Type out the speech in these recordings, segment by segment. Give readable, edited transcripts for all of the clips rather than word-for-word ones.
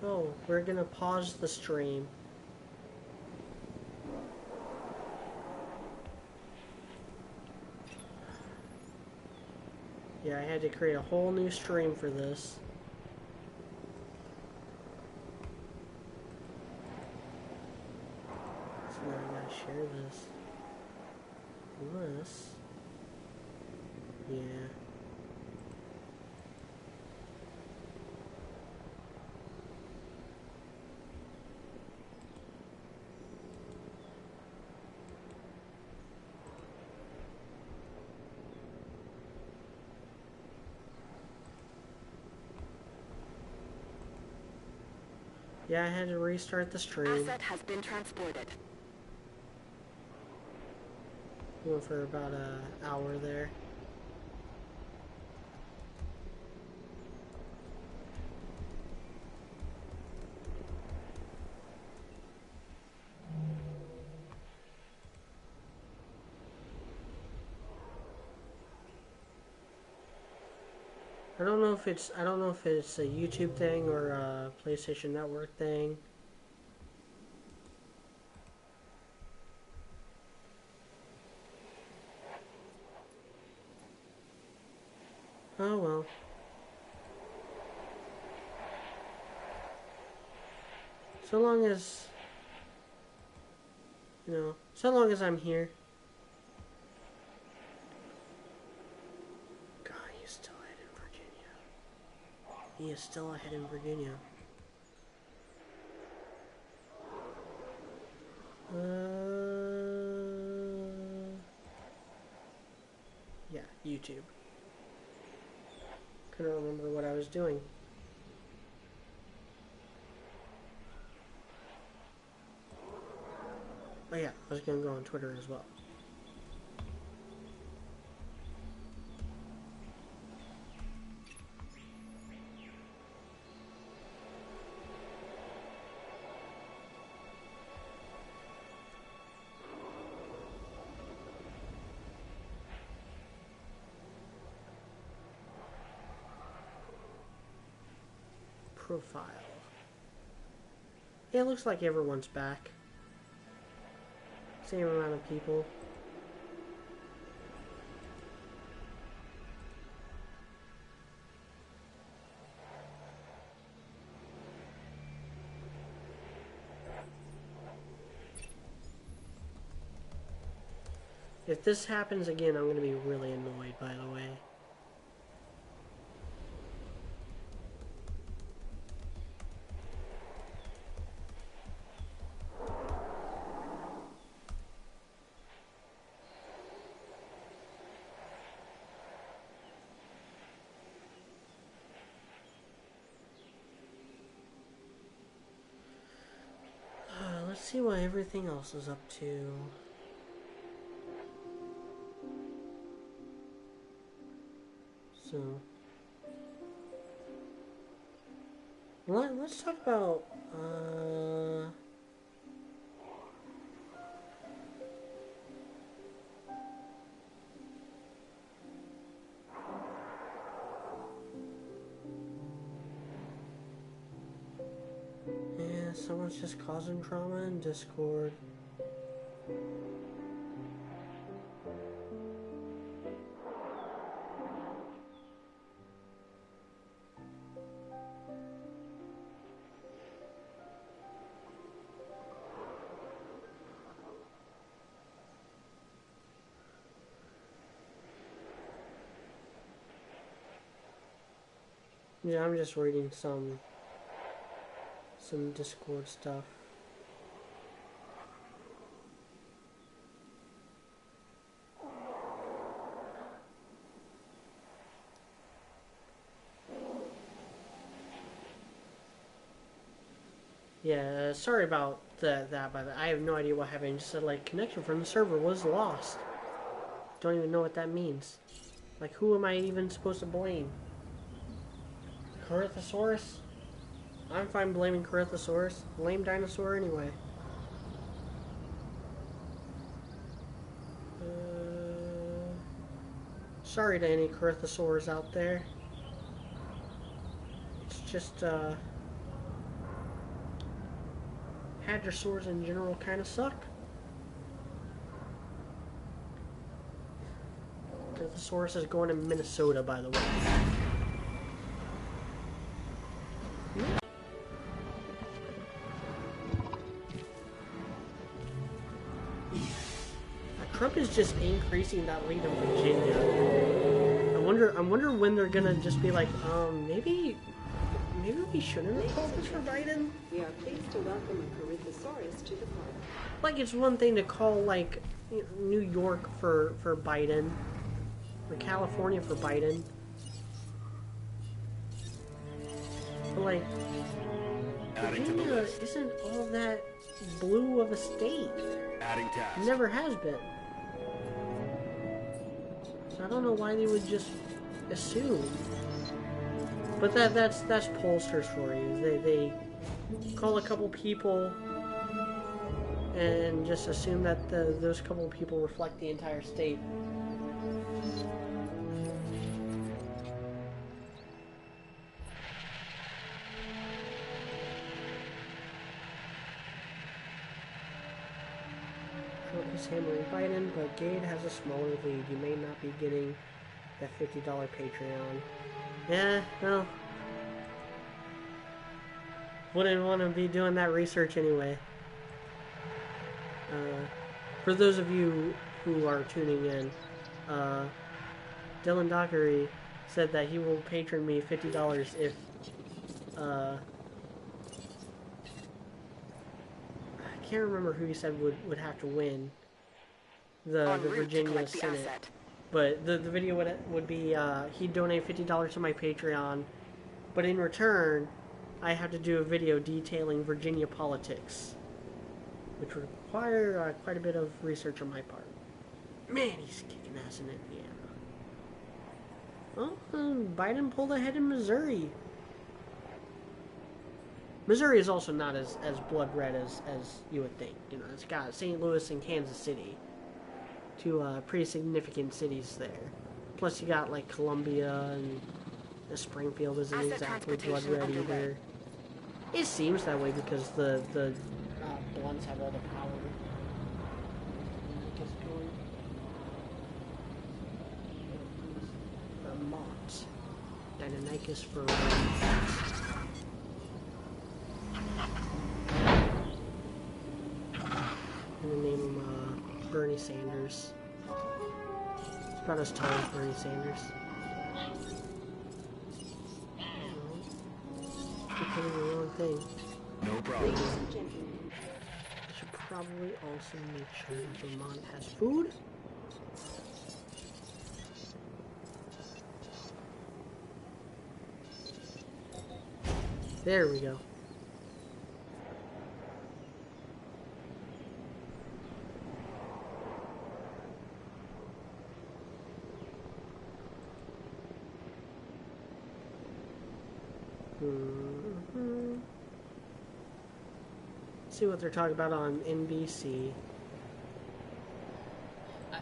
Oh, we're gonna pause the stream. Yeah, I had to create a whole new stream for this. So now I gotta share this. Unless... Yeah. Yeah, I had to restart the stream. Asset has been transported. Went for about an hour there. I don't know if it's a YouTube thing or a PlayStation Network thing. Oh well. So long as, so long as I'm here. God, he's still ahead in Virginia. He is still ahead in Virginia. Yeah, YouTube. Couldn't remember what I was doing. Oh yeah, I was gonna go on Twitter as well. Profile. Yeah, it looks like everyone's back. Same amount of people. If this happens again, I'm going to be really annoyed, by the way. Let's see what everything else is up to. So, let's talk about, yeah, someone's just causing drama in Discord. Yeah, I'm just reading some Discord stuff. Yeah, sorry about that, by the way. I have no idea what happened. It just said, like, connection from the server was lost. Don't even know what that means. Like, who am I even supposed to blame? Corythosaurus? I'm fine blaming Corythosaurus. Lame dinosaur anyway. Sorry to any Corythosaurs out there. It's just, hadrosaurs in general kind of suck. The thesaurus is going to Minnesota, by the way. Trump is just increasing that lead in Virginia. I wonder when they're gonna just be like, maybe we shouldn't have called this for Biden. We are pleased to welcome a Corythosaurus to the park. Like, it's one thing to call, like, New York for Biden, or California for Biden, but like, Virginia isn't all that blue of a state. Adding task. Never has been. So I don't know why they would just assume. But that's pollsters for you. They call a couple people and just assume that those couple people reflect the entire state. Trump is hammering Biden, but Gade has a smaller lead. You may not be getting that $50 Patreon. Yeah, well, wouldn't want to be doing that research anyway. For those of you who are tuning in, Dylan Dockery said that he will patron me $50 if I can't remember who he said would have to win the Virginia Senate. But the video would be, he'd donate $50 to my Patreon, but in return, I have to do a video detailing Virginia politics, which would require quite a bit of research on my part. Man, he's kicking ass in Indiana. Well, Biden pulled ahead in Missouri. Missouri is also not as blood red as you would think. You know, it's got St. Louis and Kansas City. Two pretty significant cities there. Plus you got like Columbia and Springfield isn't exactly blood red either. It seems that way because the Bloods have all the power. Vermont. Deinonychus for and then name him Bernie Sanders. It's about as tall as Bernie Sanders. You're putting the wrong thing. No problem. I should probably also make sure that Vermont has food. There we go. See what they're talking about on NBC.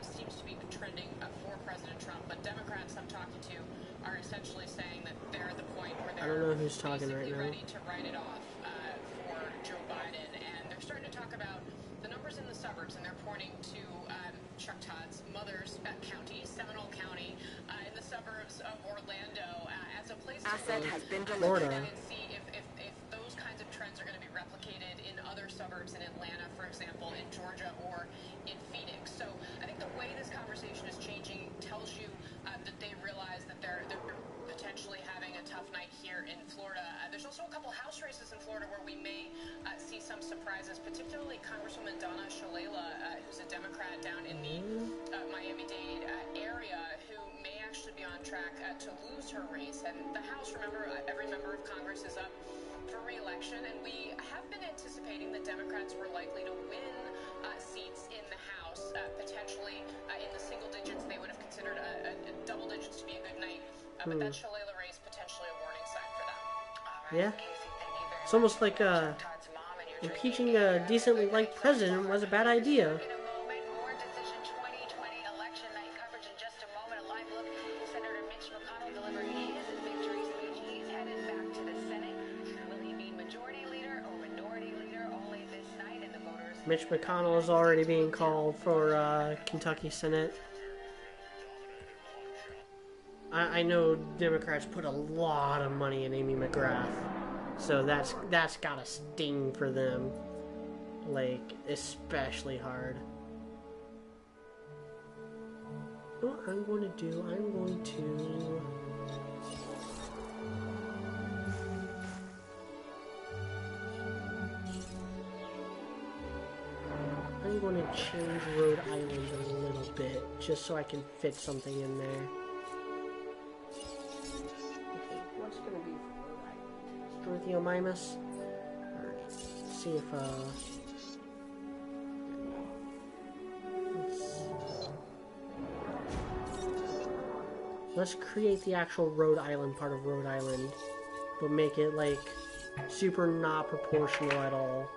Seems to be trending for President Trump, but Democrats I'm talking to are essentially saying that they're at the point where they're I don't know who's talking right now. ready to write it off for Joe Biden, and they're starting to talk about the numbers in the suburbs, and they're pointing to Chuck Todd's mother's county, Seminole County, in the suburbs of Orlando, as a place Asset to has been Florida. delivered. And see if those kinds of trends are going to be replicated in other suburbs in Atlanta, for example, in Georgia or in Phoenix. So I think the way this conversation is changing tells you that they realize that they're potentially having a tough night here in Florida. There's also a couple House races in Florida where we may see some surprises, particularly Congresswoman Donna Shalala, who's a Democrat down in the Miami-Dade area, who may actually be on track to lose her race. And the House, remember, every member of Congress is up for re-election, and we have been anticipating that Democrats were likely to win seats in the House, potentially in the single digits. They would have considered double digits to be a good night, but that Shalala race potentially a warning sign for them. Yeah. It's almost like impeaching a decently liked president was a bad idea. Mitch McConnell is already being called for Kentucky Senate. I know Democrats put a lot of money in Amy McGrath, so that's gotta sting for them, like, especially hard. What I'm going to do, I'm going to change Rhode Island a little bit, just so I can fit something in there. Okay, what's going to be for Rhode Island? Dorothy O'Mimas? Alright, let's see if, let's create the actual Rhode Island part of Rhode Island, but make it, like, super not proportional at all.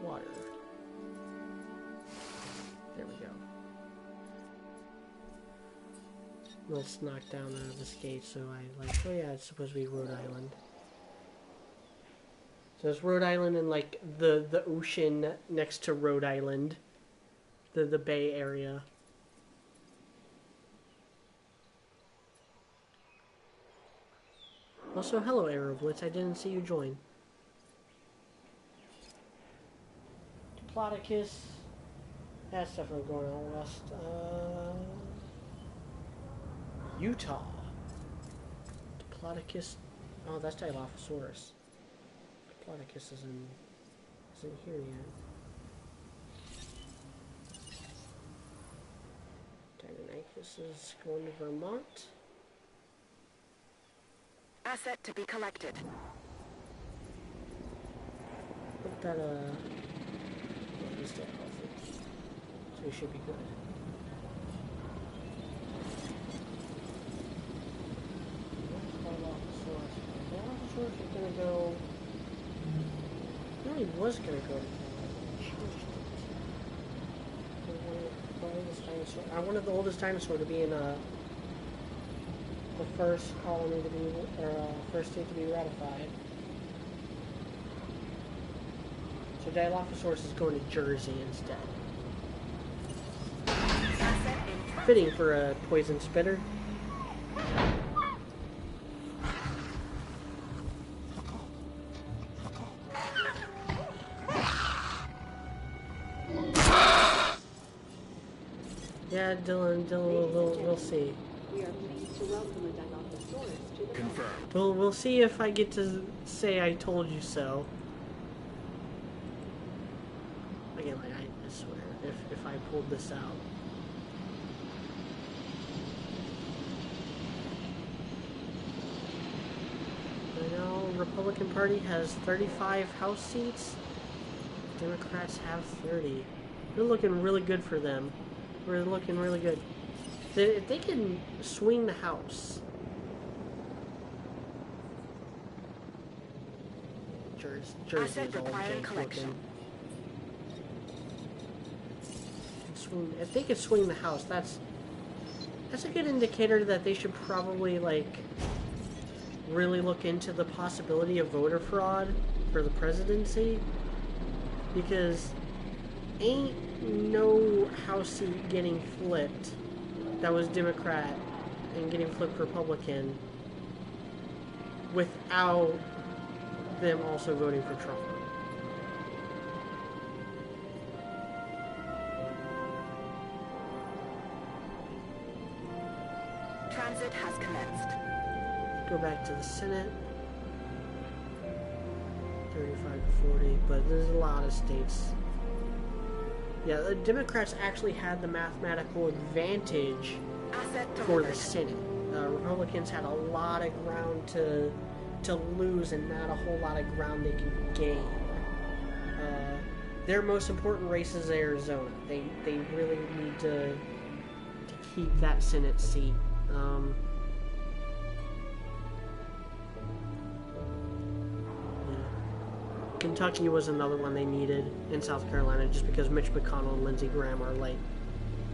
Water. There we go. Let's knock down this gate, so I, like, oh yeah, it's supposed to be Rhode Island. So it's Rhode Island and, like, the ocean next to Rhode Island. The Bay Area. Also, hello, Aeroblitz. I didn't see you join. Diplodocus. That's definitely going out west. Utah. Diplodocus. Oh, that's Dilophosaurus. Diplodocus isn't here yet. Deinonychus is going to Vermont. Asset to be collected. Put that, he's still healthy. So he should be good. Dilophosaurus is gonna go... No, he was gonna go to I wanted the oldest dinosaur to be in, the first colony to be, or first state to be ratified. So Dilophosaurus is going to Jersey instead. Fitting for a poison spitter. Yeah, Dylan, we'll see. We are pleased to welcome a Dilophosaurus to the Confirmed. We'll see if I get to say I told you so. Again, like, I swear, if I pulled this out. I know Republican Party has 35 House seats. Democrats have 30. They're looking really good for them. We're looking really good. If they can swing the House. Jersey is all jank looking. If they could swing the House, that's a good indicator that they should probably, like, really look into the possibility of voter fraud for the presidency, because ain't no House seat getting flipped that was Democrat and getting flipped Republican without them also voting for Trump. Transit has commenced. Go back to the Senate. 35 to 40, but there's a lot of states. Yeah, the Democrats actually had the mathematical advantage for the Senate. Republicans had a lot of ground to lose and not a whole lot of ground they could gain. Their most important race is Arizona. They really need to keep that Senate seat. Kentucky was another one they needed in South Carolina, just because Mitch McConnell and Lindsey Graham are like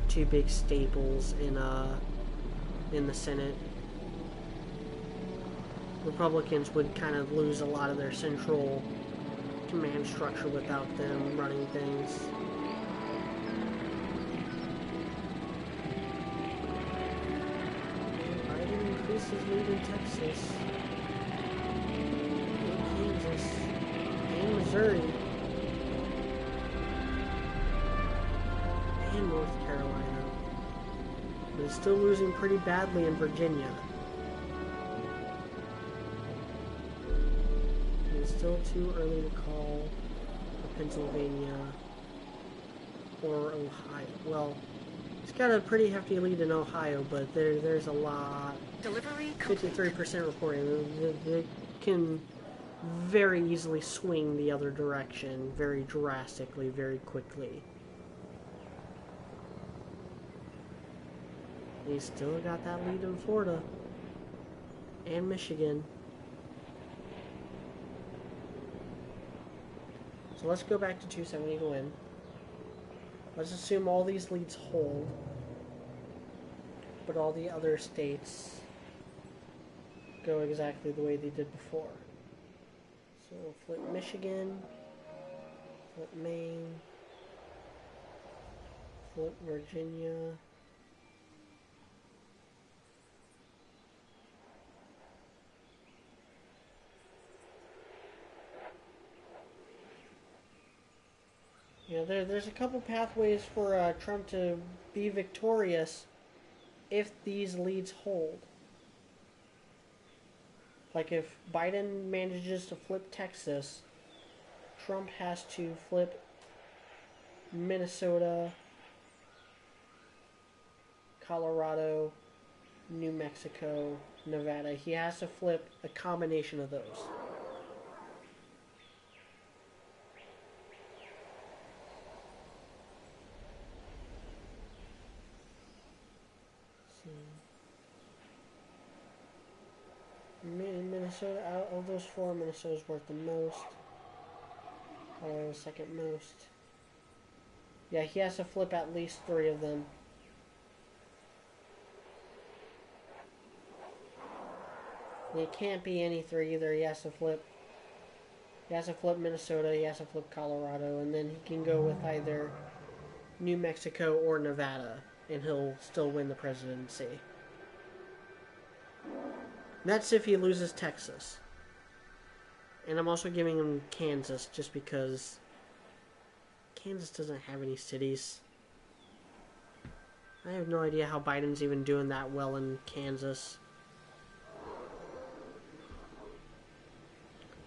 two big staples in the Senate. Republicans would kind of lose a lot of their central command structure without them running things. Biden increases lead in Texas, in Kansas, and Missouri, and North Carolina, but is still losing pretty badly in Virginia. It's still too early to call for Pennsylvania or Ohio. Well, it's got a pretty hefty lead in Ohio, but there's a lot. Delivery complete. 53% reporting. They can very easily swing the other direction very drastically, very quickly. He's still got that lead in Florida and Michigan. So let's go back to 270 to win. Let's assume all these leads hold, but all the other states go exactly the way they did before. So flip Michigan, flip Maine, flip Virginia, you know, there's a couple pathways for Trump to be victorious if these leads hold. Like if Biden manages to flip Texas, Trump has to flip Minnesota, Colorado, New Mexico, Nevada. He has to flip a combination of those. Minnesota, out of those four, Minnesota's worth the most. Colorado's second most. Yeah, he has to flip at least 3 of them. And it can't be any 3 either. He has to flip Minnesota, he has to flip Colorado, and then he can go with either New Mexico or Nevada, and he'll still win the presidency. That's if he loses Texas. And I'm also giving him Kansas just because Kansas doesn't have any cities. I have no idea how Biden's even doing that well in Kansas.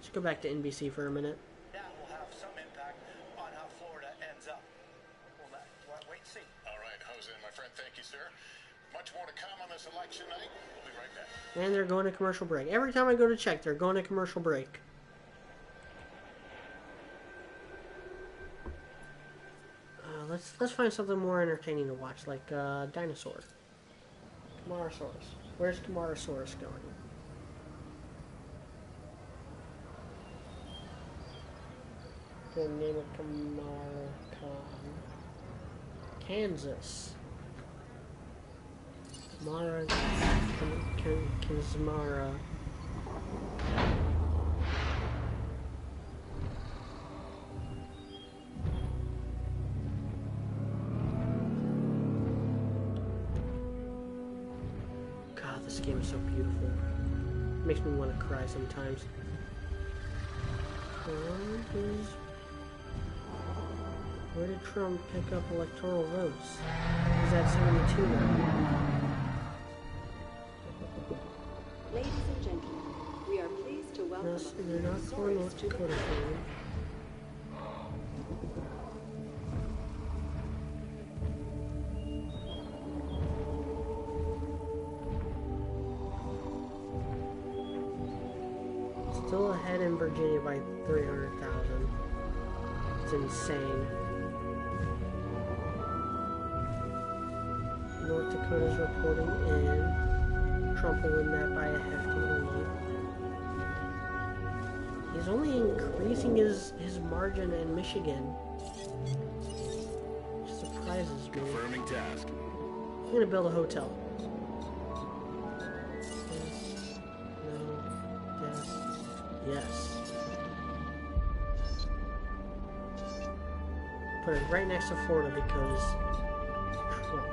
Let's go back to NBC for a minute. That will have some impact on how Florida ends up. We'll wait and see. All right, Jose, my friend, thank you, sir. Much more to come on this election night. We'll be right back. And they're going to commercial break. Every time I go to check, they're going to commercial break. Let's find something more entertaining to watch, like dinosaur. Camarasaurus. Where's Camarasaurus going? The name of Camaracon. Kansas. Mara Kizmara. God, this game is so beautiful. It makes me want to cry sometimes. Where did Trump pick up electoral votes? He's at 72 now. Ladies and gentlemen, we are pleased to welcome No, they're not for North Dakota. Still ahead in Virginia by 300,000. It's insane. North Dakota's reporting in. Trump will win that by a hefty lead. He's only increasing his margin in Michigan. Which surprises me. Confirming task. I'm gonna build a hotel. Yes. No. Yes. Yes. Put it right next to Florida because Trump.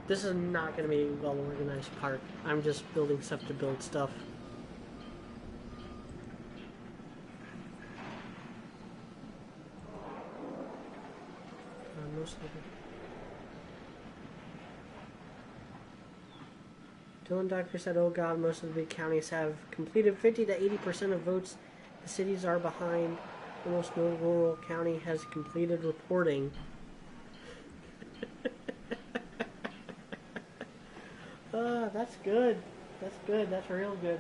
This is not going to be a well-organized park. I'm just building stuff to build stuff. Dylan Doctor said, "Oh God, most of the big counties have completed 50 to 80% of votes. The cities are behind. Almost no rural county has completed reporting." That's good. That's good. That's real good.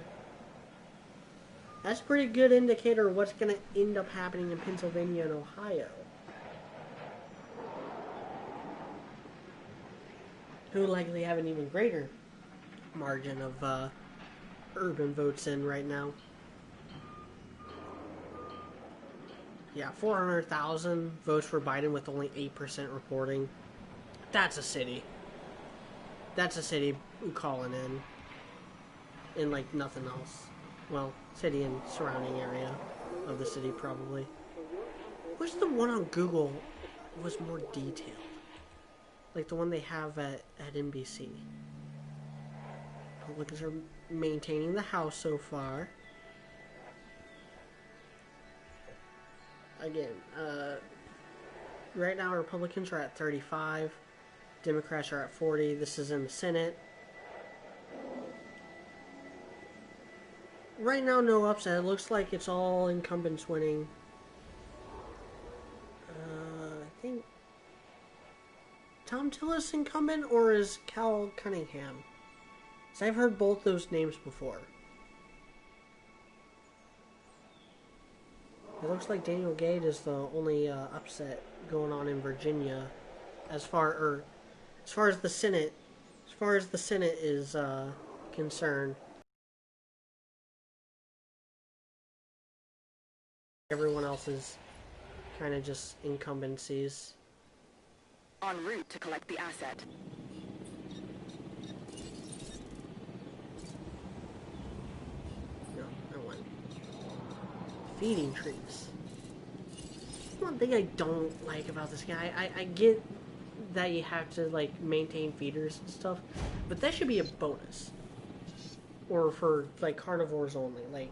That's a pretty good indicator of what's going to end up happening in Pennsylvania and Ohio. Who likely have an even greater margin of urban votes in right now. Yeah, 400,000 votes for Biden with only 8% reporting. That's a city. That's a city calling in like nothing else. Well, city and surrounding area of the city probably. Wish the one on Google was more detailed. Like the one they have at NBC. Republicans are maintaining the House so far. Again, right now Republicans are at 35. Democrats are at 40. This is in the Senate. Right now, no upset. It looks like it's all incumbents winning. I think Tom Tillis incumbent, or is Cal Cunningham? So I've heard both those names before. It looks like Daniel Gade is the only upset going on in Virginia, as far as the Senate is concerned. Everyone else is kind of just incumbencies. En route to collect the asset. No, I want feeding trees. One thing I don't like about this guy, I get that you have to like maintain feeders and stuff, but that should be a bonus. Or for like carnivores only, like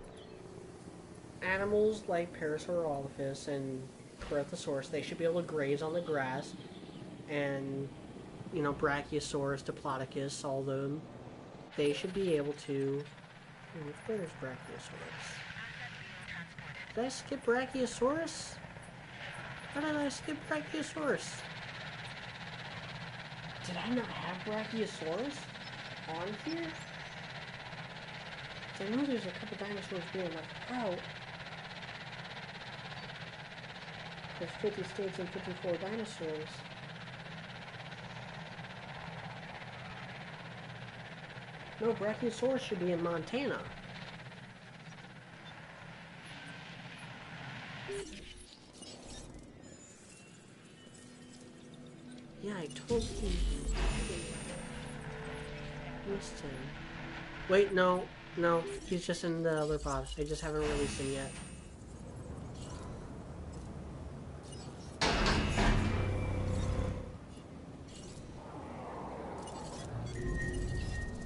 animals like Parasaurolophus and Brachiosaurus, they should be able to graze on the grass, and you know, Brachiosaurus, Diplodocus, all of them, they should be able to. Where's Brachiosaurus? Did I skip Brachiosaurus? How did I skip Brachiosaurus? Did I not have Brachiosaurus on here? So I know there's a couple dinosaurs being left out. There's 50 states and 54 dinosaurs. No, Brachiosaurus should be in Montana. Yeah, I totally missed him. Wait, no, he's just in the other pod. I just haven't released him yet.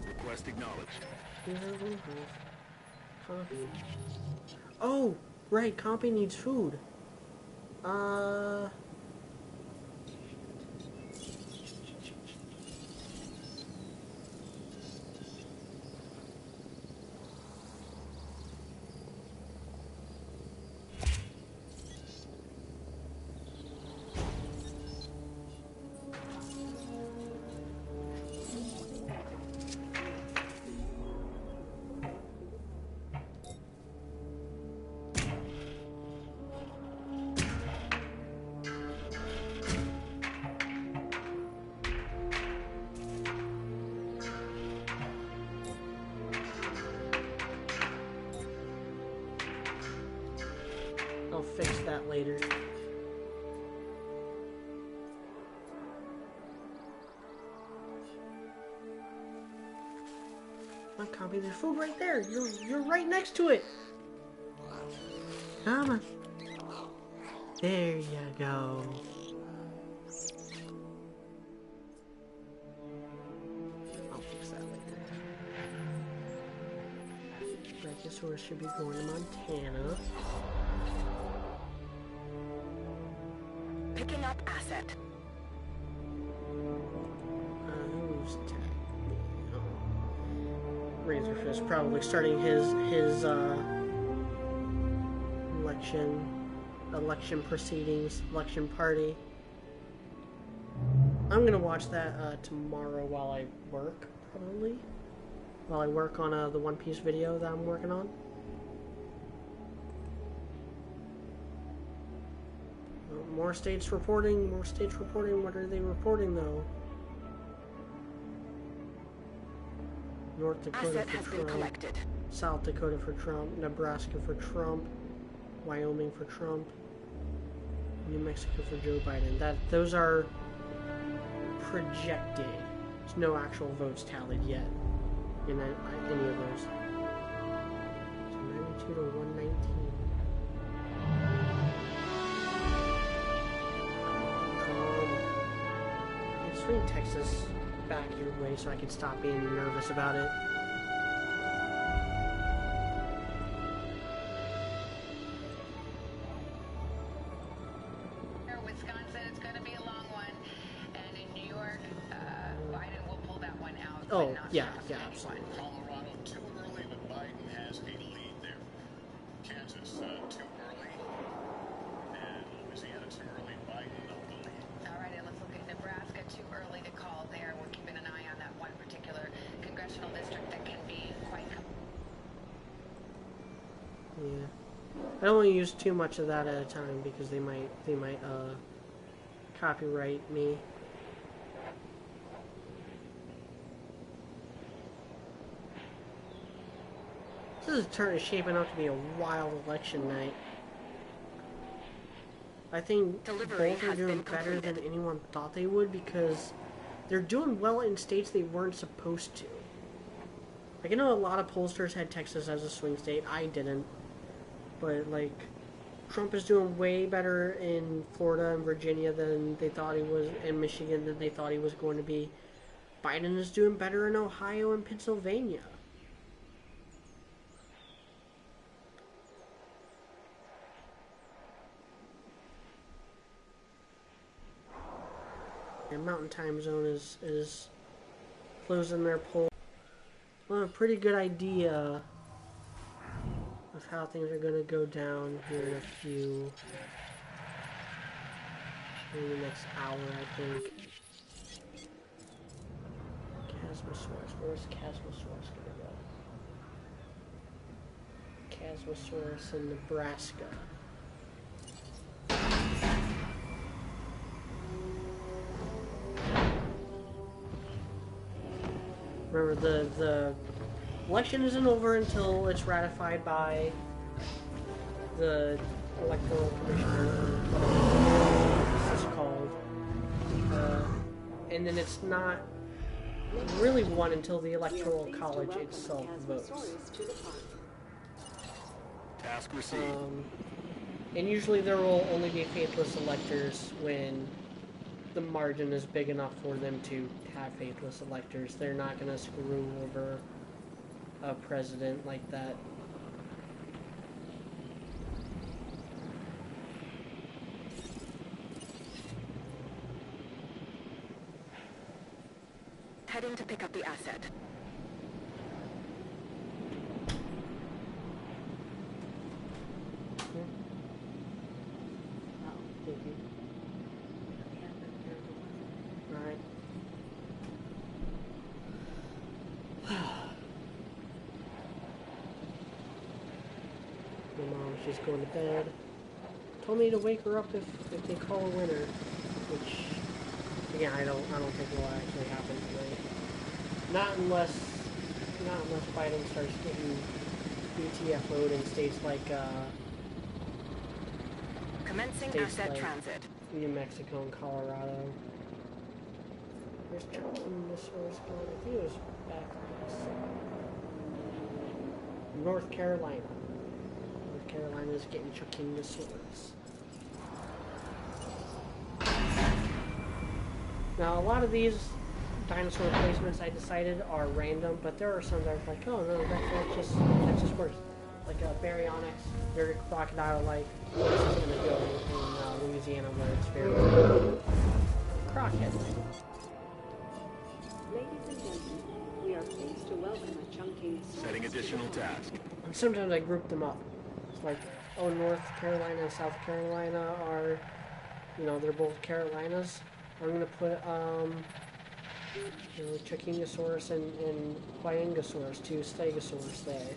Request acknowledged. Compy. Oh, right, Compy needs food. later. Come on, copy. There's food right there. You're right next to it. Come on. There you go. I'll fix that later. Brachiosaurus should be going to Montana. Picking up asset. Who's Razorfist probably starting his election proceedings, election party. I'm gonna watch that tomorrow while I work, probably. While I work on the One Piece video that I'm working on. More states reporting, more states reporting. What are they reporting though? North Dakota Asset for has Trump, been collected. South Dakota for Trump, Nebraska for Trump, Wyoming for Trump, New Mexico for Joe Biden. Those are projected. There's no actual votes tallied yet in any of those. So 92 to 119. Swing Texas back your way so I can stop being nervous about it. Wisconsin, it's going to be a long one, and in New York, Biden will pull that one out. Oh, yeah, absolutely. Colorado too early, but Biden has a lead there. Kansas too early, and Louisiana too early. Biden the lead. All right, and let's look at Nebraska. Too early to call there. We're keeping an eye on that one particular congressional district that can be quite. Yeah, I don't want to use too much of that at a time because they might copyright me. This is shaping up to be a wild election night. I think Delivery both are has doing been better completed. than anyone thought they would because they're doing well in states they weren't supposed to. Like, I know a lot of pollsters had Texas as a swing state. I didn't. But, like, Trump is doing way better in Florida and Virginia than they thought he was, in Michigan than they thought he was going to be. Biden is doing better in Ohio and Pennsylvania. And Mountain Time Zone is closing their poll. Well, a pretty good idea of how things are going to go down here in the next hour, I think. Chasmosaurus. Where's Chasmosaurus going to go? Chasmosaurus in Nebraska. Remember, the election isn't over until it's ratified by the Electoral Commissioner, this is called. And then it's not really won until the Electoral College itself votes. Task received. And usually there will only be faithless electors when the margin is big enough for them to have faithless electors. They're not going to screw over a president like that. Heading to pick up the asset. Thank you. Alright. My mom, she's going to bed. Told me to wake her up if they call a winner, which again I don't think will actually happen tonight. Not unless Biden starts getting UTFO'd in states like Commencing states asset like transit. New Mexico and Colorado. Where's Chuckingosaurus going? I think it was back west. North Carolina. North Carolina is getting Chuckingosaurus. Now, a lot of these dinosaur replacements I decided are random, but there are some that are like, oh no, that just works. Like a baryonyx, very crocodile-like. This is going to go in Louisiana where it's very crockhead-like. Ladies and gentlemen, we are pleased to welcome a chunking Setting additional task. And sometimes I group them up. It's like, oh, North Carolina and South Carolina are, you know, they're both Carolinas. I'm going to put, you know, Chuckingosaurus and Huayangosaurus, two Stegosaurus there.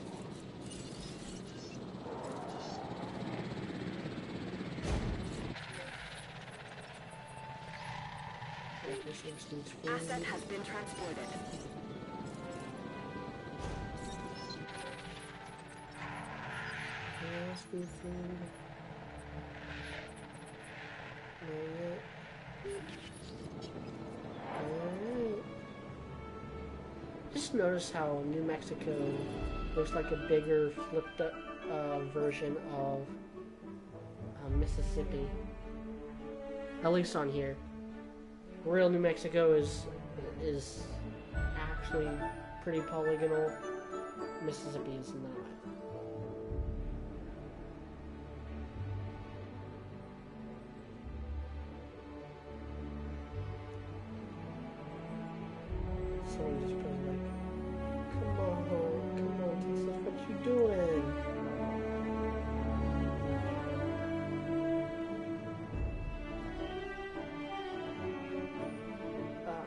Asset has been transported. Food. Alright. Just notice how New Mexico looks like a bigger, flipped up version of Mississippi. At least on here. Real New Mexico is actually pretty polygonal. Mississippi is not. Someone just put like, come on, Texas, what you doing?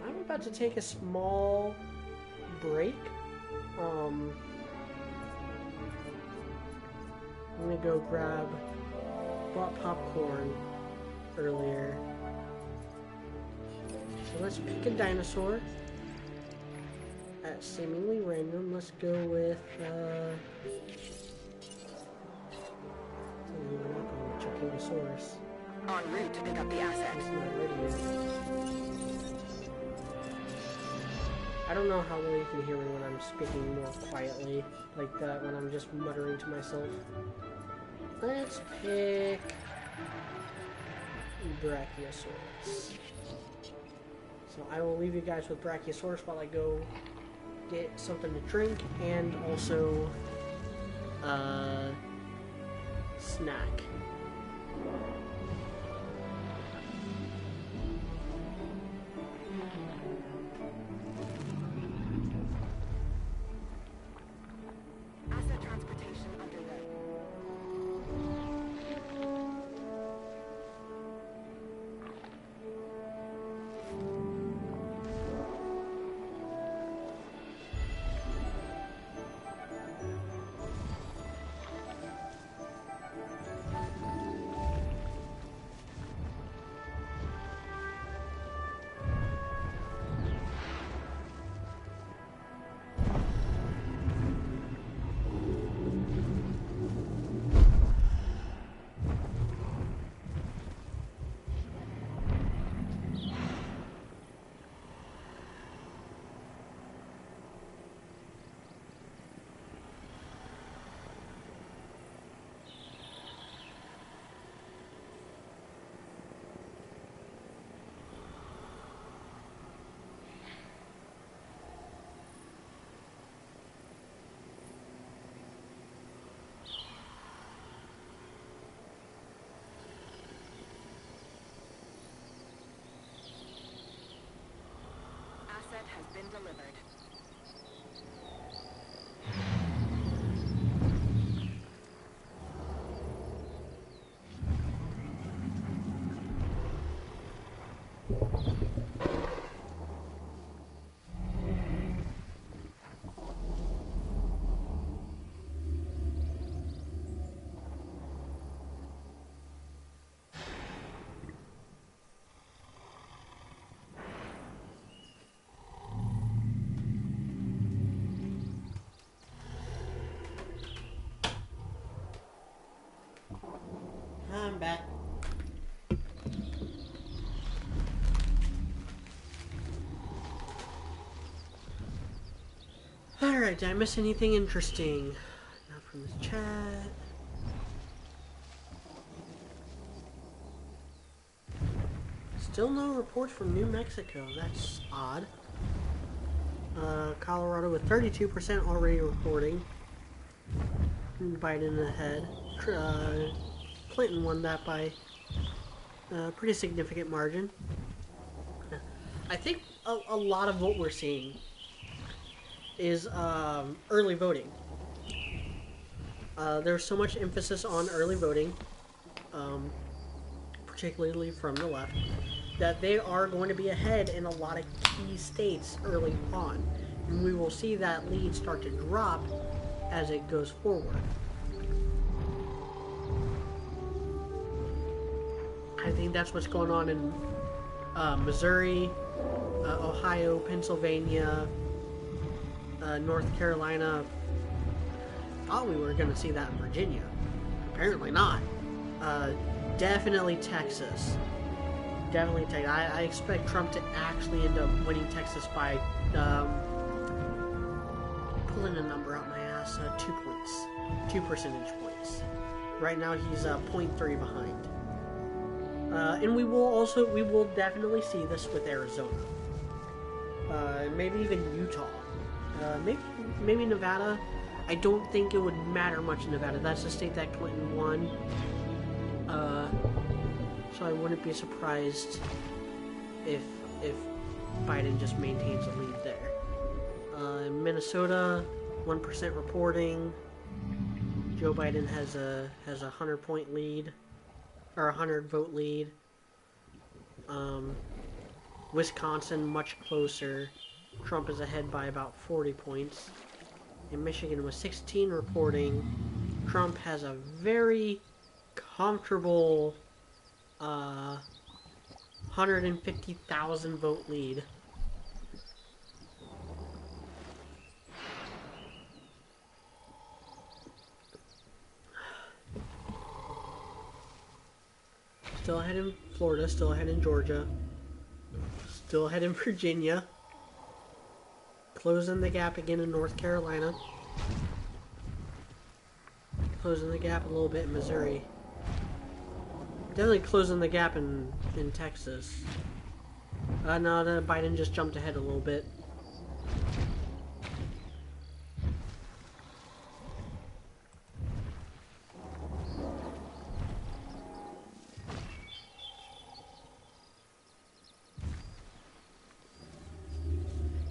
I'm about to take a small break. I'm gonna go bought popcorn earlier. So let's pick a dinosaur. At seemingly random, let's go with, we're not going with Chuckingosaurus. En route to pick up the asset. It's not ready yet. I don't know how well you can hear me when I'm speaking more quietly, like that, when I'm just muttering to myself. Let's pick Brachiosaurus. So I will leave you guys with Brachiosaurus while I go get something to drink and also snack. Asset transportation underway. Asset has been delivered. Alright, did I miss anything interesting? Not from this chat. Still no reports from New Mexico. That's odd. Colorado with 32% already reporting. Biden ahead. Clinton won that by a pretty significant margin. I think a lot of what we're seeing is early voting. There's so much emphasis on early voting, particularly from the left, that they are going to be ahead in a lot of key states early on. And we will see that lead start to drop as it goes forward. I think that's what's going on in Missouri, Ohio, Pennsylvania, North Carolina. Thought we were going to see that in Virginia. Apparently not. Definitely Texas. Definitely Texas. I expect Trump to actually end up winning Texas by pulling a number out my ass. 2 points. 2 percentage points. Right now he's 0.3 behind. And we will definitely see this with Arizona. Maybe even Utah. Maybe Nevada. I don't think it would matter much in Nevada. That's the state that Clinton won. So I wouldn't be surprised if Biden just maintains a lead there. Minnesota, 1% reporting. Joe Biden has a 100-point lead, or a 100-vote lead. Wisconsin, much closer. Trump is ahead by about 40 points. In Michigan, with 16 reporting, Trump has a very comfortable 150,000 vote lead. Still ahead in Florida, still ahead in Georgia, still ahead in Virginia. Closing the gap again in North Carolina. Closing the gap a little bit in Missouri. Definitely closing the gap in Texas. No, Biden just jumped ahead a little bit.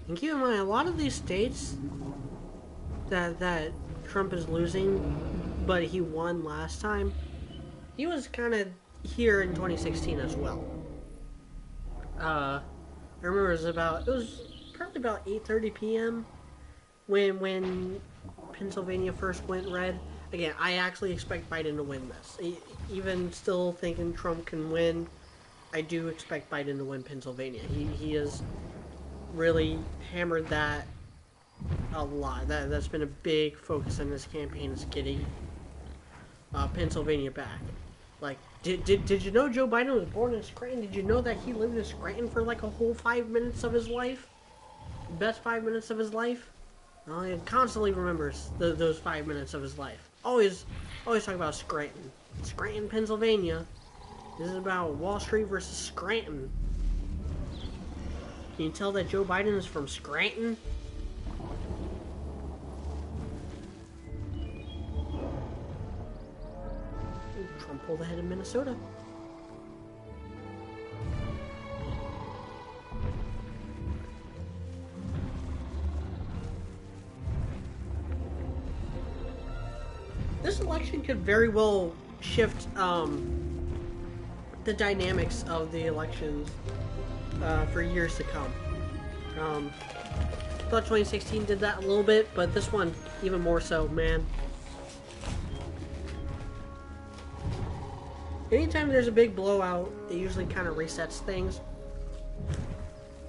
And keep in mind, a lot of these states that Trump is losing, but he won last time, he was kind of here in 2016 as well. I remember it was probably about 8:30 p.m. when Pennsylvania first went red. Again, I actually expect Biden to win this. Even still thinking Trump can win, I do expect Biden to win Pennsylvania. He has really hammered that a lot. That's been a big focus in this campaign, is getting Pennsylvania back. Like, did you know Joe Biden was born in Scranton? Did you know that he lived in Scranton for like a whole 5 minutes of his life? Best 5 minutes of his life? Well, he constantly remembers those 5 minutes of his life. Always talk about Scranton. Scranton, Pennsylvania. This is about Wall Street versus Scranton. Can you tell that Joe Biden is from Scranton? Trump pulled ahead in Minnesota. This election could very well shift the dynamics of the elections for years to come. I thought 2016 did that a little bit, but this one even more so, man. Anytime there's a big blowout, it usually kind of resets things.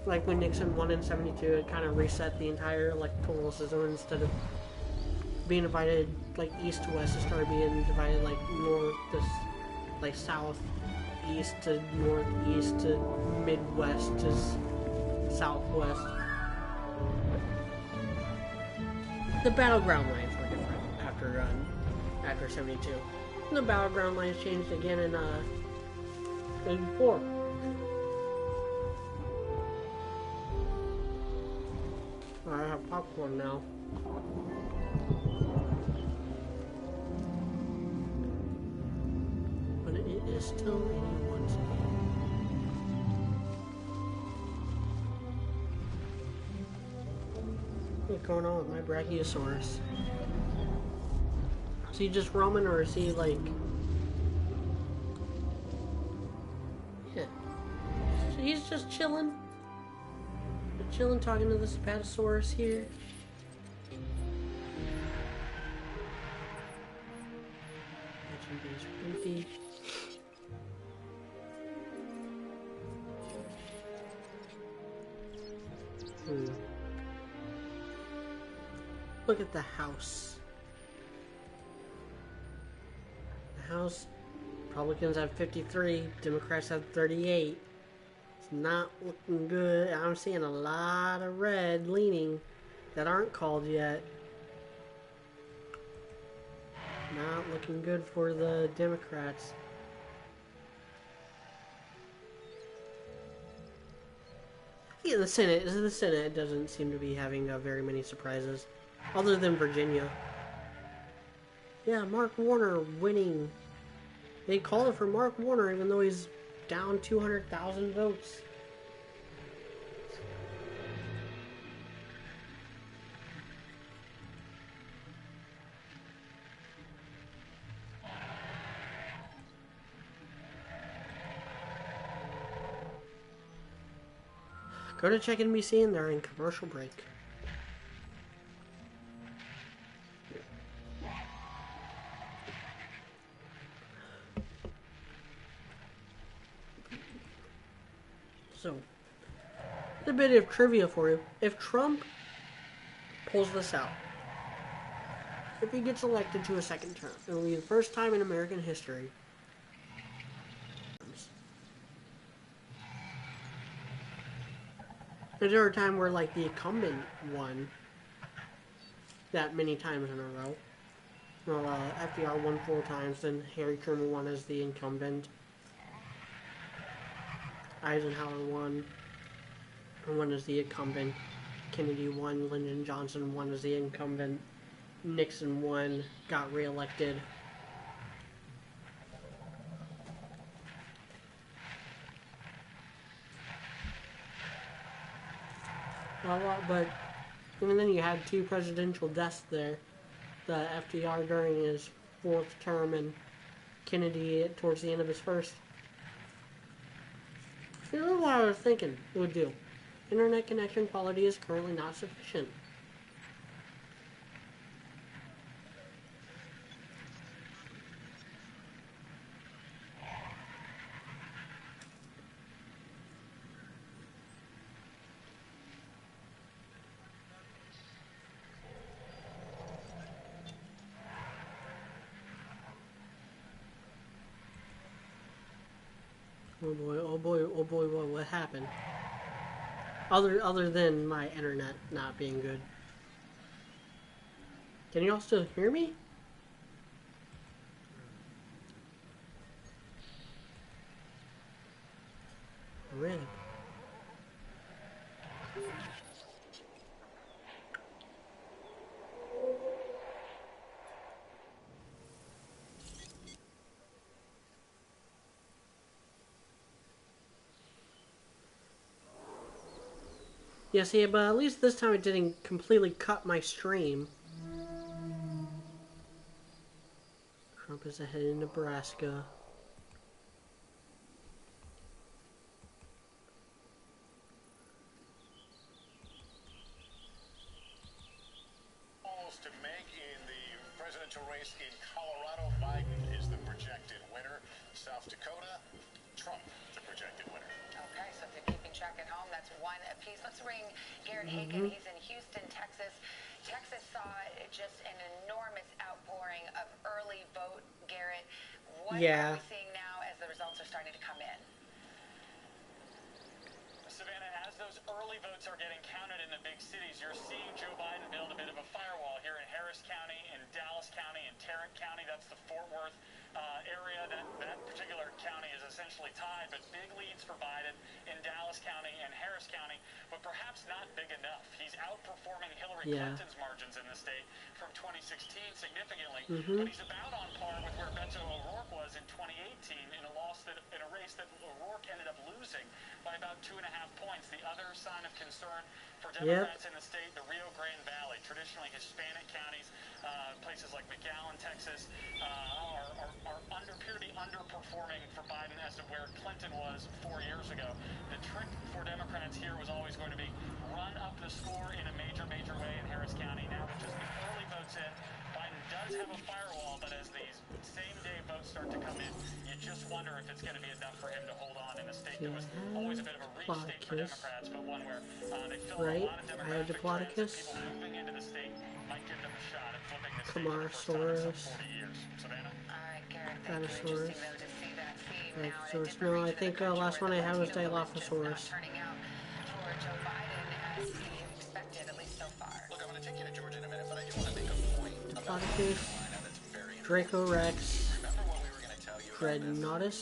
Like when Nixon won in 72, it kind of reset the entire electoral system. Instead of being divided like east to west, it started being divided like north to like south, east to northeast to midwest to southwest. the battleground lines were different after 72. And the battleground lines changed again in 74. I have popcorn now. But it is still anyone's game. What's going on with my Brachiosaurus? Is he just roaming, or is he like... Yeah. He's just chilling. Chilling, talking to the Spatosaurus here. Look at the house. The House, Republicans have 53, Democrats have 38. It's not looking good. I'm seeing a lot of red leaning that aren't called yet. Not looking good for the Democrats. Yeah, the Senate doesn't seem to be having very many surprises, other than Virginia. Yeah, Mark Warner winning. They called it for Mark Warner even though he's down 200,000 votes. Go to check NBC and they're in commercial break. So, a bit of trivia for you. If Trump pulls this out, if he gets elected to a second term, it'll be the first time in American history. There's ever a time where, like, the incumbent won that many times in a row. Well, FDR won 4 times, then Harry Truman won as the incumbent. Eisenhower won as the incumbent. Kennedy won, Lyndon Johnson won as the incumbent. Nixon won, got reelected. But and then you had 2 presidential deaths there. The FDR during his 4th term and Kennedy towards the end of his 1st. You know what I was thinking it would do? Internet connection quality is currently not sufficient. Oh boy, oh boy, oh boy, what happened? Other than my internet not being good. Can you all still hear me? Really? Yeah, see, but at least this time it didn't completely cut my stream. Trump is ahead in Nebraska. To make in the presidential race in Colorado, Biden is the projected winner. South Dakota, Trump the projected winner. Okay, so if you're keeping track at home, that's 1 apiece. Let's ring Garrett Haken. He's in Houston, Texas. Texas saw just an enormous outpouring of early vote, Garrett. What are we seeing now as the results are starting to come in? Savannah, as those early votes are getting counted in the big cities, you're seeing Joe Biden build a bit of a firewall here in Harris County, in Dallas County, in Tarrant County. That's the Fort Worth area. That particular county is essentially tied, but big leads for Biden in Dallas County and Harris County, but perhaps not big enough. He's outperforming Hillary Clinton's margins in the state from 2016 significantly, but he's about on par with where Beto O'Rourke was in 2018 in a race that O'Rourke ended up losing by about 2.5 points. The other sign of concern for Democrats in the state, the Rio Grande Valley, traditionally Hispanic counties, places like McAllen, Texas, appear to be underperforming for Biden as to where Clinton was 4 years ago. The trick for Democrats here was always going to be run up the score in a major way in Harris County. Now with just the early votes in, Biden does have a firewall, but as these same-day votes start to come in, you just wonder if it's going to be enough for him to hold on in a state that was always a bit of a reach state for Democrats, but one where they fill a lot of demographic trends, and people moving into the state might give them a shot at flipping the state for the first time in some 40 years. Savannah? Dinosaurs. No, I think last one I had was Dilophosaurus. Look, I'm going to take you to Georgia in a minute, but I do want to make a point about Diplodocus, that's very Draco Rex, Remember what we were going to tell you Dreadnoughtus,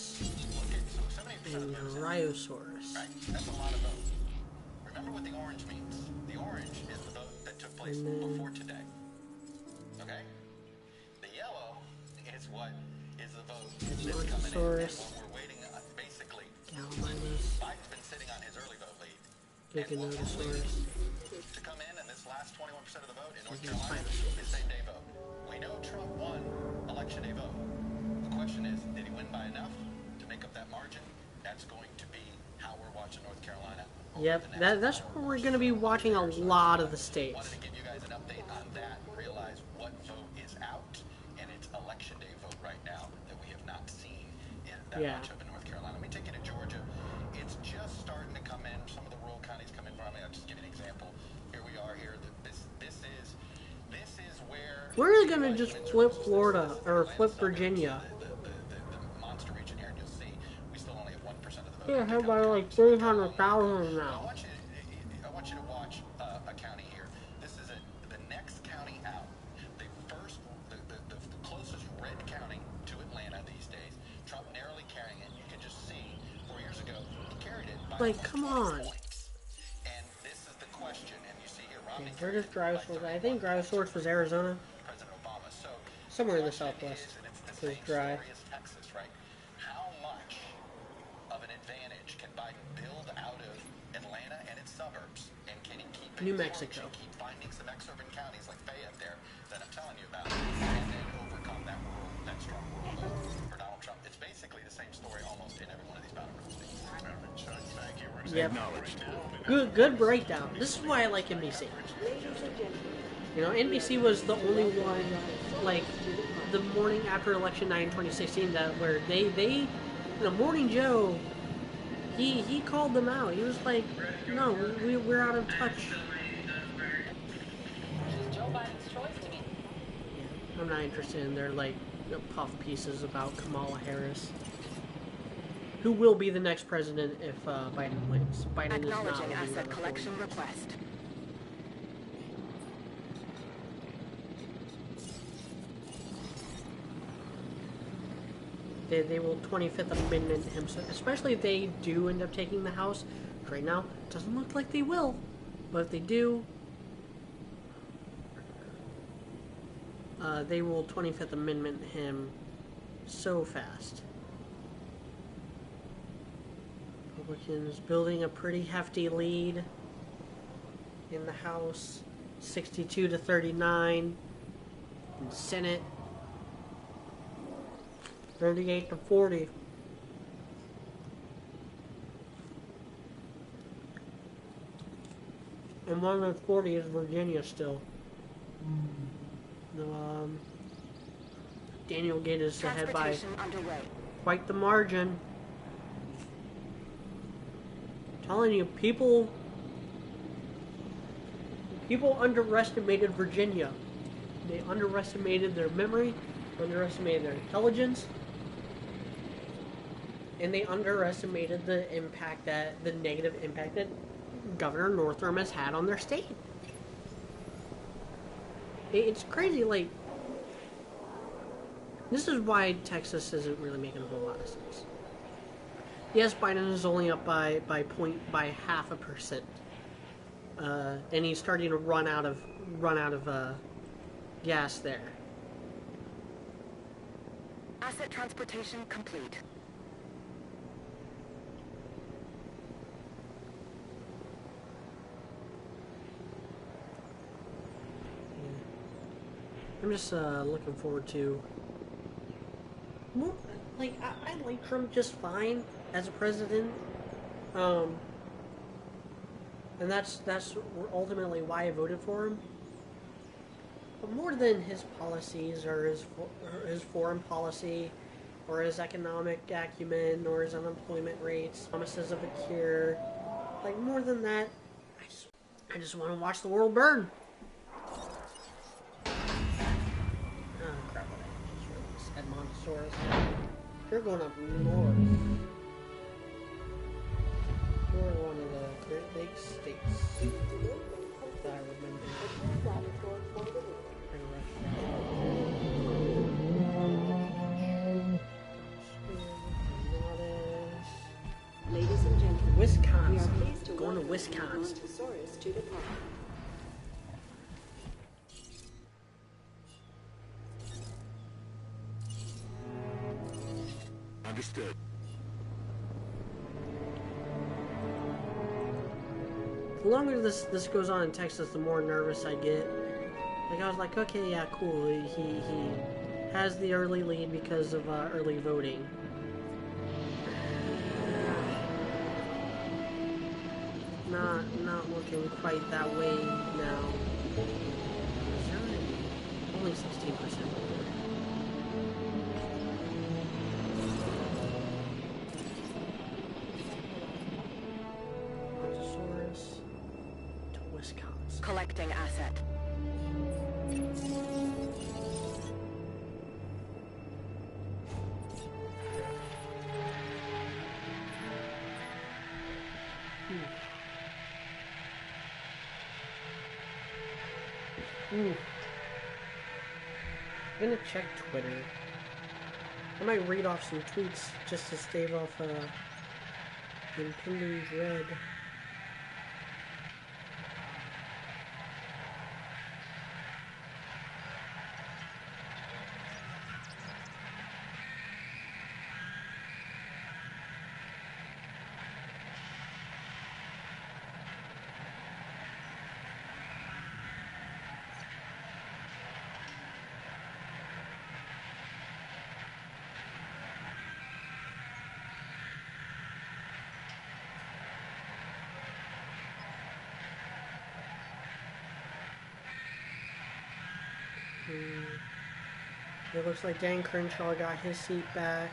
and Ryosaurus. Right? That's a lot of votes. Remember what the orange means. The orange is the vote that took place before today. Okay? The yellow is what is the vote that's coming in. And what we're waiting on, basically, Gallimimus, Biden's been sitting on his early vote lead. Giganotosaurus, To come in this last 21% of the vote in North Carolina is same-day vote. We know Trump won election day vote. The question is, did he win by enough to make up that margin? That's going to be how we're watching North Carolina. Yep, that's where we're going to be watching a lot of the states. Wanted to give you guys an update on that. Realize what vote is out, and it's election day vote right now that we have not seen that much of in North Carolina. Let me take you to Georgia. It's just starting to come in. Some of the rural counties come in from me. I'll just give you an example. Here we are. Here, this is where we're going to just flip Florida or flip Virginia. the monster region here, and you'll see we still only have 1% of the vote. Yeah, how about like 300,000 now? I want you to watch a county here. This is the next county out. The closest red county to Atlanta these days. Trump narrowly carrying it. You can just see 4 years ago he carried it by Like, come on. points. And this is the question. And you see here, Romney. Where does Dryosaurus? I think Dryosaurus was Arizona, President Obama. So somewhere in the Southwest. It's dry. Texas, right? How much of an advantage can Biden build out of Atlanta and its suburbs? And can he keep New Mexico. Keep finding some exurban counties like Fayette there that I'm telling you about, and then overcome that strong rural vote for Donald Trump? It's basically the same story almost in every one of these battleground states. Thank you. Yep. Good breakdown. This is why I like NBC. You know, NBC was the only one, like, the morning after election night in 2016 that where they you know, Morning Joe, he called them out. He was like, no, we're out of touch. It's Joe Biden's choice to me. Yeah, I'm not interested in their, like, puff pieces about Kamala Harris, who will be the next president if Biden wins. Biden is not Acknowledging winning asset the collection polls. request. They will 25th Amendment him, especially if they do end up taking the House. Right now, it doesn't look like they will, but if they do, they will 25th Amendment him so fast. Republicans building a pretty hefty lead in the House, 62 to 39. In the Senate, 38 to 40. And one of the 40 is Virginia still. No, Daniel Gate is ahead by Transportation underway. quite the margin. I'm telling you, people underestimated Virginia. They underestimated their memory, underestimated their intelligence, and they underestimated the negative impact that Governor Northam has had on their state. It's crazy, like, this is why Texas isn't really making a whole lot of sense. Yes, Biden is only up by 0.5%, and he's starting to run out of gas there. Asset transportation complete. I'm just looking forward to more. Like, I like Trump just fine as a president, and that's ultimately why I voted for him. But more than his policies or his foreign policy, or his economic acumen, or his unemployment rates, promises of a cure, like more than that, I just want to watch the world burn. You're going up north. You're one of the great big states that I remember. Ladies and gentlemen, Wisconsin. we are pleased to Going to welcome Wisconsin. Brontosaurus to the park. Understood. The longer this goes on in Texas, the more nervous I get. Like, I was like, okay, yeah, cool. He has the early lead because of early voting. Not looking quite that way now. Only 16%. Brontosaurus to Wisconsin. Collecting asset. I'm gonna check Twitter. I might read off some tweets just to stave off impending dread. It looks like Dan Crenshaw got his seat back.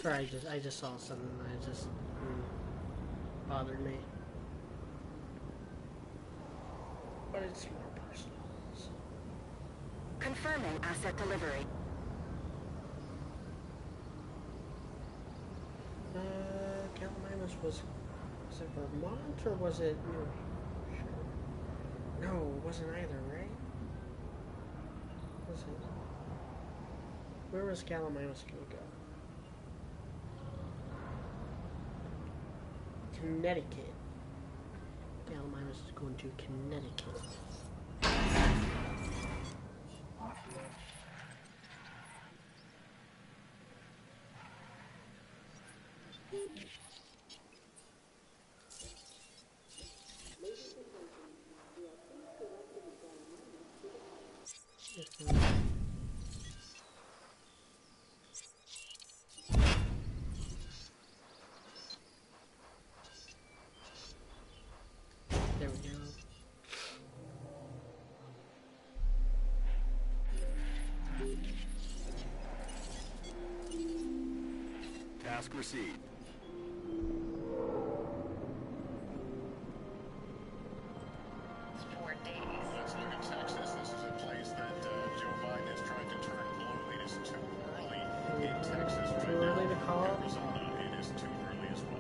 Sorry, I just saw something that just bothered me. But it's more personal. So. Confirming asset delivery. Calamimus was it Vermont or was it New Hampshire? No, it wasn't either, right? Was it? Where was Calamimus gonna go? Connecticut. Calamimus is going to Connecticut. Ladies Task received. For days. Let's look at Texas. This is a place that Joe Biden has tried to turn blue. It is too early in Texas right Too now. early to call? Arizona, it is too early as well.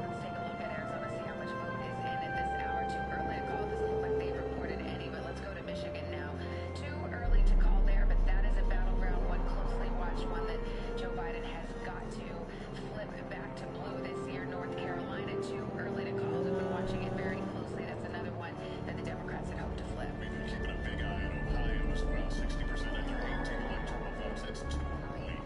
Let's take a look at Arizona, see how much vote is in at this hour. Too early to call. Doesn't look like they've reported any, but let's go to Michigan now. Too early to call there, but that is a battleground, one closely watched, one that Joe Biden has got to flip back to blue this year. North Carolina, too early to call. We've been watching it very closely. That's another one that the Democrats had hoped to flip. We've been keeping a big eye on Ohio as well. 60% under 18 electoral votes. That's too early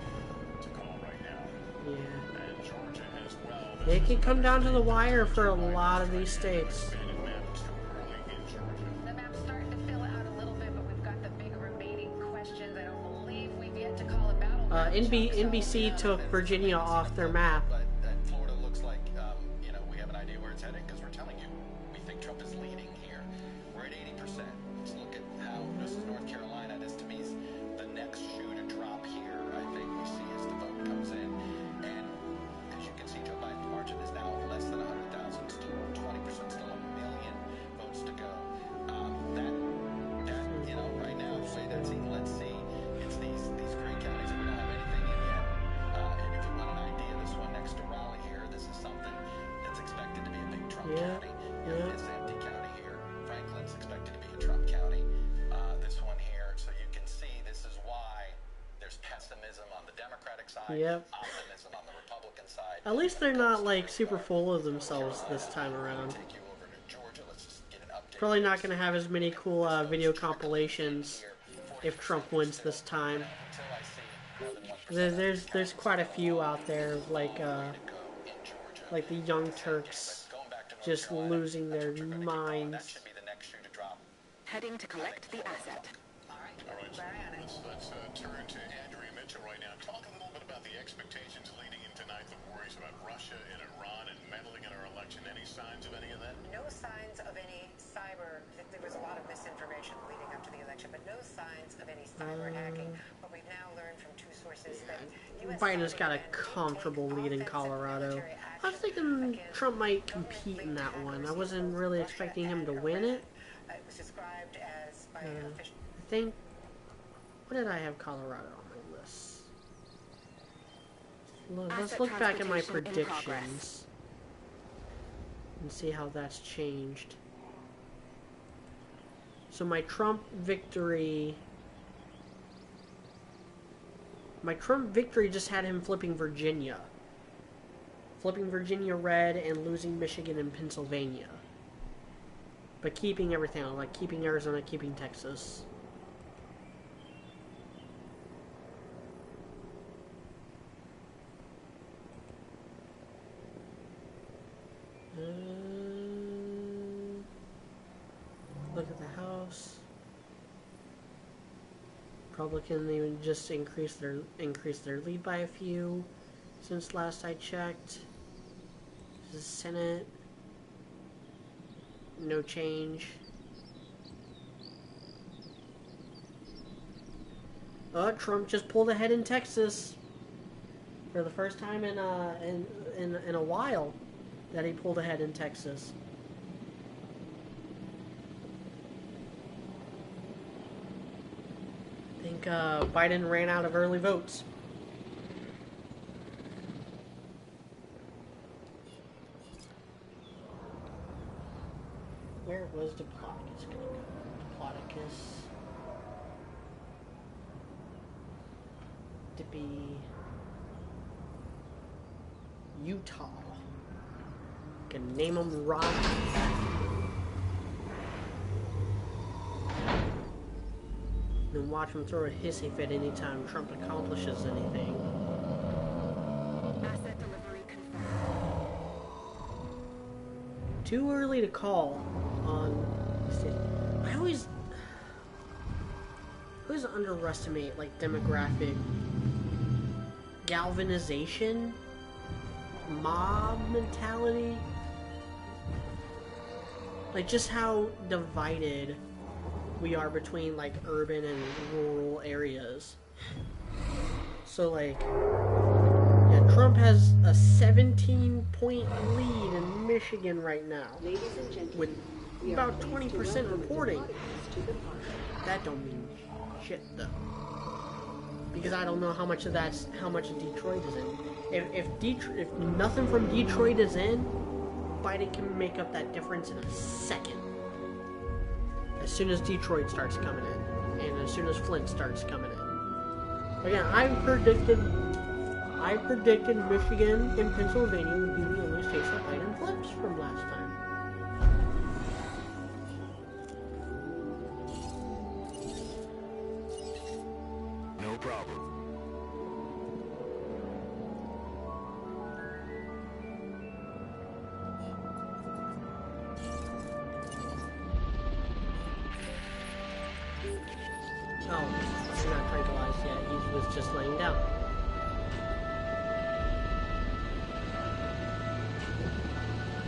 to call right now. Yeah. And Georgia as well. It can come down to the wire for a lot of these states. Expanded map too early in Georgia. The map's starting to fill out a little bit, but we've got the big remaining questions. I don't believe we've yet to call a battle. NBC took Virginia off their map. But Florida looks like, we have an idea where it's heading because we're telling you, we think Trump is leading here. We're at 80%. Let's look at how this is North Carolina. This to me is the next shoe to drop here. I think we see as the vote comes in. And as you can see, Joe Biden's margin is now less than 100,000, still 20%, still 1 million votes to go. Right now, say that's let's see. It's these great counties that we don't have anything in yet. And if you want an idea, this one next to Raleigh here, this is something that's expected to be a big Trump county. This empty county here, Franklin's expected to be a Trump county. This one here, so you can see this is why there's pessimism on the Democratic side, optimism on the Republican side. At least they're not like super full of themselves this time around. Take you over to Georgia. Let's just get an update. Probably not going to have as many cool video compilations if Trump wins this time. Until I see more than 1% There's quite a few out there, like the Young Turks, just losing their minds. Heading to collect the asset. All right, so let's turn to Andrea Mitchell right now. Talk a little bit about the expectations leading in tonight, the worries about Russia and Iran and meddling in our election. Any signs of any of that? No signs of any cyber. There was a lot of misinformation leading up to the election, but no signs of any cyber hacking. But we've now learned from two sources that Biden's got a comfortable lead in Colorado. I was thinking Trump might compete in that one. I wasn't really expecting him to win it. It was described as by officials. I think... What did I have Colorado on my list? Let's look back at my predictions and see how that's changed. So my Trump victory just had him flipping Virginia. Flipping Virginia red and losing Michigan and Pennsylvania. But keeping everything else, like keeping Arizona, keeping Texas. Look at the House. Republican even just increased their lead by a few since last I checked. The Senate, no change. Trump just pulled ahead in Texas for the first time in a while. That he pulled ahead in Texas. I think Biden ran out of early votes. Where was Diplodocus going to go? Diplodocus. Dippy. Utah. Can name them Rocky. Then watch him throw a hissy fit anytime Trump accomplishes anything. Asset delivery confirmed. Too early to call on. I always underestimate like demographic galvanization, mob mentality. Like, just how divided we are between, like, urban and rural areas. So, like, yeah, Trump has a 17-point lead in Michigan right now, Ladies and gentlemen, with we are about pleased to 20% welcome the reporting. audience to the park. That don't mean shit though, because I don't know how much Detroit is in. If nothing from Detroit is in, Biden can make up that difference in a second. As soon as Detroit starts coming in, and as soon as Flint starts coming in. Again, I predicted Michigan and Pennsylvania would be the only states that Biden flips from last time. No problem. Oh, he's not tranquilized yet. He was just laying down.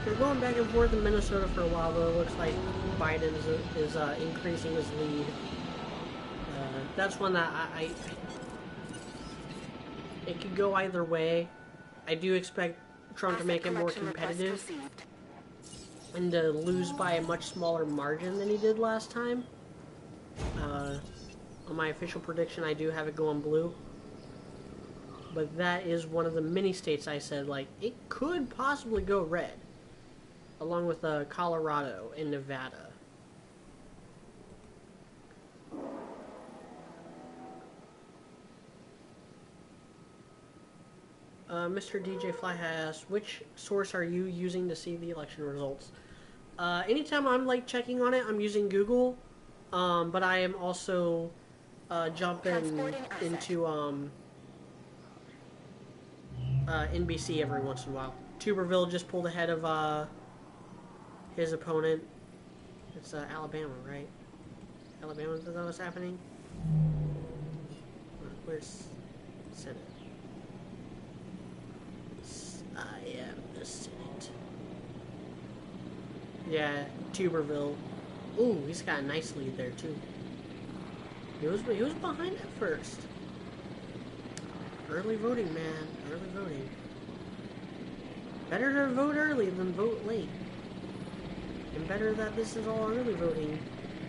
They're going back and forth in Minnesota for a while, though. It looks like Biden is increasing his lead. That's one that it could go either way. I do expect Trump to make it more competitive and to lose by a much smaller margin than he did last time. On my official prediction, I do have it going blue. But that is one of the many states I said, like, it could possibly go red. Along with Colorado and Nevada. Mr. DJ Fly asks, which source are you using to see the election results? Anytime I'm like checking on it, I'm using Google. But I am also jumping into NBC every once in a while. Tuberville just pulled ahead of his opponent. It's Alabama, right? Alabama, is that what's happening? Where's Senate? I am the Senate. Yeah, Tuberville. Ooh, he's got a nice lead there too. He was behind at first. Early voting, man. Early voting. Better to vote early than vote late. And better that this is all early voting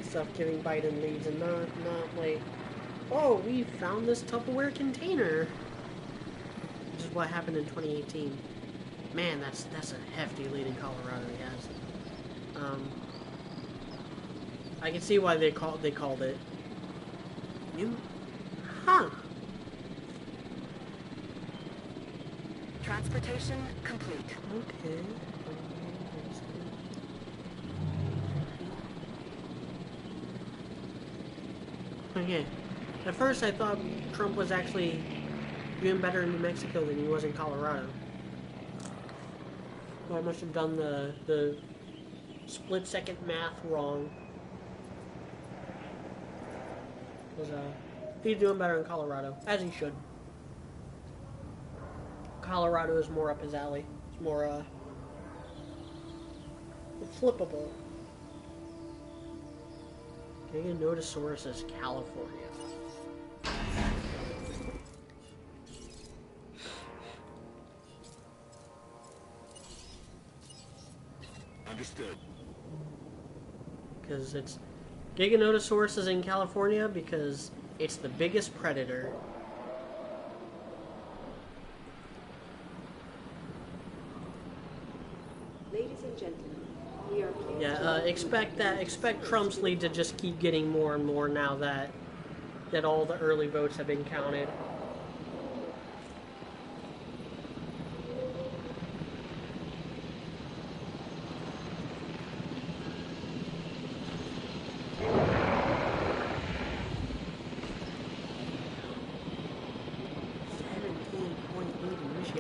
stuff giving Biden leads and not like, oh, we found this Tupperware container. Which is what happened in 2018. Man, that's a hefty lead in Colorado he has. I can see why they called it. Huh. Transportation complete. Okay. Okay. At first I thought Trump was actually doing better in New Mexico than he was in Colorado. Well, I must have done the split-second math wrong. Because he's doing better in Colorado, as he should. Colorado is more up his alley. It's more flippable. Giganotosaurus is California. Understood. Because it's Giganotosaurus is in California because it's the biggest predator. Ladies and gentlemen, we are pleased to Yeah, welcome expect Trump's lead to just keep getting more and more now that all the early votes have been counted.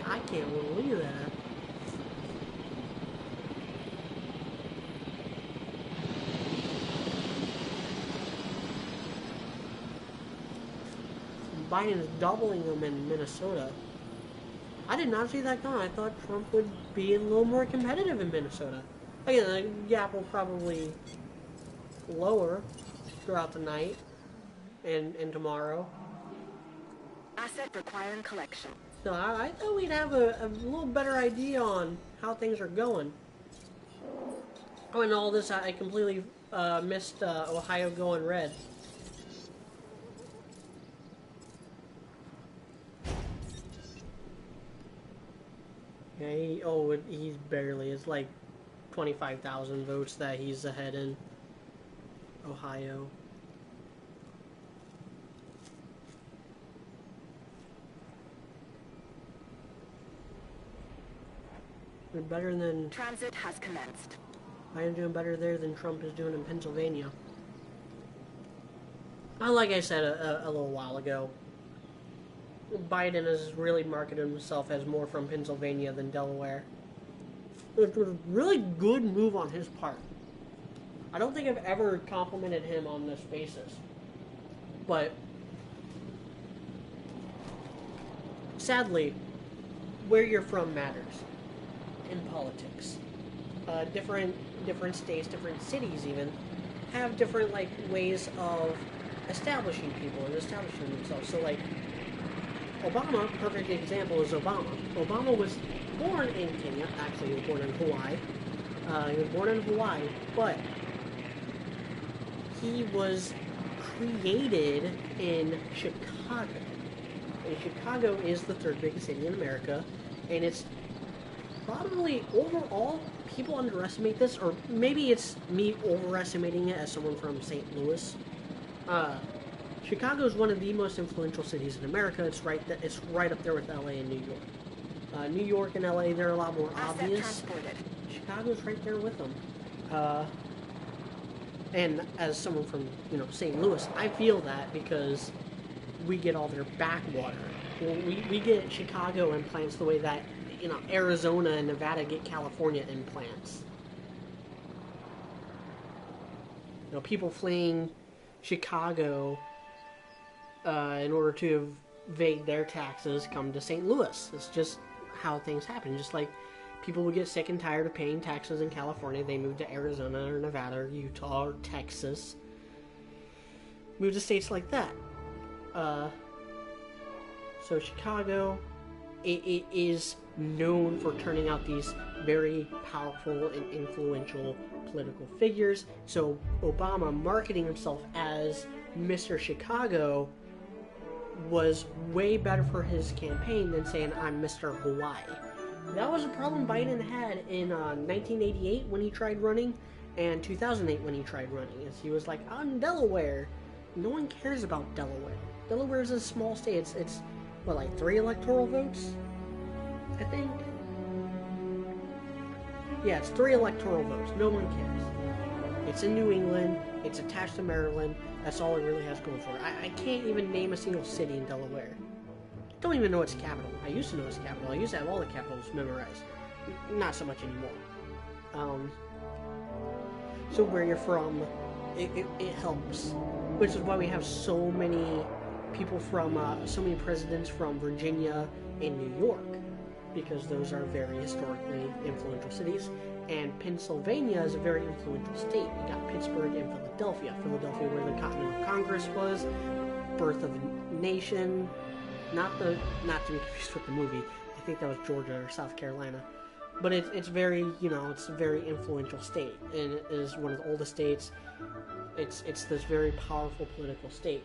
I can't believe that. Biden's doubling them in Minnesota. I did not see that coming. I thought Trump would be a little more competitive in Minnesota. Again, the gap will probably lower throughout the night and tomorrow. Asset requiring collection. So I thought we'd have a little better idea on how things are going. Oh, and all this, I completely missed Ohio going red. Yeah, he's barely. It's like 25,000 votes that he's ahead in Ohio. They're better than... Transit has commenced. I am doing better there than Trump is doing in Pennsylvania. Like I said a little while ago, Biden has really marketed himself as more from Pennsylvania than Delaware. It was a really good move on his part. I don't think I've ever complimented him on this basis. But sadly, where you're from matters in politics. Different states, different cities even, have different like ways of establishing people and establishing themselves. So like Obama, perfect example is Obama. Obama was born in Kenya. Actually, he was born in Hawaii. He was born in Hawaii, but he was created in Chicago. And Chicago is the third biggest city in America, and it's probably overall, people underestimate this, or maybe it's me overestimating it as someone from St. Louis. Chicago is one of the most influential cities in America. It's right up there with LA and New York. New York and LA, they're a lot more obvious. Chicago's right there with them. And as someone from, St. Louis, I feel that because we get all their backwater. Well, we get Chicago implants the way that, Arizona and Nevada get California implants. People fleeing Chicago in order to evade their taxes come to St. Louis. It's just how things happen. Just like people would get sick and tired of paying taxes in California, they move to Arizona or Nevada or Utah or Texas. Move to states like that. So Chicago, it is known for turning out these very powerful and influential political figures. So Obama marketing himself as Mr. Chicago was way better for his campaign than saying, I'm Mr. Hawaii. That was a problem Biden had in 1988 when he tried running, and 2008 when he tried running. Is he was like, I'm Delaware. No one cares about Delaware. Delaware is a small state. It's what, like 3 electoral votes? I think. Yeah, it's 3 electoral votes. No one cares. It's in New England. It's attached to Maryland. That's all it really has going for it. I can't even name a single city in Delaware. Don't even know its capital. I used to know its capital. I used to have all the capitals memorized. Not so much anymore. So where you're from, it helps. Which is why we have so many people from, so many presidents from Virginia and New York. Because those are very historically influential cities. And Pennsylvania is a very influential state. You got Pittsburgh and Philadelphia. Philadelphia where the Continental Congress was. Birth of a Nation. Not to be confused with the movie. I think that was Georgia or South Carolina. But it's very, it's a very influential state. And it is one of the oldest states. It's this very powerful political state.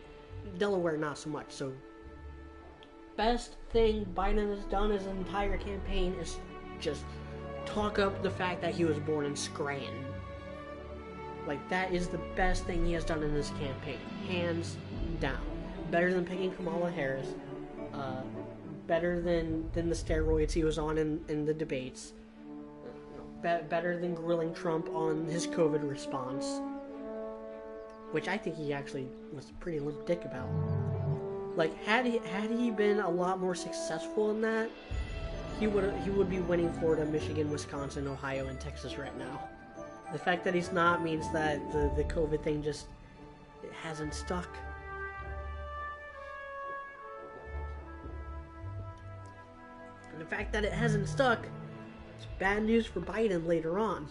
Delaware, not so much. So, best thing Biden has done his entire campaign is just talk up the fact that he was born in Scranton. Like, that is the best thing he has done in this campaign. Hands down. Better than picking Kamala Harris. Better than the steroids he was on in the debates. Better than grilling Trump on his COVID response. Which I think he actually was pretty limp dick about. Like, had he been a lot more successful in that, he would be winning Florida, Michigan, Wisconsin, Ohio, and Texas right now. The fact that he's not means that the COVID thing just it hasn't stuck. And the fact that it hasn't stuck, it's bad news for Biden later on.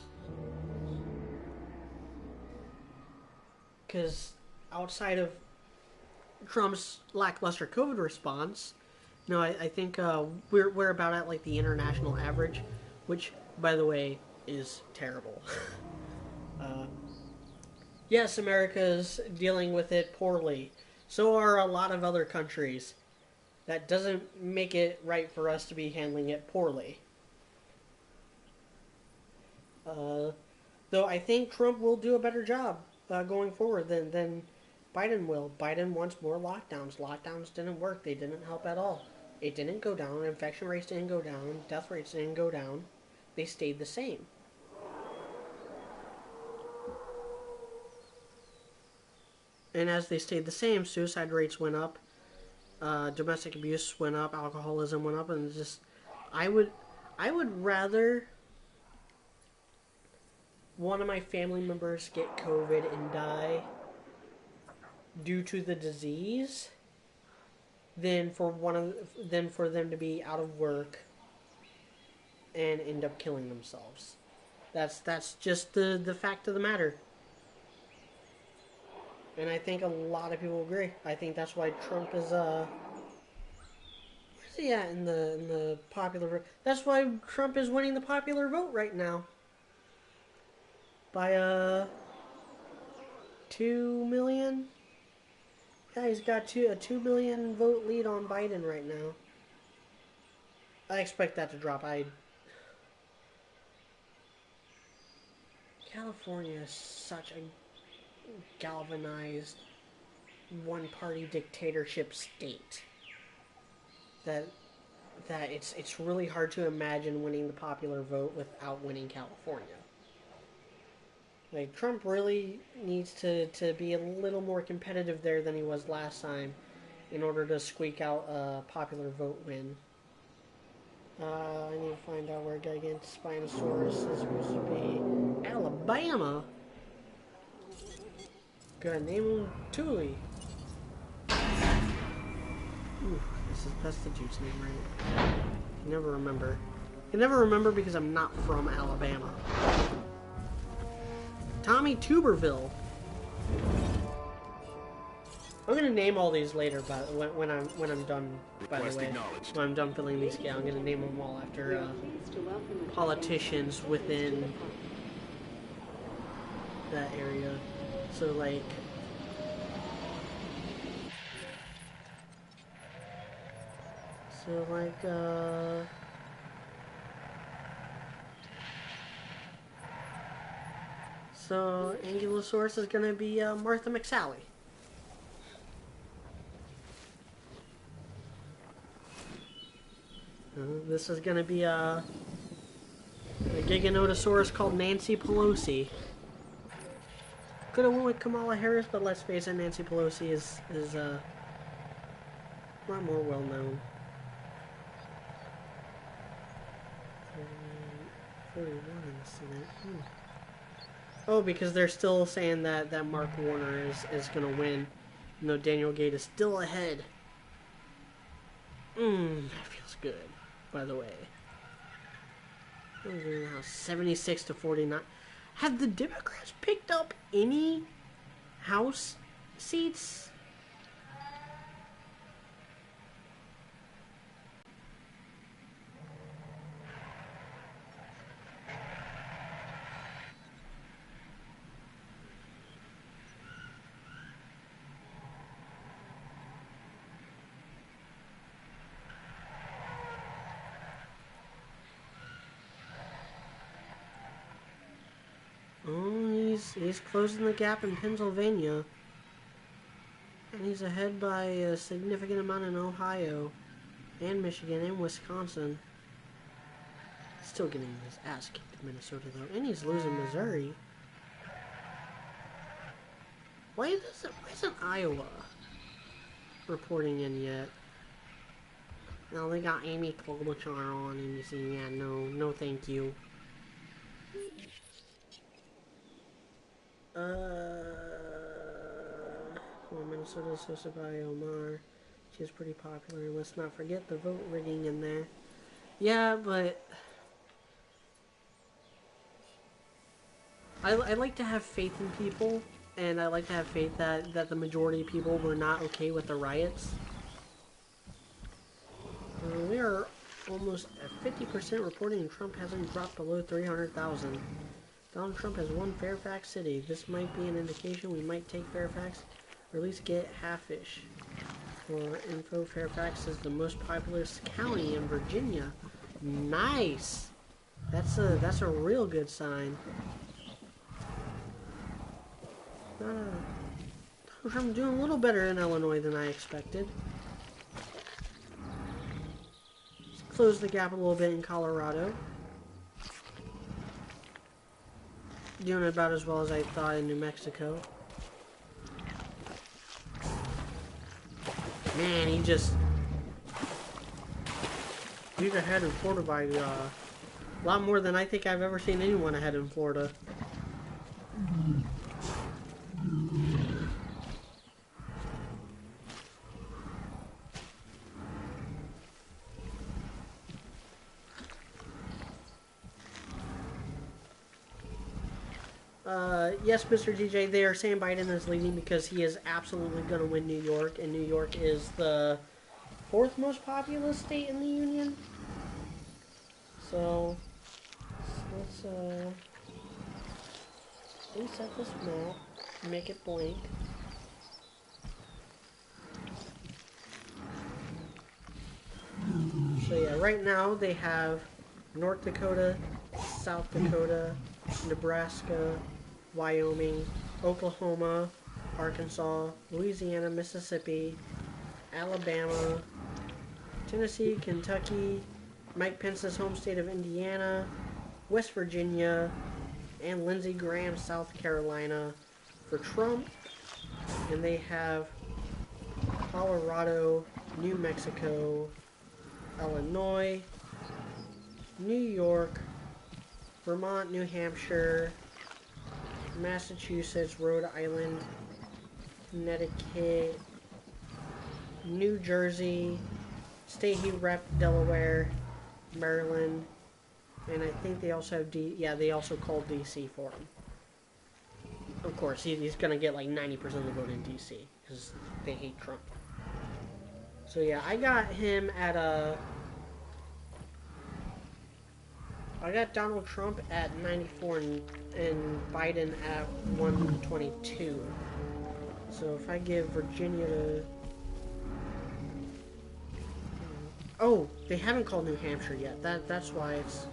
Because outside of Trump's lackluster COVID response. No, I think we're about at like the international average, which, by the way, is terrible. Yes, America's dealing with it poorly. So are a lot of other countries. That doesn't make it right for us to be handling it poorly. Though I think Trump will do a better job going forward than Biden will. Biden wants more lockdowns. Lockdowns didn't work. They didn't help at all. It didn't go down. Infection rates didn't go down. Death rates didn't go down. They stayed the same. And as they stayed the same, suicide rates went up, domestic abuse went up, alcoholism went up, and just I would rather one of my family members get COVID and die due to the disease than for them to be out of work and end up killing themselves. That's just the fact of the matter. And I think a lot of people agree. I think that's why Trump is where's he at in the popular vote? That's why Trump is winning the popular vote right now. By 2 million. Yeah, he's got a 2 million vote lead on Biden right now. I expect that to drop. California is such a galvanized one-party dictatorship state that it's really hard to imagine winning the popular vote without winning California. Like, Trump really needs to be a little more competitive there than he was last time in order to squeak out a popular vote win. I need to find out where Giganotosaurus is supposed to be. Alabama? Gotta name him Tuli. Ooh, that's the dude's name, right? I can never remember. I can never remember because I'm not from Alabama. Tommy Tuberville. I'm gonna name all these later, but when I'm done. By the way, when I'm done filling these out, I'm gonna name them all after politicians within that area. So like. So Ankylosaurus is gonna be Martha McSally. This is gonna be a Giganotosaurus called Nancy Pelosi. Could have went with Kamala Harris, but let's face it, Nancy Pelosi is a lot more well known. 41 in the Senate. Oh, because they're still saying that Mark Warner is going to win, even though Daniel Gate is still ahead. That feels good, by the way. Now 76 to 49. Have the Democrats picked up any House seats? Oh, he's closing the gap in Pennsylvania. And he's ahead by a significant amount in Ohio and Michigan and Wisconsin. Still getting his ass kicked in Minnesota though. And he's losing Missouri. Why isn't Iowa reporting in yet? Now they got Amy Klobuchar on and you see, yeah, no thank you. Well, Minnesota is hosted by Omar. She's pretty popular. And let's not forget the vote rigging in there. Yeah, but I like to have faith in people, and I like to have faith that the majority of people were not okay with the riots. We are almost at 50% reporting Trump hasn't dropped below 300,000. Donald Trump has won Fairfax City. This might be an indication we might take Fairfax, or at least get half-ish. For info, Fairfax is the most populous county in Virginia. Nice! That's a real good sign. Donald Trump doing a little better in Illinois than I expected. Let's close the gap a little bit in Colorado. Doing about as well as I thought in New Mexico. Man, he just... He's ahead in Florida by a lot more than I think I've ever seen anyone ahead in Florida. Yes, Mr. DJ, they are saying Biden is leading because he is absolutely going to win New York, and New York is the 4th most populous state in the Union. So, let's reset this map, make it blank. So yeah, right now they have North Dakota, South Dakota, Nebraska, Wyoming, Oklahoma, Arkansas, Louisiana, Mississippi, Alabama, Tennessee, Kentucky, Mike Pence's home state of Indiana, West Virginia, and Lindsey Graham, South Carolina for Trump. And they have Colorado, New Mexico, Illinois, New York, Vermont, New Hampshire, Massachusetts, Rhode Island, Connecticut, New Jersey, State Heat Rep, Delaware, Maryland, and I think they also have they also called DC for him. Of course, he's gonna get like 90% of the vote in DC because they hate Trump. So yeah, I got him at I got Donald Trump at 94 and Biden at 122. So if I give Virginia to... Oh, they haven't called New Hampshire yet. That's why it's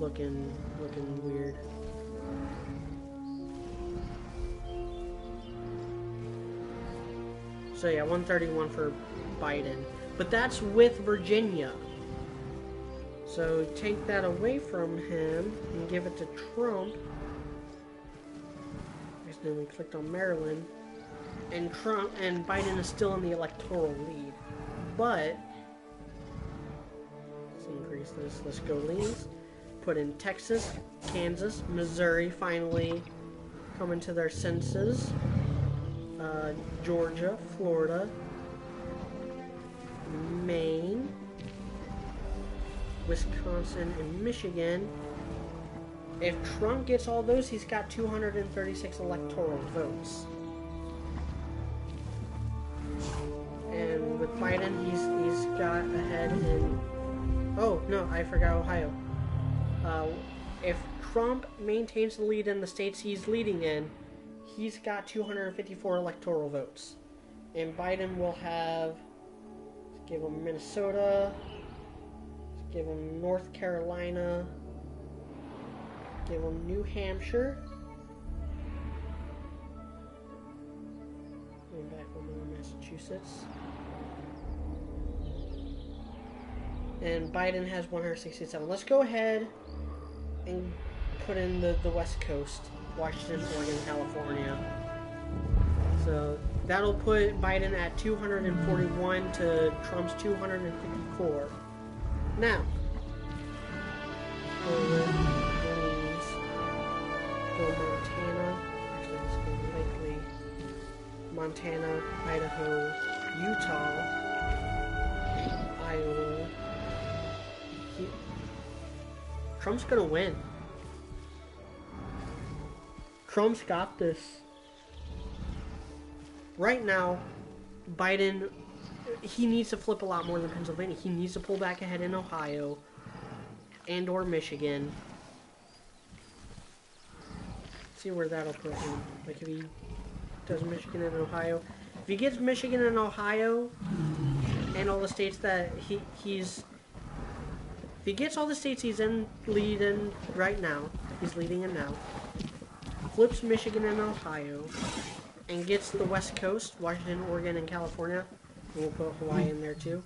looking weird. So yeah, 131 for Biden. But that's with Virginia. So take that away from him and give it to Trump. Accidentally clicked on Maryland. And Biden is still in the electoral lead. But let's increase this. Let's go leans. Put in Texas, Kansas, Missouri finally coming to their senses. Georgia, Florida, Maine, Wisconsin, and Michigan. If Trump gets all those, he's got 236 electoral votes. And with Biden, he's got ahead in... Oh, no, I forgot Ohio. If Trump maintains the lead in the states he's leading in, he's got 254 electoral votes. And Biden will have... Let's give him Minnesota... Give him North Carolina. Give him New Hampshire. Going back over Massachusetts. And Biden has 167. Let's go ahead and put in the West Coast. Washington, Oregon, California. So that'll put Biden at 241 to Trump's 254. Now, go Montana. Actually, let's go likely. Montana, Idaho, Utah, Iowa. Trump's gonna win. Trump's got this. right now, Biden, he needs to flip a lot more than Pennsylvania. He needs to pull back ahead in Ohio and or Michigan. See where that'll put him. Like if he does Michigan and Ohio. If he gets Michigan and Ohio and all the states that he's... If he gets all the states he's in leading right now, he's leading in now, flips Michigan and Ohio, and gets the West Coast, Washington, Oregon, and California, and we'll put Hawaii in there too.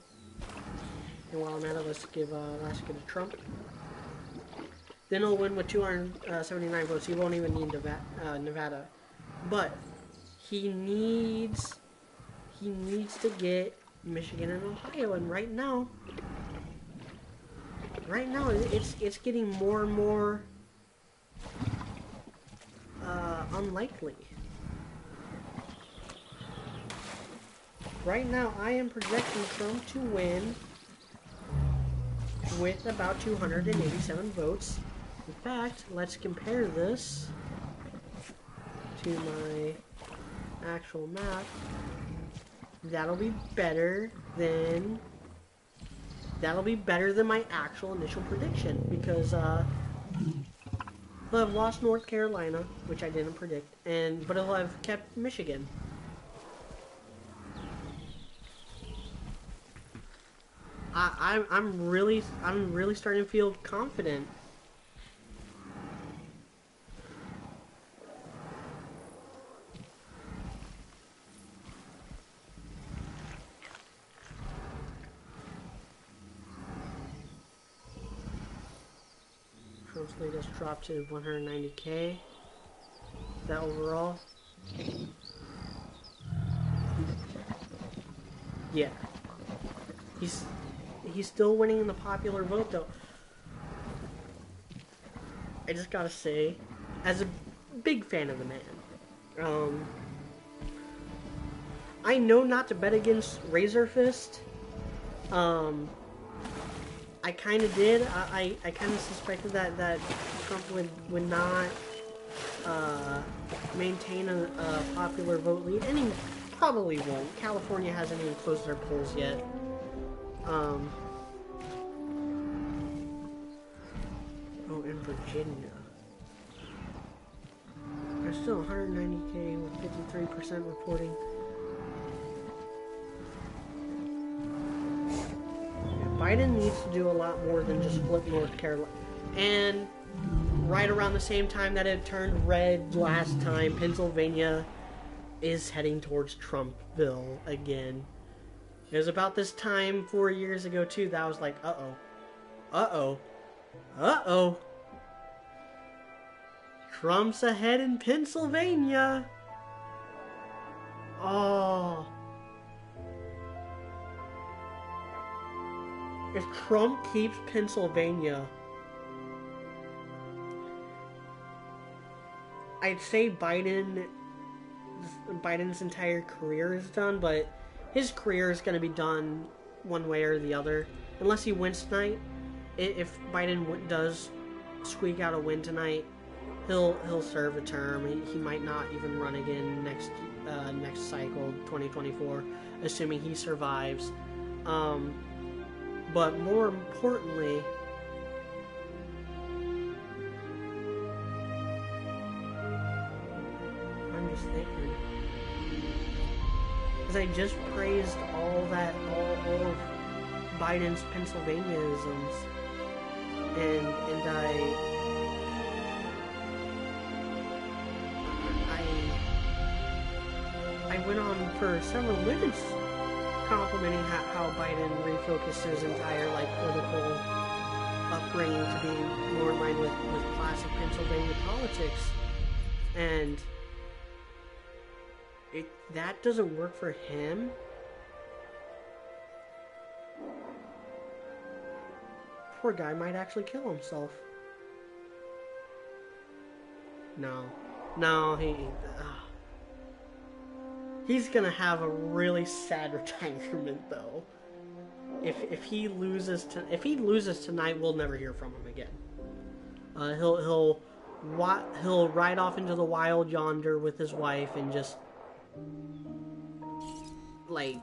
And while I'm at it, let's give Alaska to Trump. Then he'll win with 279 votes. He won't even need Nevada. But he needs to get Michigan and Ohio, and right now it's getting more and more unlikely. Right now, I am projecting Trump to win with about 287 votes. In fact, let's compare this to my actual map. That'll be better than my actual initial prediction, because he'll have lost North Carolina, which I didn't predict, but he'll have kept Michigan. I'm really starting to feel confident. Trump's lead has dropped to 190K. That overall? Yeah. He's still winning in the popular vote, though. I just gotta say, as a big fan of the man, I know not to bet against Razor Fist. I kind of did. I kind of suspected that Trump would not maintain a popular vote lead, and he probably won't. California hasn't even closed their polls yet. Oh, in Virginia. There's still 190K with 53% reporting. Biden needs to do a lot more than just flip North Carolina. And right around the same time that it turned red last time, Pennsylvania is heading towards Trumpville again. It was about this time 4 years ago, too, that I was like, uh-oh. Uh-oh. Uh-oh. Trump's ahead in Pennsylvania. Oh. If Trump keeps Pennsylvania, I'd say Biden's entire career is done, but his career is going to be done one way or the other. Unless he wins tonight. If Biden does squeak out a win tonight, he'll serve a term. He might not even run again next cycle, 2024, assuming he survives. But more importantly, I'm just thinking, because I just praised all of Biden's Pennsylvania-isms, and I went on for several minutes complimenting how Biden refocused his entire political upbringing to be more in line with classic Pennsylvania politics, and that doesn't work for him. Poor guy might actually kill himself. No, he's gonna have a really sad retirement, though. If he loses tonight, we'll never hear from him again. He'll ride off into the wild yonder with his wife and just like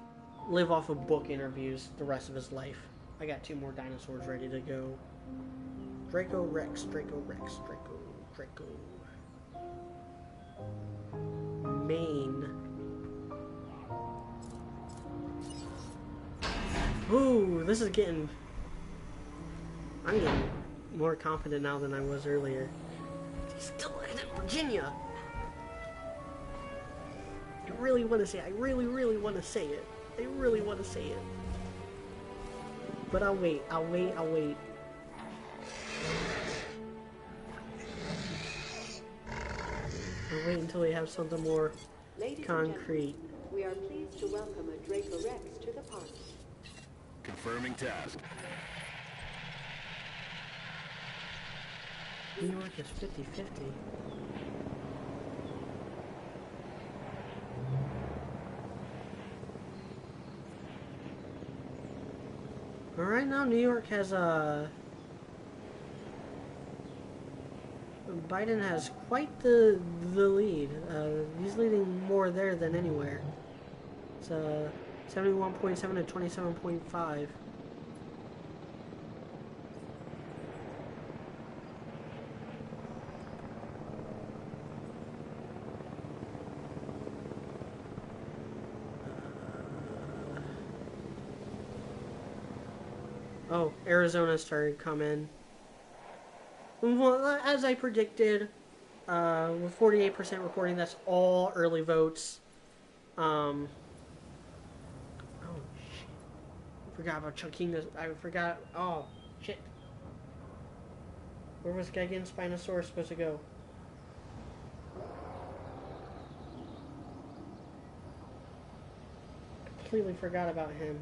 live off of book interviews the rest of his life. I got 2 more dinosaurs ready to go. Draco Rex, Draco Rex, Draco. Maine. Ooh, this is getting... I'm getting more confident now than I was earlier. He's still in Virginia! I really want to say it. I really want to say it. I really want to say it. But I'll wait. I'll wait. I'll wait until we have something more concrete. We are pleased to welcome a Draco Rex to the park. Confirming task. New York is 50-50. Right now, New York has Biden has quite the lead. He's leading more there than anywhere. It's 71.7 to 27.5. Oh, Arizona started coming. Well, as I predicted, with 48% reporting, that's all early votes. Oh, shit. I forgot about Chunkinga. I forgot. Oh, shit. Where was Gigan Spinosaurus supposed to go? Completely forgot about him.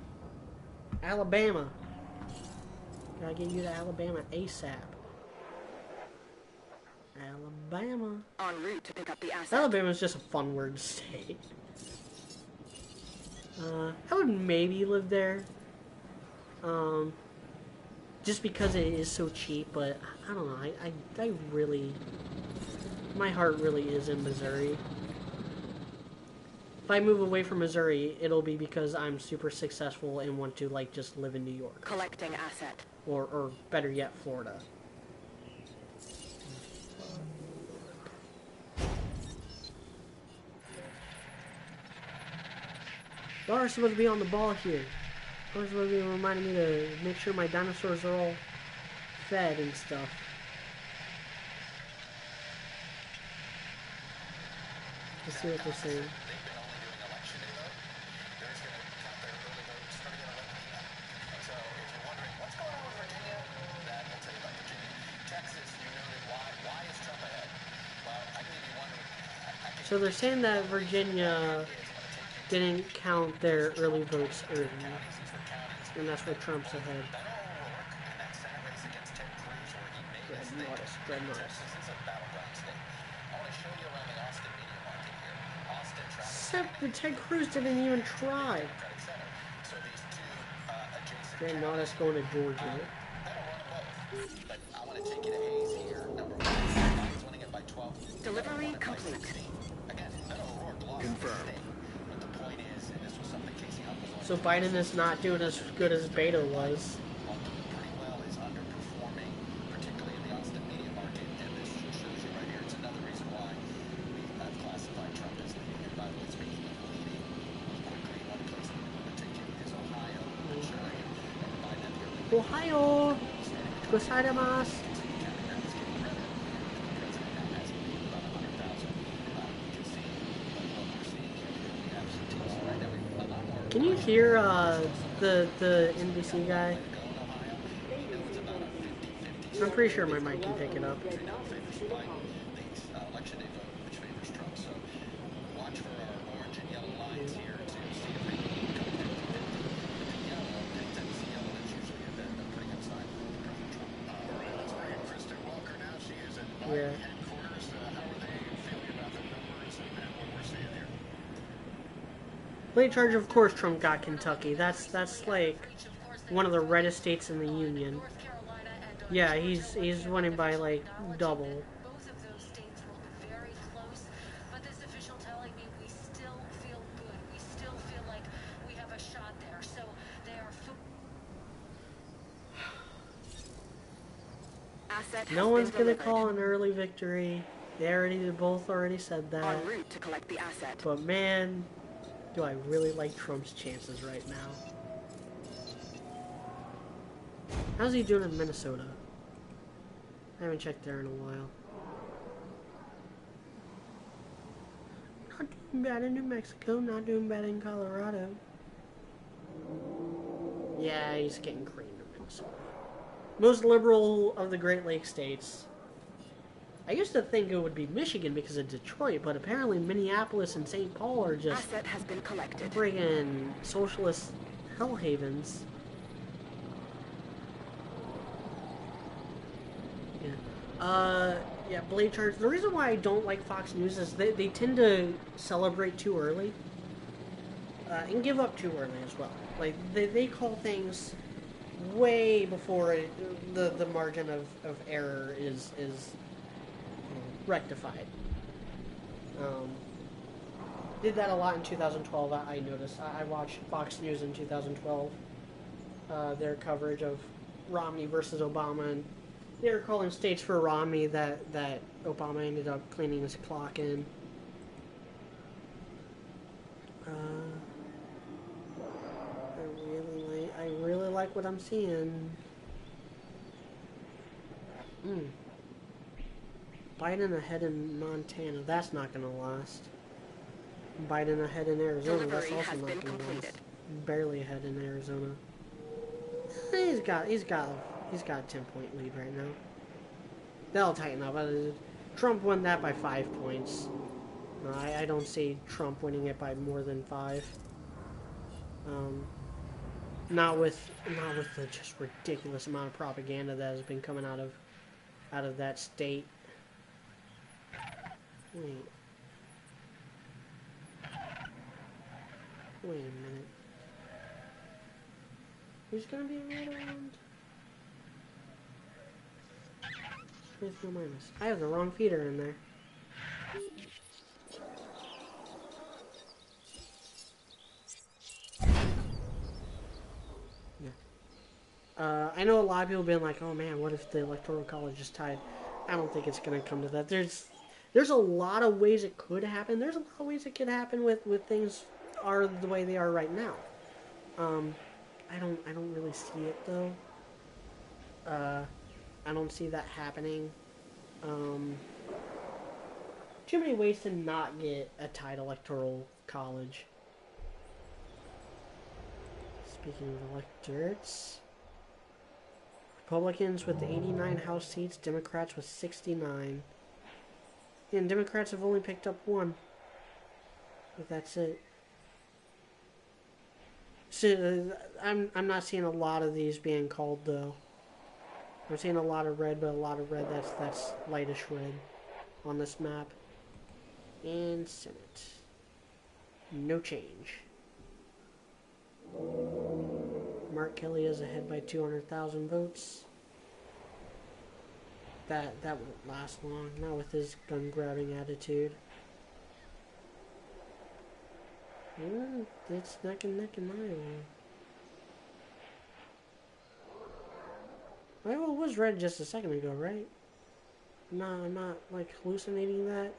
Alabama. Gotta get you to Alabama ASAP. Alabama. En route to pick up the asset. Alabama's just a fun word to say. I would maybe live there. Just because it is so cheap, but I don't know. I really... My heart really is in Missouri. If I move away from Missouri, it'll be because I'm super successful and want to, like, just live in New York. Collecting asset. Or better yet, Florida. Y'all are supposed to be on the ball here. Y'all are supposed to be reminding me to make sure my dinosaurs are all fed and stuff. Let's see what they're saying. So they're saying that Virginia didn't count their early votes early, and that's where Trump's ahead. Dread Norris. Except that Ted Cruz didn't even try. Dread Norris going to Georgia. Delivery complete. Confirmed. So Biden is not doing as good as Beta was. Ohio! Gozaimasu! Can you hear the NBC guy? I'm pretty sure my mic can pick it up. Yeah. Late charge, of course, Trump got Kentucky. That's like one of the reddest states in the union. Yeah, he's winning by like double. Both of those states will be very close, but this official telling me we still feel good. We still feel like Asset No has one's been gonna delivered. call an early victory. They both already said that. En route to collect the asset. But man, do I really like Trump's chances right now. How's he doing in Minnesota? I haven't checked there in a while. Not doing bad in New Mexico, not doing bad in Colorado. Yeah, he's getting creamed in Minnesota. Most liberal of the Great Lakes states. I used to think it would be Michigan because of Detroit, but apparently Minneapolis and St. Paul are just Asset has been collected. friggin' socialist hell havens. Yeah, Blade Charge. The reason why I don't like Fox News is they tend to celebrate too early. And give up too early as well. Like, they call things way before the margin of error is rectified. Did that a lot in 2012, I noticed. I watched Fox News in 2012. Their coverage of Romney versus Obama, and they were calling states for Romney that Obama ended up cleaning his clock in. I really like what I'm seeing. Biden ahead in Montana. That's not gonna last. Biden ahead in Arizona. That's Delivery also has not been gonna completed. last. Barely ahead in Arizona. He's got a 10-point lead right now. They'll tighten up. Trump won that by 5 points. I don't see Trump winning it by more than 5. Not with the just ridiculous amount of propaganda that has been coming out of that state. Wait a minute. Who's gonna be right around? Where's no minus? I have the wrong feeder in there. I know a lot of people have been like, oh man, what if the Electoral College is tied? I don't think it's going to come to that. There's a lot of ways it could happen. There's a lot of ways it could happen with things are the way they are right now. I don't really see it though. I don't see that happening. Too many ways to not get a tied Electoral College. Speaking of electorates, Republicans with 89 House seats, Democrats with 69. And Democrats have only picked up 1. But that's it. So, I'm not seeing a lot of these being called though. I'm seeing a lot of red, but a lot of red that's lightish red on this map. And Senate. No change. Mark Kelly is ahead by 200,000 votes. That won't last long, not with his gun-grabbing attitude. It's neck and Iowa. Iowa was red just a second ago, right? No, I'm not like hallucinating that.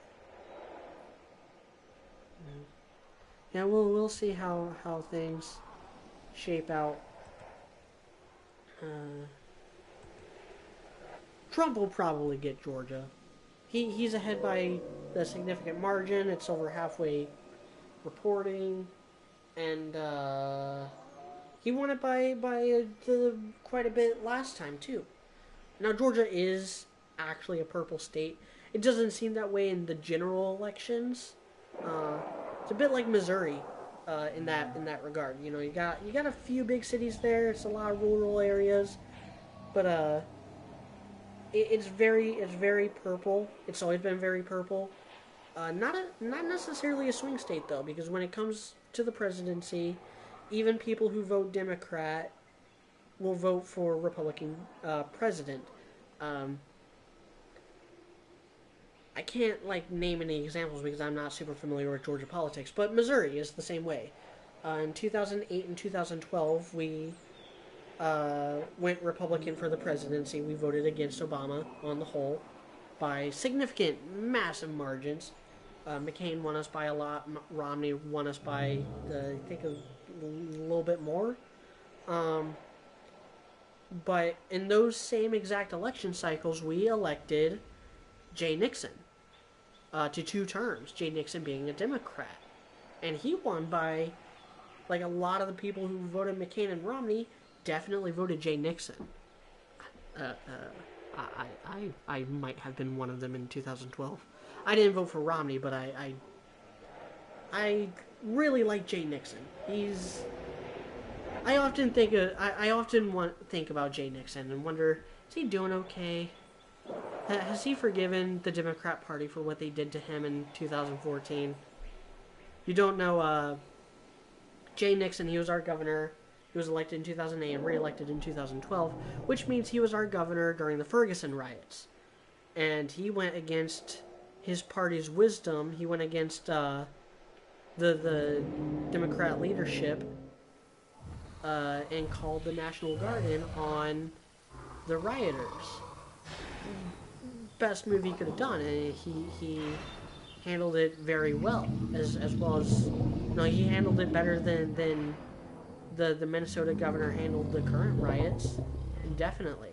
Yeah, we'll see how things shape out. Trump will probably get Georgia. He's ahead by a significant margin. It's over halfway reporting, and he won it by quite a bit last time too. Now Georgia is actually a purple state. It doesn't seem that way in the general elections. It's a bit like Missouri in that regard. You know, you got a few big cities there. It's a lot of rural areas, but it's very purple. It's always been very purple. Not necessarily a swing state though, because when it comes to the presidency, even people who vote Democrat will vote for Republican president. I can't name any examples because I'm not super familiar with Georgia politics, but Missouri is the same way. In 2008 and 2012, we went Republican for the presidency. We voted against Obama on the whole by significant, massive margins. McCain won us by a lot. Romney won us by, I think, a little bit more. But in those same exact election cycles, we elected Jay Nixon to 2 terms. Jay Nixon being a Democrat. And he won by, like, a lot of the people who voted McCain and Romney definitely voted Jay Nixon. I might have been one of them in 2012. I didn't vote for Romney, but I really like Jay Nixon. I often think about Jay Nixon and wonder, is he doing okay? Has he forgiven the Democrat Party for what they did to him in 2014? You don't know, Jay Nixon, he was our governor. He was elected in 2008 and re-elected in 2012, which means he was our governor during the Ferguson riots. And he went against his party's wisdom. He went against the Democrat leadership and called the National Guard in on the rioters. Best move he could have done, and he handled it very well, as well as, no, he handled it better than the Minnesota governor handled the current riots, definitely.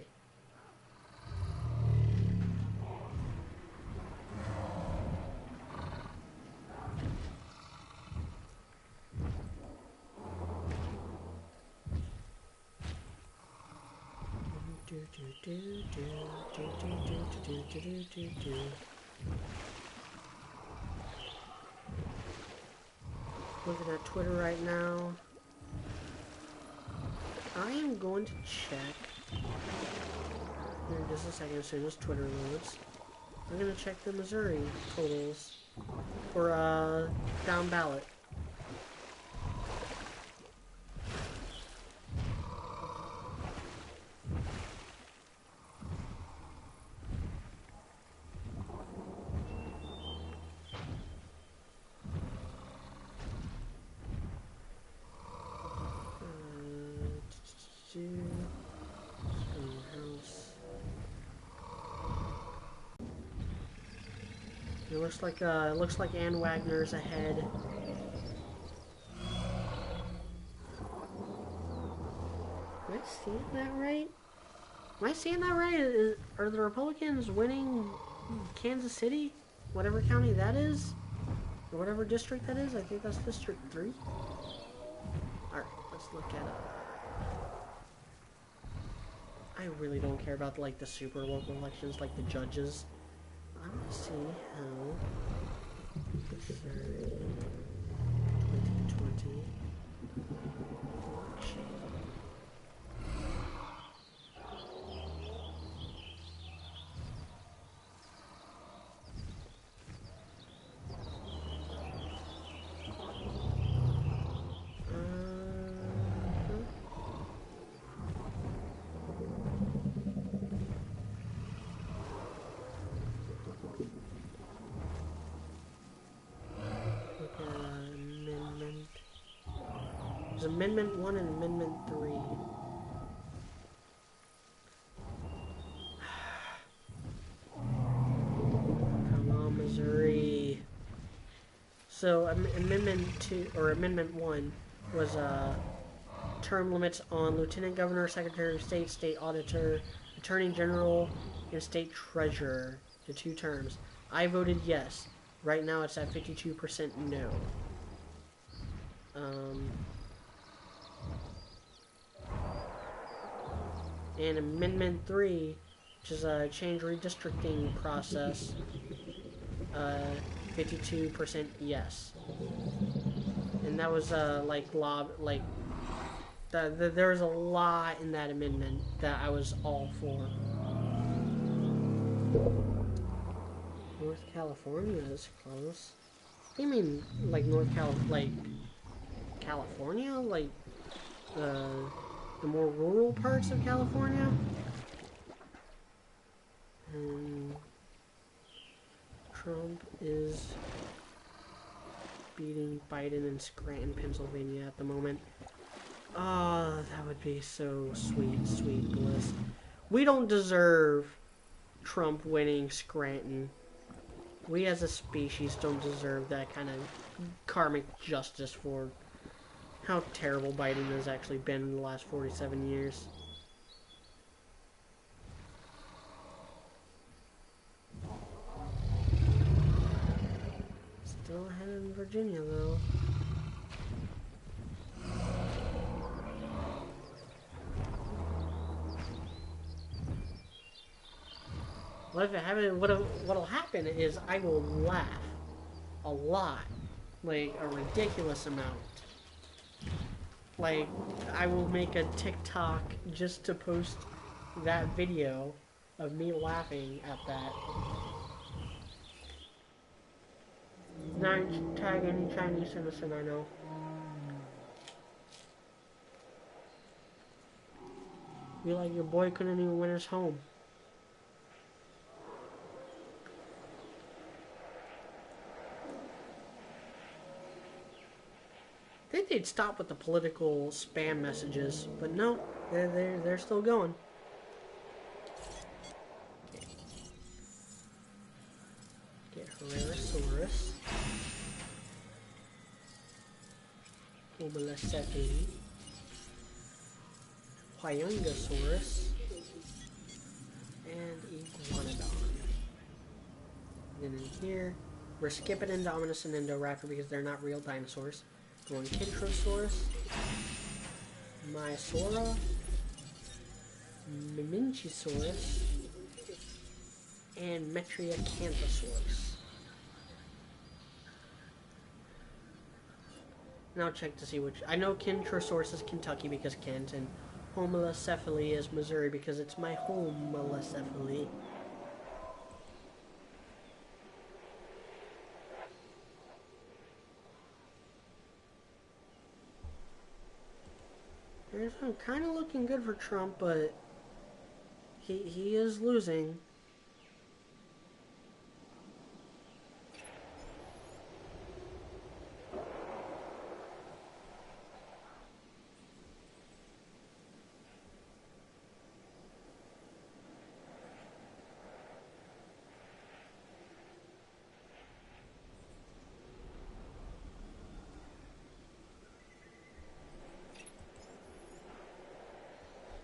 Looking at Twitter right now. I am going to check. Here, just a second, as soon as Twitter loads. I'm going to check the Missouri totals for down ballot. It looks like Ann Wagner's ahead. Am I seeing that right? Am I seeing that right? Are the Republicans winning Kansas City? Whatever county that is? Or whatever district that is? I think that's District 3. Alright, let's look at I really don't care about, like, the super local elections, like the judges. I want to see how Missouri 2020 election. Amendment 1 and Amendment 3. Come on, Missouri. So, Amendment 2, or Amendment 1, was term limits on Lieutenant Governor, Secretary of State, State Auditor, Attorney General, and State Treasurer to 2 terms. I voted yes. Right now it's at 52% no. And Amendment 3, which is a change redistricting process, 52% yes. And that was there was a lot in that amendment that I was all for. North California is close. What do you mean, like California? Like, the more rural parts of California? And Trump is beating Biden in Scranton, Pennsylvania at the moment. Oh, that would be so sweet, sweet bliss. We don't deserve Trump winning Scranton. We as a species don't deserve that kind of karmic justice for how terrible Biden has actually been in the last 47 years. Still ahead in Virginia, though. What if it happen? What'll happen is I will laugh a lot, like a ridiculous amount. Like I will make a TikTok just to post that video of me laughing at that. Not tag any Chinese citizen I know. Be like your boy couldn't even win his home. I think they'd stop with the political spam messages, but no, they're still going. Get Herrerasaurus, Homolocephali, Hyungosaurus, and Iguanodon. Then in here, we're skipping Indominus and Indoraptor because they're not real dinosaurs. Going Kintrosaurus, Maiasaura, Mamenchisaurus, and Metriacanthosaurus. Now check to see which. I know Kintrosaurus is Kentucky because Kent, and Homolocephali is Missouri because it's my Homolocephali. I'm kind of looking good for Trump, but he is losing.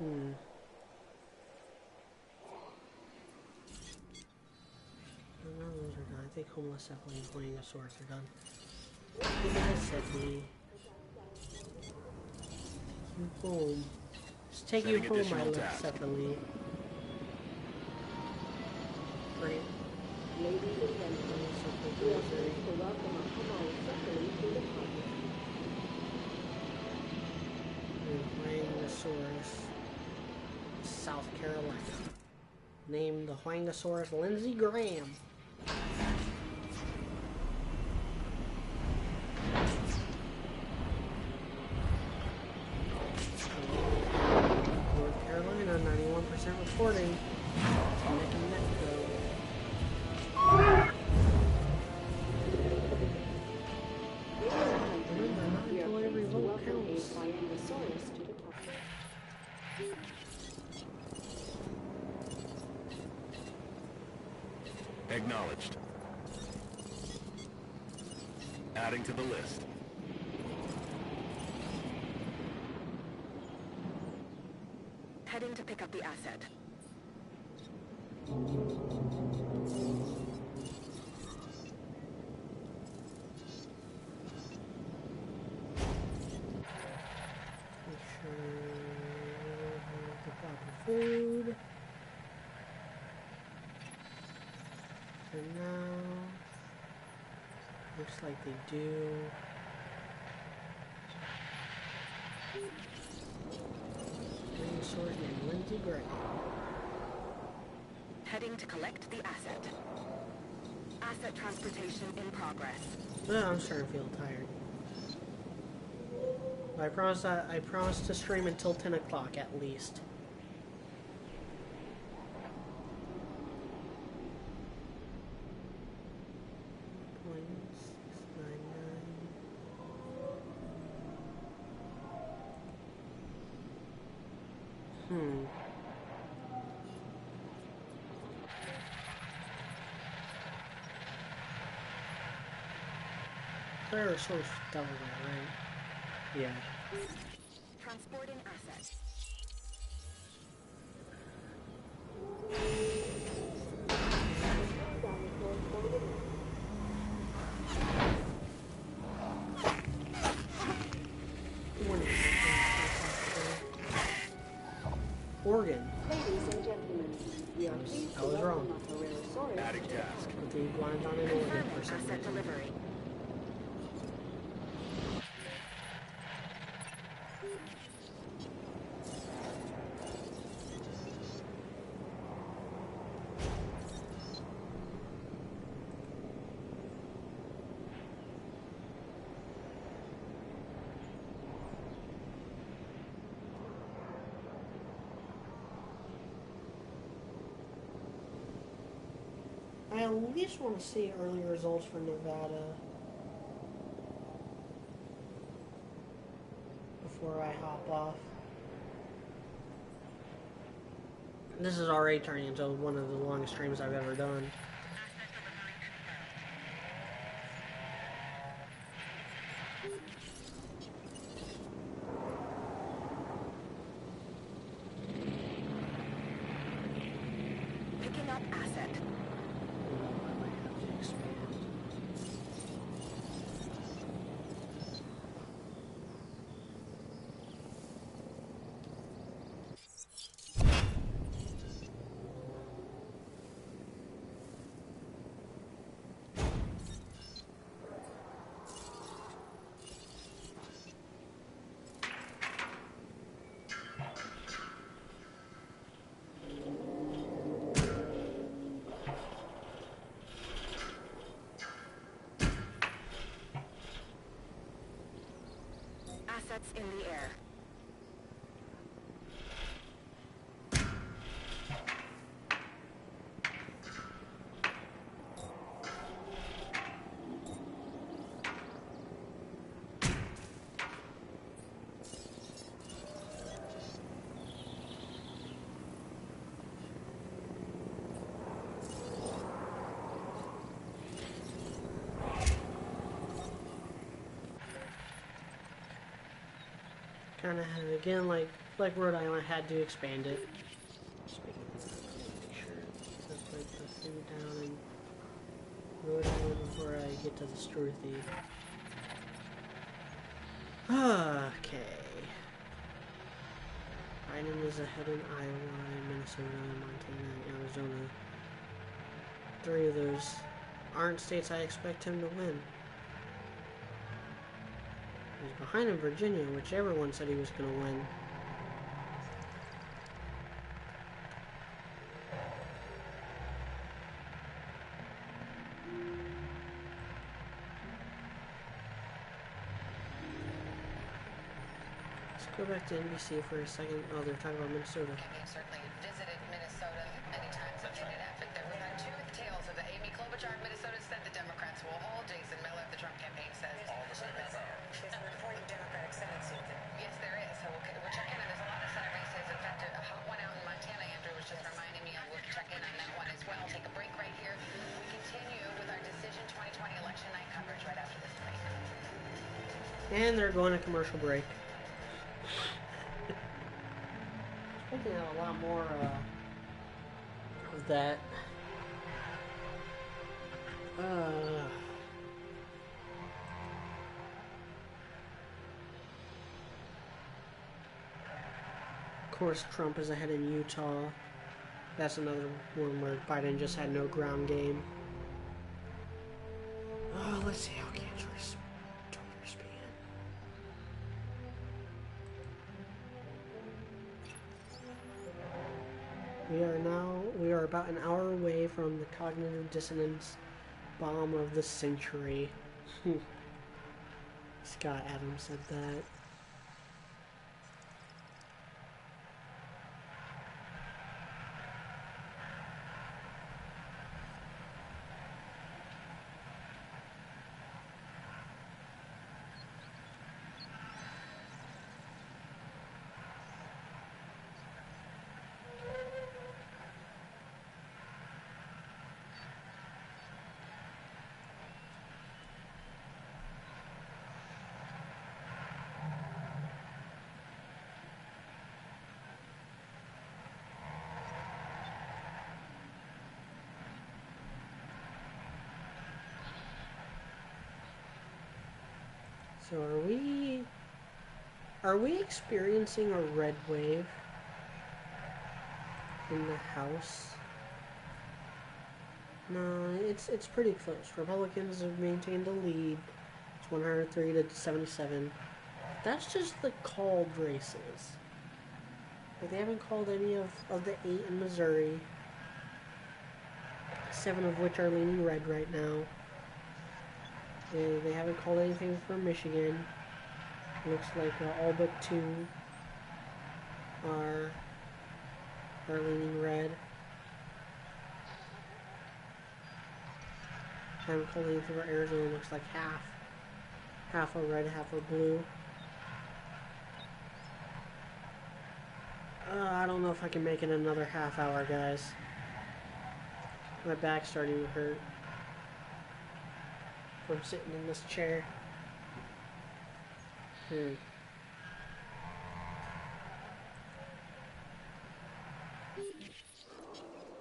None of those are done. I think Homolocephali and Hyungosaurus are done. Homolocephali. Take you home. Just take you home, my Locephali. Great. Ladies and gentlemen, we are pleased to welcome our Homolocephali to the party. Hyungosaurus, South Carolina. Named the Hyungosaurus Lindsey Graham. North Carolina, 91% reporting. Neck and neck though. Remember, not until every vote counts. Tyrannosaurus to the party. Acknowledged. Adding to the list. Heading to pick up the asset. Make sure we have the proper food. For now, looks like they do. Dinosaurs named Lindsey Graham. Heading to collect the asset. Asset transportation in progress. Oh, I'm starting to feel tired. I promised to stream until 10 o'clock at least. Prayer is sort of Delaware, right? Yeah. Transporting assets. Oregon. Ladies and gentlemen, we are pleased I to was wrong. welcome Apparelosaurus. Adding task. With the iguanodon in Oregon Confirming for some asset reason. delivery. I at least want to see early results for Nevada before I hop off. This is already turning into one of the longest streams I've ever done. Picking up asset. I might have to expand. Assets in the air. Kind of again, like Rhode Island, had to expand it. Speaking of that, make sure to put the thing down in Rhode Island before I get to the Struthy. Okay. Biden is ahead in Iowa, Minnesota, Montana, and Arizona. 3 of those aren't states I expect him to win. He's behind in Virginia, which everyone said he was going to win. Let's go back to NBC for a second. Oh, they're talking about Minnesota. Campaign certainly visited Minnesota many times in an effort. There were two details of the Amy Klobuchar in Minnesota said the Democrats will hold. Jason Miller of the Trump campaign says All the same power. there's an important Democratic Senate seat. Yes, there is. So we'll check in. And there's a lot of Senate races. In fact, a hot one out in Montana. Andrew was just reminding me. We'll check in on that one as well. Take a break right here. We continue with our Decision 2020 election night coverage right after this break. And they're going to commercial break. Expecting a lot more of that. Of course, Trump is ahead in Utah. That's another one where Biden just had no ground game. Let's see how cancerous Twitter's being. We are about an hour away from the cognitive dissonance bomb of the century. Scott Adams said that. So are we experiencing a red wave in the House? No, it's pretty close. Republicans have maintained the lead. It's 103 to 77. That's just the called races. Like, they haven't called any of the 8 in Missouri. 7 of which are leaning red right now. They haven't called anything for Michigan. Looks like all but 2 are leaning red. Haven't called anything for Arizona. Looks like half are red, half are blue. I don't know if I can make it another half hour, guys. My back's starting to hurt from sitting in this chair.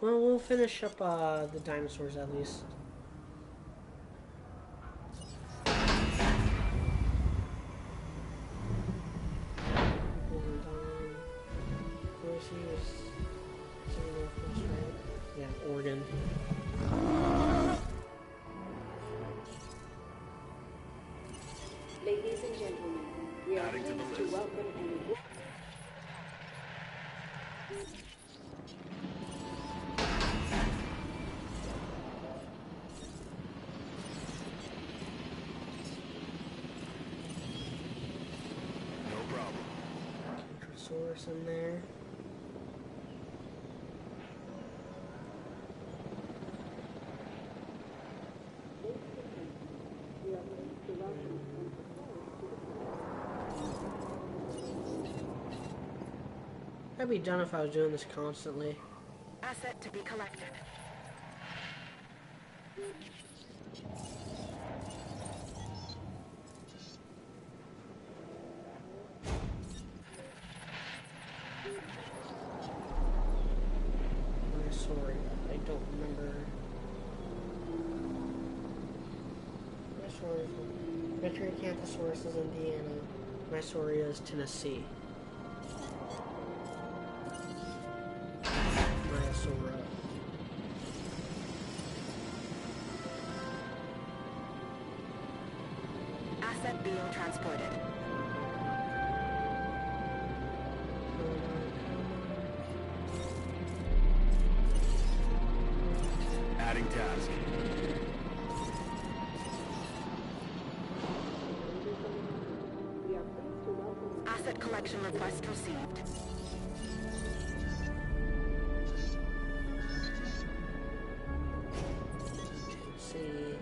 Well, we'll finish up the dinosaurs at least. Yeah, Oregon. Ladies and gentlemen, we are pleased to welcome and No problem. Source in there. I'd be done if I was doing this constantly. Asset to be collected. I'm sorry, I don't remember. Metriacanthosaurus is Indiana. Mysauria is Tennessee. Myosaura. Asset being transported. Adding task. Asset collection request received. See.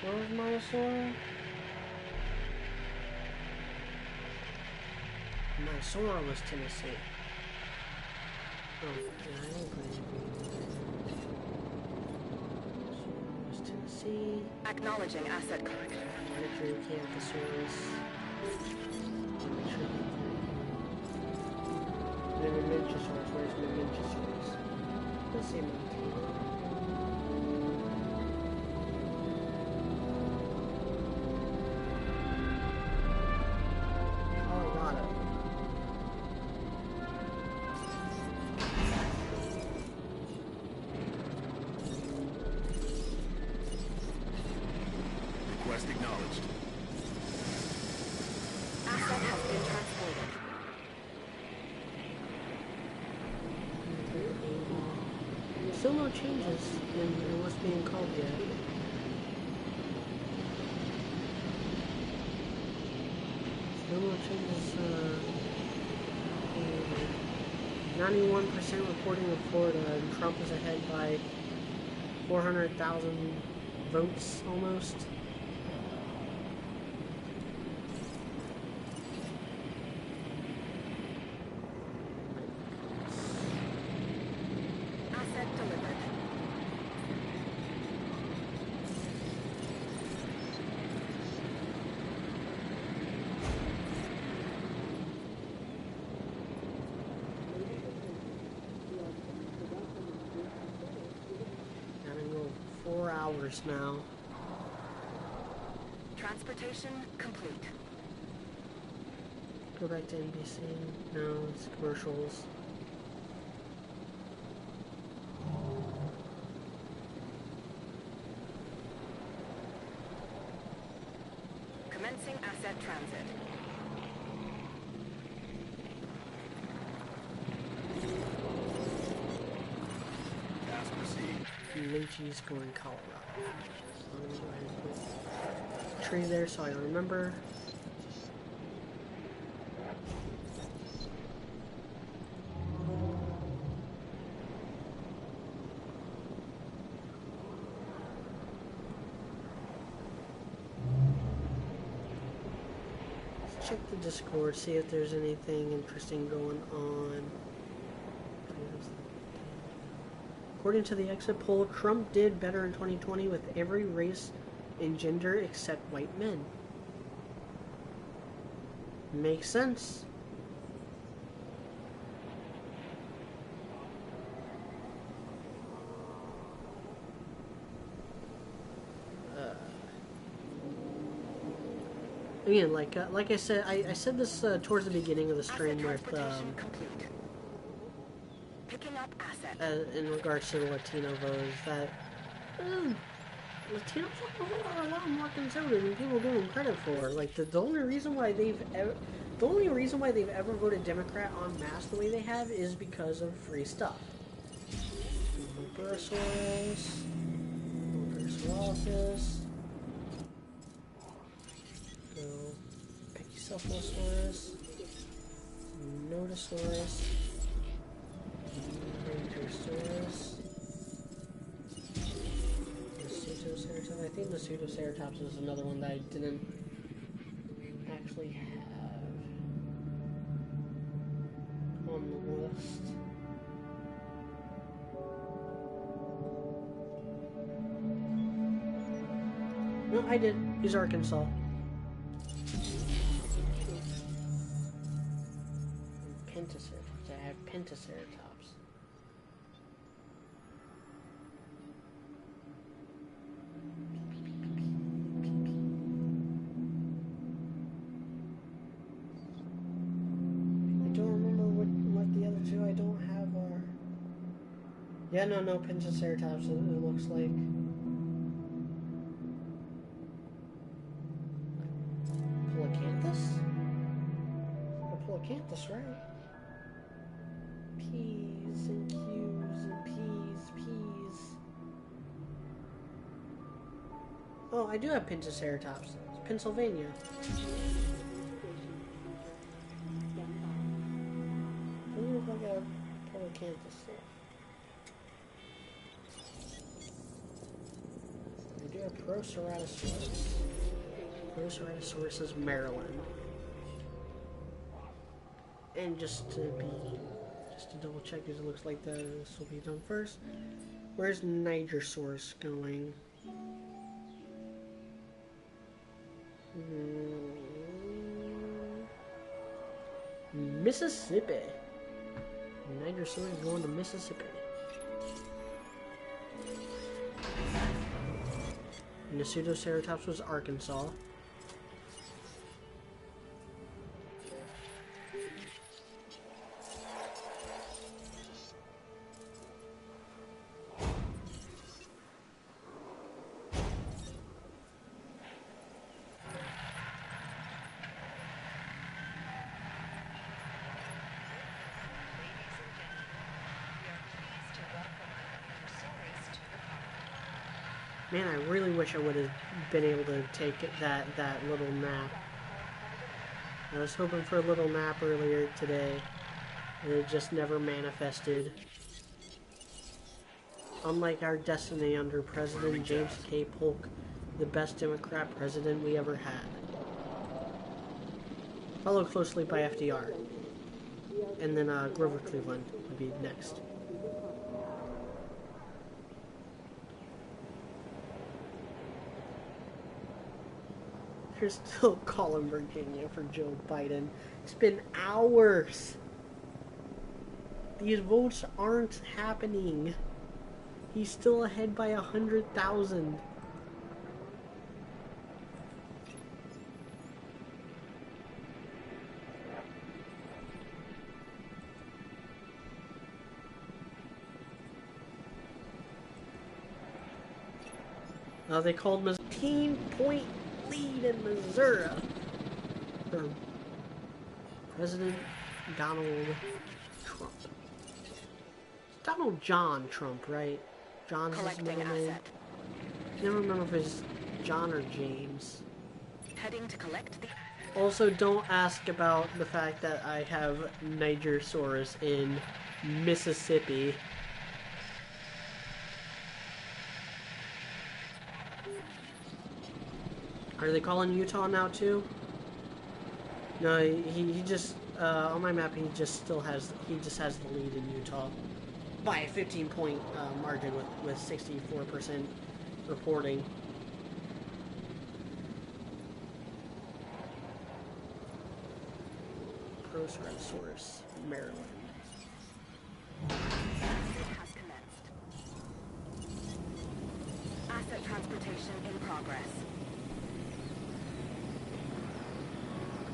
Where's Myosaura? Myosaura was Tennessee. Oh, yeah, I don't put anything. Myosaura was Tennessee. Acknowledging asset collection. Metriacanthosaurus. Myrmecosaurus. Where's Myrmecosaurus? Let's see Montana. Colorado. Request acknowledged. Asset has been transported. Still no changes in what's being called yet. Still no changes. 91% reporting of Florida, and Trump is ahead by 400,000 votes almost. Asset delivered. source now. Transportation complete. Go back to NBC. No, it's commercials. Commencing asset transit. Task received. Lynchy's going Colorado. I'm gonna go ahead and put a tree there so I remember. Let's check the Discord, see if there's anything interesting going on. According to the exit poll, Trump did better in 2020 with every race and gender except white men. Makes sense. Again, like I said, I said this towards the beginning of the stream with Picking up asset. in regards to the Latino voters, that Latinos are a lot more conservative than people give them credit for. Like the only reason why they've ever voted Democrat en masse the way they have is because of free stuff. Bursaurus, Bursaurus, Pachycephalosaurus, Nodosaurus, Rangersaurus, Pseudoceratops. I think the Pseudoceratops is another one that I didn't actually have on the list. No, I did. He's Arkansas. Pentaceratops. I have Pentaceratops. I don't remember what the other two I don't have are. Yeah, no Pentaceratops, it looks like. Polacanthus, right? P's and Q's and P's. Oh, I do have Pentaceratops. It's Pennsylvania. Doesn't look like I have Polacanthus there. I do have Proceratosaurus. Proceratosaurus is Maryland. And just to double check, because it looks like this will be done first. Where's Nigersaurus going? Mississippi. Nigersaurus going to Mississippi. And the Pseudoceratops was Arkansas. Man, I really wish I would have been able to take that little nap. I was hoping for a little nap earlier today, and it just never manifested. Unlike our destiny under President James K. Polk, the best Democrat president we ever had. Followed closely by FDR. And then Grover Cleveland would be next. They're still calling Virginia for Joe Biden. It's been hours. These votes aren't happening. He's still ahead by 100,000. They called 15-point lead in Missouri for President Donald Trump. Donald John Trump, right? John's his middle name. I never remember if it's John or James. Heading to collect the... Also, don't ask about the fact that I have Nigersaurus in Mississippi. Are they calling Utah now too? No, he just on my map he just has the lead in Utah by a 15-point margin with 64% reporting. Proceratosaurus, Maryland. Has commenced. Asset transportation in progress.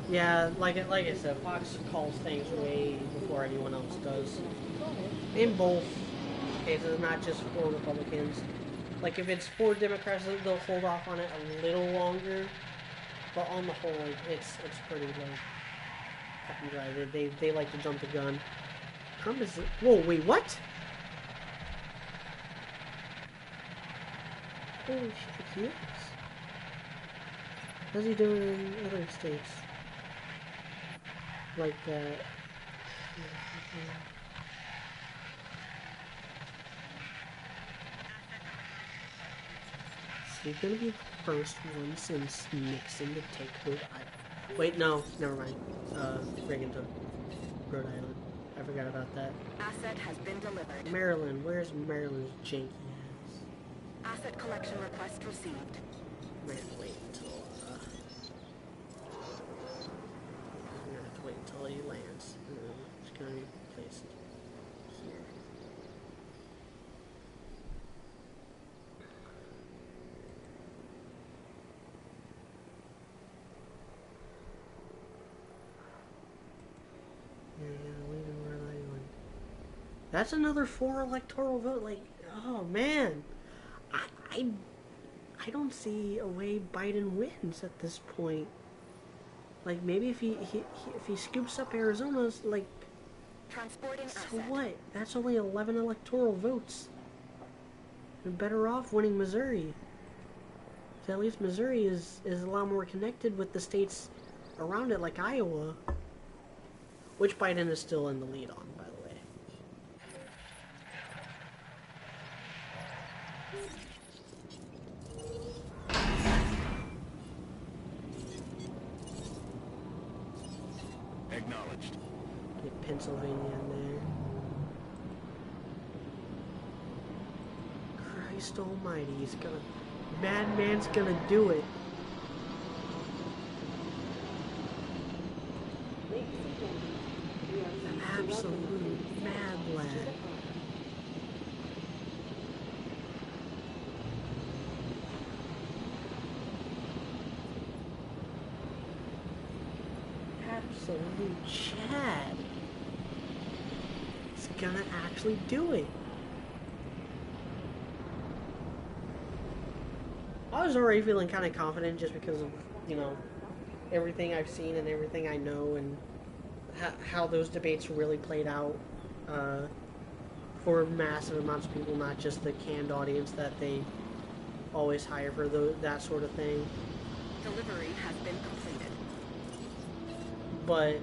Yeah, like I said, Fox calls things way before anyone else does. In both cases, not just for Republicans. Like if it's for Democrats, they'll hold off on it a little longer. But on the whole, it's pretty like cut and dry. They like to jump the gun. Trump is... Whoa, wait, what? Holy shit, he is. How's he doing in other states? Like that. Is he gonna be the first one since Nixon to take Rhode Island? Wait, no, never mind. Reagan took Rhode Island. I forgot about that. Asset has been delivered. Maryland, where's Maryland's janky ass? Asset collection request received. Man, wait until I'm gonna have to wait until he lands. It's gonna be placed here. Yeah, leaving Rhode Island. That's another 4 electoral vote. Like, oh man, I don't see a way Biden wins at this point. Like maybe if he scoops up Arizona's, like, Transporting so asset. what? That's only 11 electoral votes. You're better off winning Missouri. So at least Missouri is a lot more connected with the states around it, like Iowa, which Biden is still in the lead on, by the way. Acknowledged. Get Pennsylvania in there. Christ almighty, he's gonna... Madman's gonna do it. Absolute mad lad. Absolute Chad. He's gonna actually do it. I was already feeling kind of confident just because of, you know, everything I've seen and everything I know and how those debates really played out for massive amounts of people, not just the canned audience that they always hire for that sort of thing. Delivery has been completed. But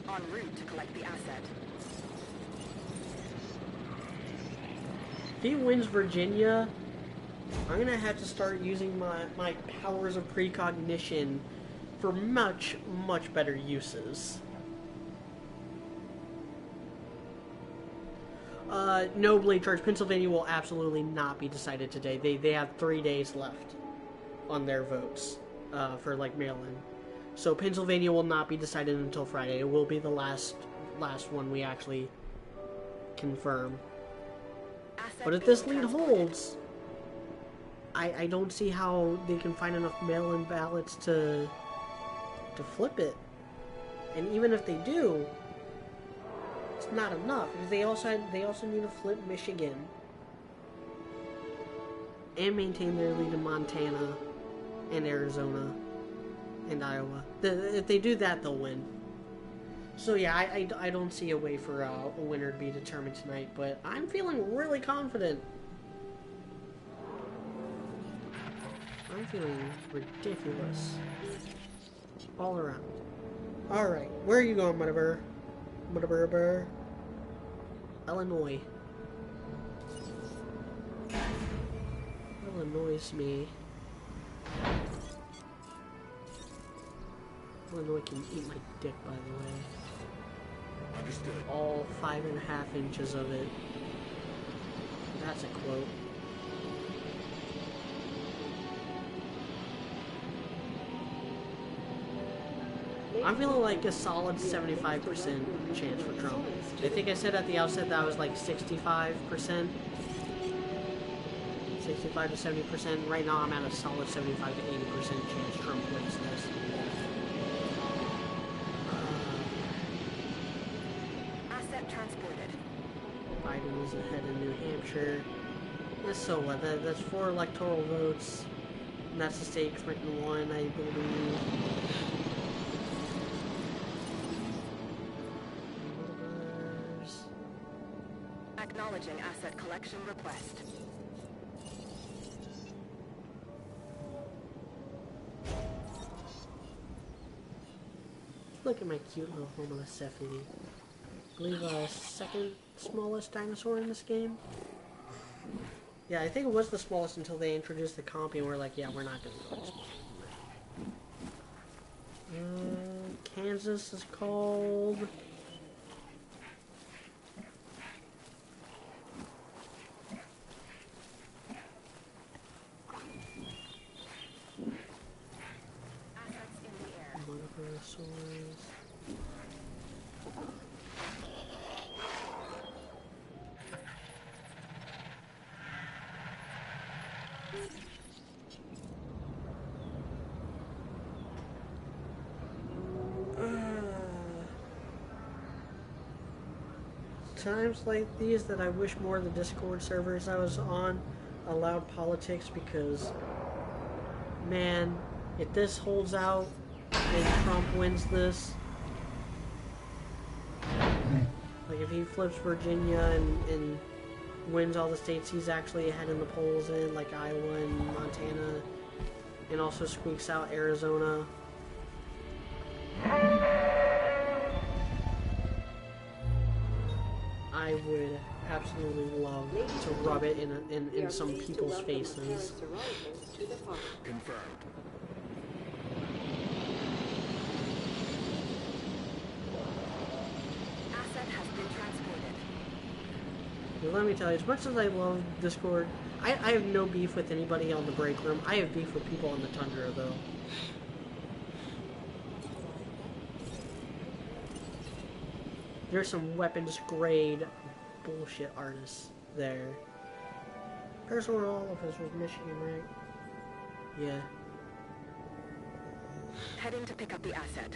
En route to collect the asset. if he wins Virginia, I'm gonna have to start using my powers of precognition for much, much better uses. No, Blade Charge. Pennsylvania will absolutely not be decided today. They have 3 days left on their votes for like Maryland. So Pennsylvania will not be decided until Friday. It will be the last one we actually confirm. But if this lead holds, I don't see how they can find enough mail-in ballots to flip it. And even if they do, it's not enough because they also need to flip Michigan and maintain their lead in Montana and Arizona and Iowa. If they do that, they'll win. So yeah, I don't see a way for a winner to be determined tonight, but I'm feeling really confident. I'm feeling ridiculous. All around. Alright, where are you going, Mudabur? Mudabur? Illinois. Illinois me. Illinois can eat my dick, by the way. Understood. All 5.5 inches of it. That's a quote. I'm feeling like a solid 75% chance for Trump. I think I said at the outset that I was like 65%. 65 to 70%. Right now I'm at a solid 75 to 80% chance Trump wins this. Asset transported. Biden is ahead in New Hampshire. So what? That's 4 electoral votes. And that's the state Clinton won, I believe. Acknowledging asset collection request. Look at my cute little homocephaly. I believe second smallest dinosaur in this game. Yeah, I think it was the smallest until they introduced the compy and we're like, yeah, we're not gonna go this small. Kansas is called. Assets in the air. Monosaurs. Times like these that I wish more of the Discord servers I was on allowed politics, because man, if this holds out and Trump wins this, like if he flips Virginia and wins all the states he's actually ahead in the polls in, like Iowa and Montana, and also squeaks out Arizona, I would absolutely love to rub it in some people's faces. Confirmed. Asset has been transported. But let me tell you, as much as I love Discord, I have no beef with anybody on the break room. I have beef with people on the Tundra, though. There's some weapons grade bullshit artists there. Personal all of us was Michigan, right? Yeah. Heading to pick up the asset.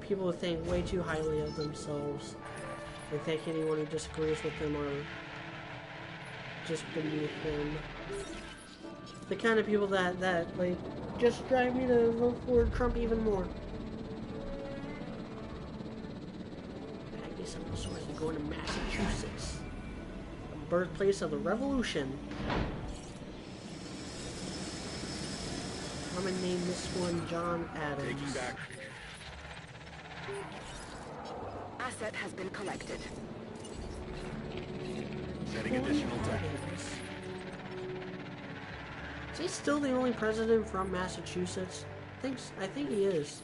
People who think way too highly of themselves. They think anyone who disagrees with them are just beneath them. The kind of people that like, just drive me to vote for Trump even more. I guess I'm supposed to be going to Massachusetts, the birthplace of the Revolution. I'm gonna name this one John Adams. Taking back. Asset has been collected. Setting additional tech. Is he still the only president from Massachusetts? I think he is.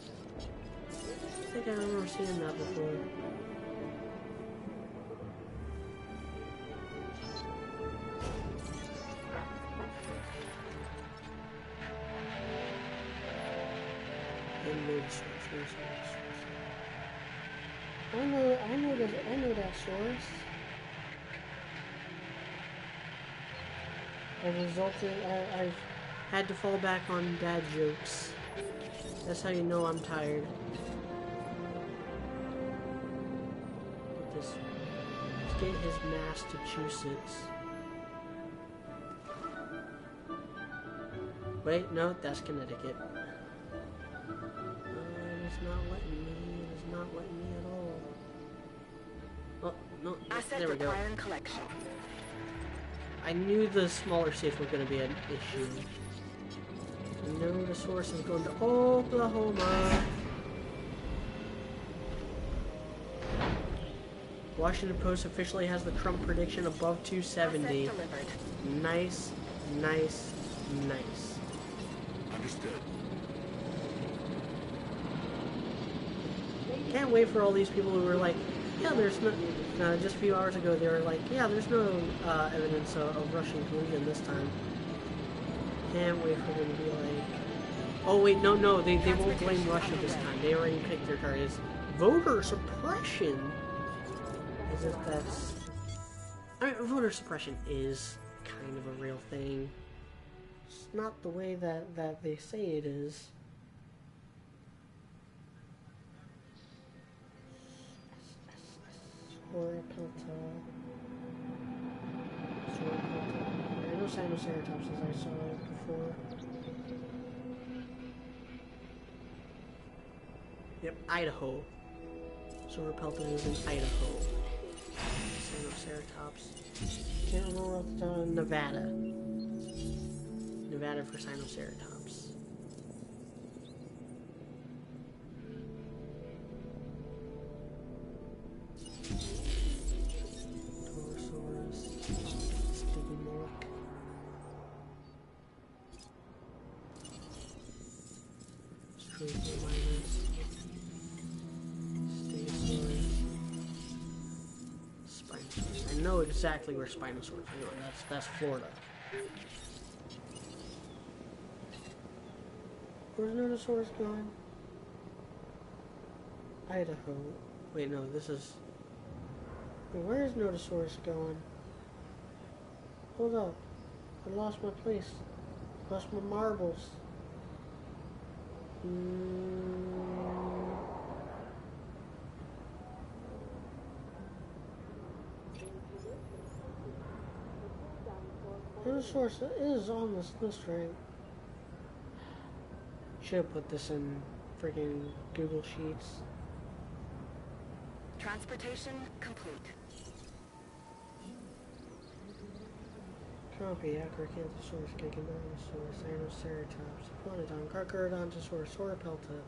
I think I remember seeing that before. I know that source. I've had to fall back on dad jokes. That's how you know I'm tired. Put this get his Massachusetts. Wait, no, that's Connecticut. It is not letting me. It is not letting me at all. Oh, no, there we go. Collection. I knew the smaller states were going to be an issue. No, the source is going to Oklahoma. Washington Post officially has the Trump prediction above 270. Nice, nice, nice. Understood. Can't wait for all these people who were like, yeah, there's no... just a few hours ago, they were like, yeah, there's no evidence of Russian collusion this time. Can't wait for them to be like... Oh, wait, no, they won't blame Russia this time. They already picked their targets. Voter suppression? As if that's... I mean, voter suppression is kind of a real thing. It's not the way that they say it is. Sorapelta. I know Sinoceratops as I saw it before. Yep, Idaho. Sorapelta is in Idaho. Sinoceratops. Can't remember what the Nevada. Nevada for Sinoceratops. I know exactly where Spinosaurus are going. That's Florida. Where's Notosaurus going? Idaho. Wait, no, this is... Wait, where is Notosaurus going? Hold up. I lost my place. Lost my marbles. Notosaurus is on this list, right? Should have put this in freaking Google Sheets. Transportation complete. Copy, Acrocanthosaurus, Giganotosaurus, Anoceratops, Iguanodon, Carcharodontosaurus, Sorapelta,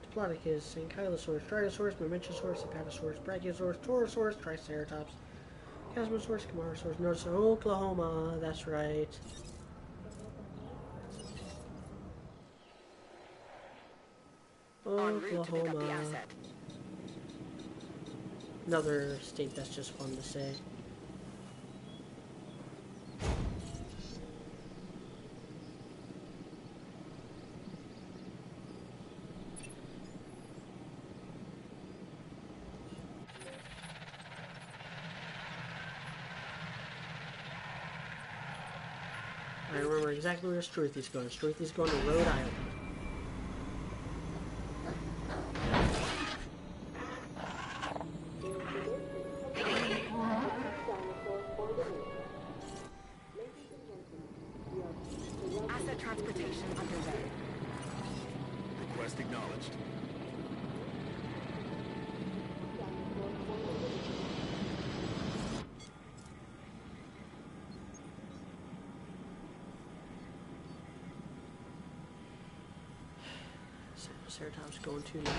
Diplodocus, Ankylosaurus, Stratosaurus, Mamentosaurus, Apatosaurus, Brachiosaurus, Torosaurus, Triceratops, Chasmosaurus, Camarasaurus, Notosaurus, Oklahoma, that's right. Oklahoma. Another state that's just fun to say. I remember exactly where Struthy's going. Struthy's going to Rhode Island. Asset transportation underway. Request acknowledged. Triceratops going too now.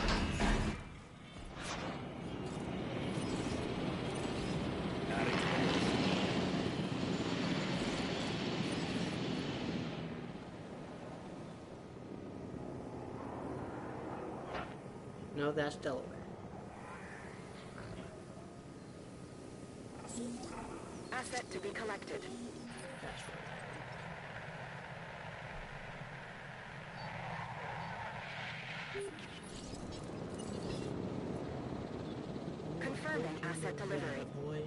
No, that's Delaware. Asset to be collected. That's right. Confirming asset delivery. Boy.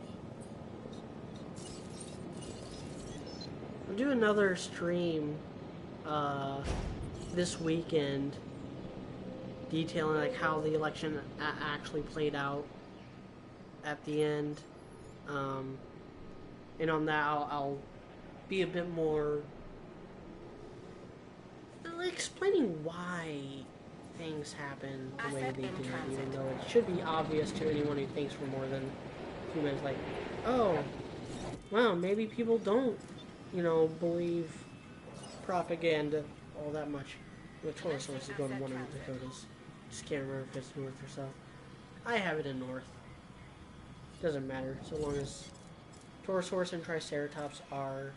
I'll do another stream this weekend detailing like how the election actually played out at the end. And on that, I'll be a bit more explaining why things happen the way they do, even though it should be obvious to anyone who thinks for more than a few minutes, like, oh, well, maybe people don't, believe propaganda all that much. The Torah source is going to one of the Dakotas. Just can't remember if it's north or south. I have it in north. Doesn't matter, so long as Torosaurus and Triceratops are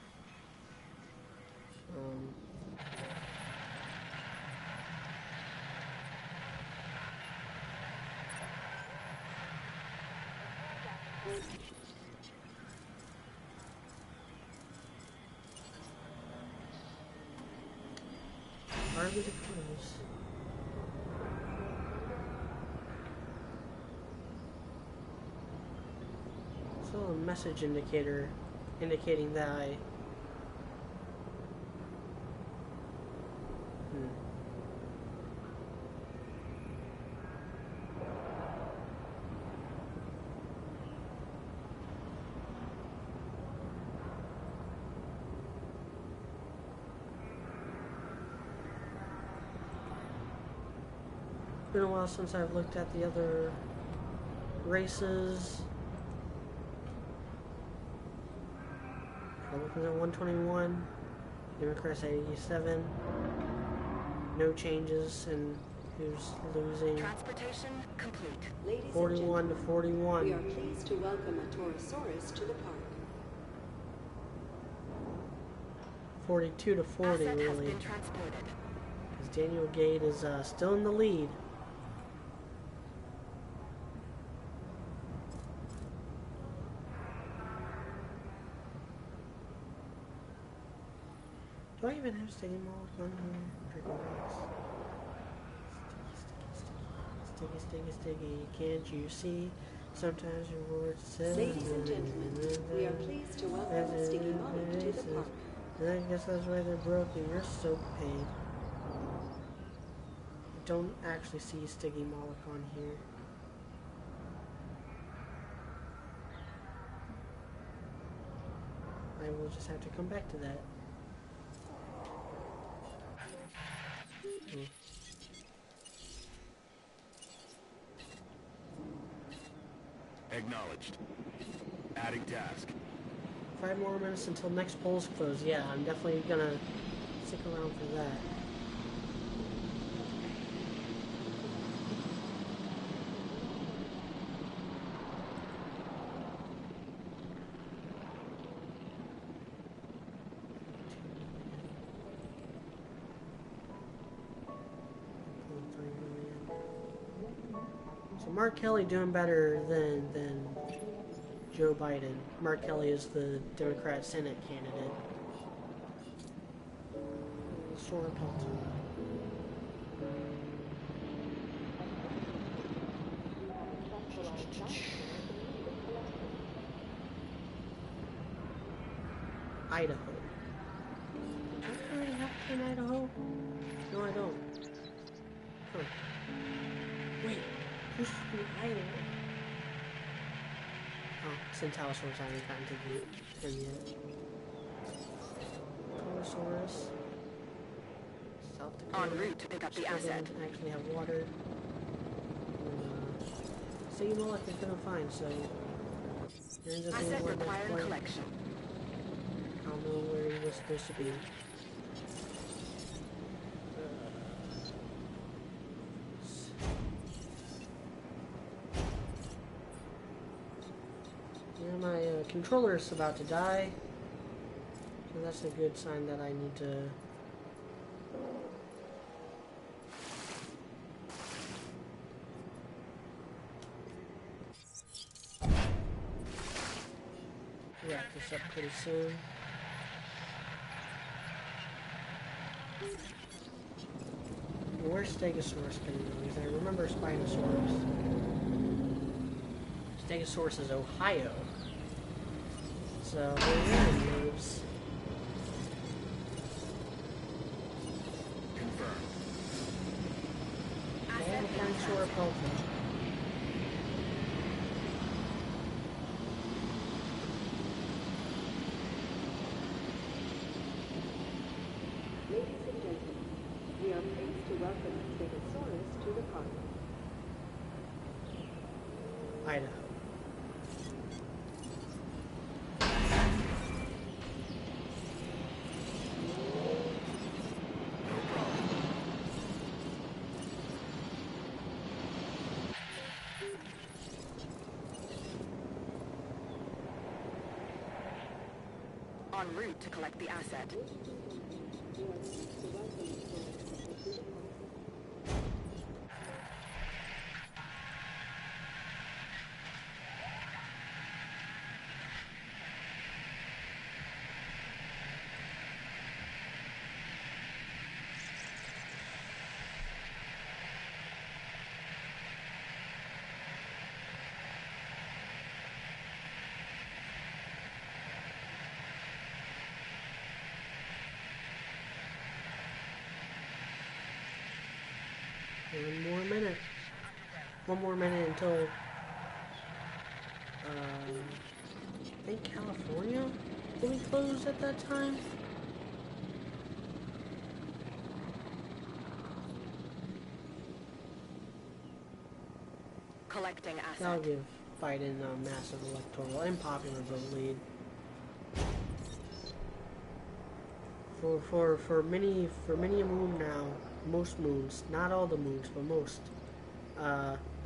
the Dakotas. So a message indicator indicating that I Been a while since I've looked at the other races. I'm looking at 121, Democrats at 87. No changes in who's losing. Transportation complete. Ladies 41 to 41. we are pleased to welcome a Torosaurus to the park. 42 to 40, Asset has really. been transported. Because Daniel Gate is still in the lead. Do I even have Sticky Malt on here? Drinking rocks. Sticky, sticky, sticky. Can't you see? Sometimes your words say. Ladies and gentlemen, we are pleased to welcome a Sticky Malt to the park. And I guess that's why they're broken. You're so paid. I don't actually see Sticky Moloch on here. I will just have to come back to that. Acknowledged. Adding task. 5 more minutes until next polls close. Yeah, I'm definitely gonna stick around for that. So Mark Kelly doing better than Joe Biden. Mark Kelly is the Democrat Senate candidate. Sora Pelton. Idaho. Do I already have to in Idaho? No, I don't. Huh. Wait, who's from Idaho? Oh, Centaurosaurus, I haven't gotten to him yet. Torosaurus. South Dakota. En route to pick up the asset. Doesn't actually have water. Sticky Moloch I couldn't find, so. Asset requiring collection. I don't know where he was supposed to be. Yeah, my controller is about to die, so that's a good sign that I need to wrap this up pretty soon. Where's Stegosaurus going to go? Because I remember Spinosaurus. Stegosaurus is Ohio. So, where he lives. Confirmed. Sora Pelton. to welcome Stegosaurus to the park. Idaho. En route to collect the asset. One more minute until, I think California will be closed at that time. Collecting asset. That'll give Biden a massive electoral and popular vote lead. For many a moon now, most moons, not all the moons, but most,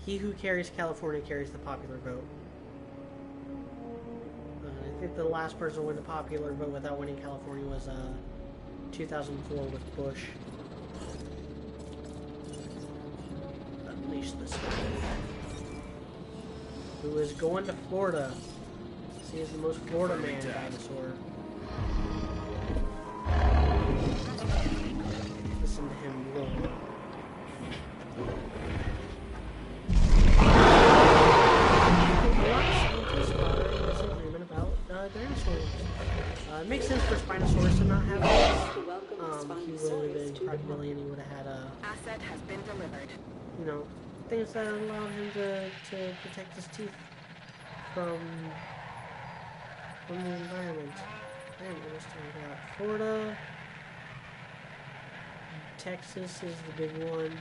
he who carries California carries the popular vote. I think the last person to win the popular vote without winning California was 2004 with Bush. Unleash this guy, who is going to Florida. He is the most Florida man dinosaur. Listen to him roar. Dinosaurs. It makes sense for Spinosaurus to not have this. He would have been probably, and he would have had a Asset has been delivered. You know, things that allowed him to protect his teeth from the environment. I don't understand that. Florida, Texas is the big one.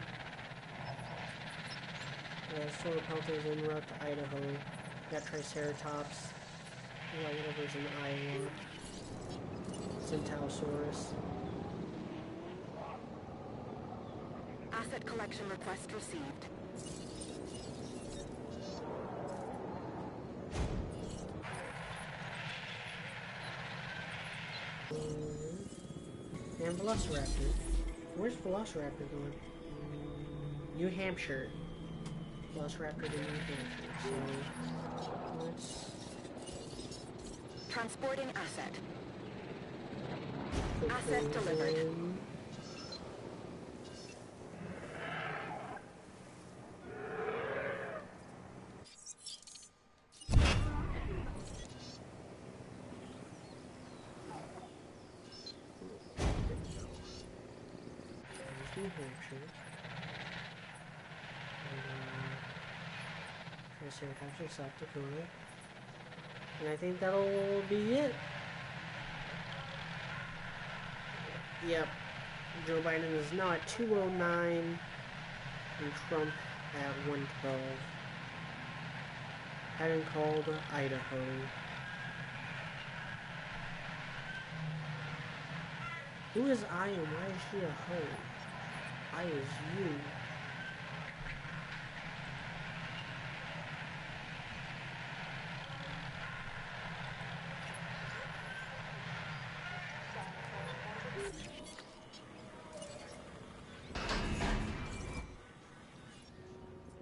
Solar pelters en route to Idaho. You got Triceratops. You got whatever's in Iowa. Centaurosaurus. Asset collection request received. And Velociraptor. Where's Velociraptor going? New Hampshire. Velociraptor to New Hampshire. So let's Transporting asset. Asset delivered. New Hampshire. Triceratops in South Dakota. And I think that'll be it. Yep. Joe Biden is now at 209 and Trump at 112. Having called Idaho. Who is I and why is she a hoe? I is you.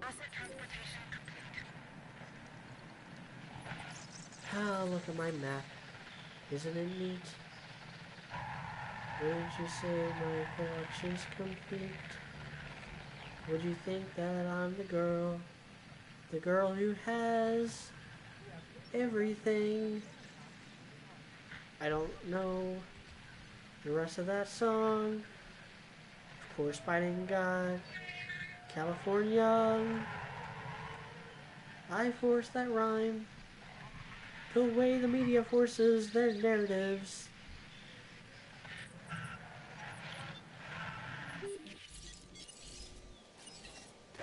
Asset transportation complete. Ah, look at my map. Isn't it neat? Wouldn't you say my collection's complete? Would you think that I'm the girl who has everything? I don't know the rest of that song. Of course, Biden got California. I force that rhyme. Put away the media forces, their narratives.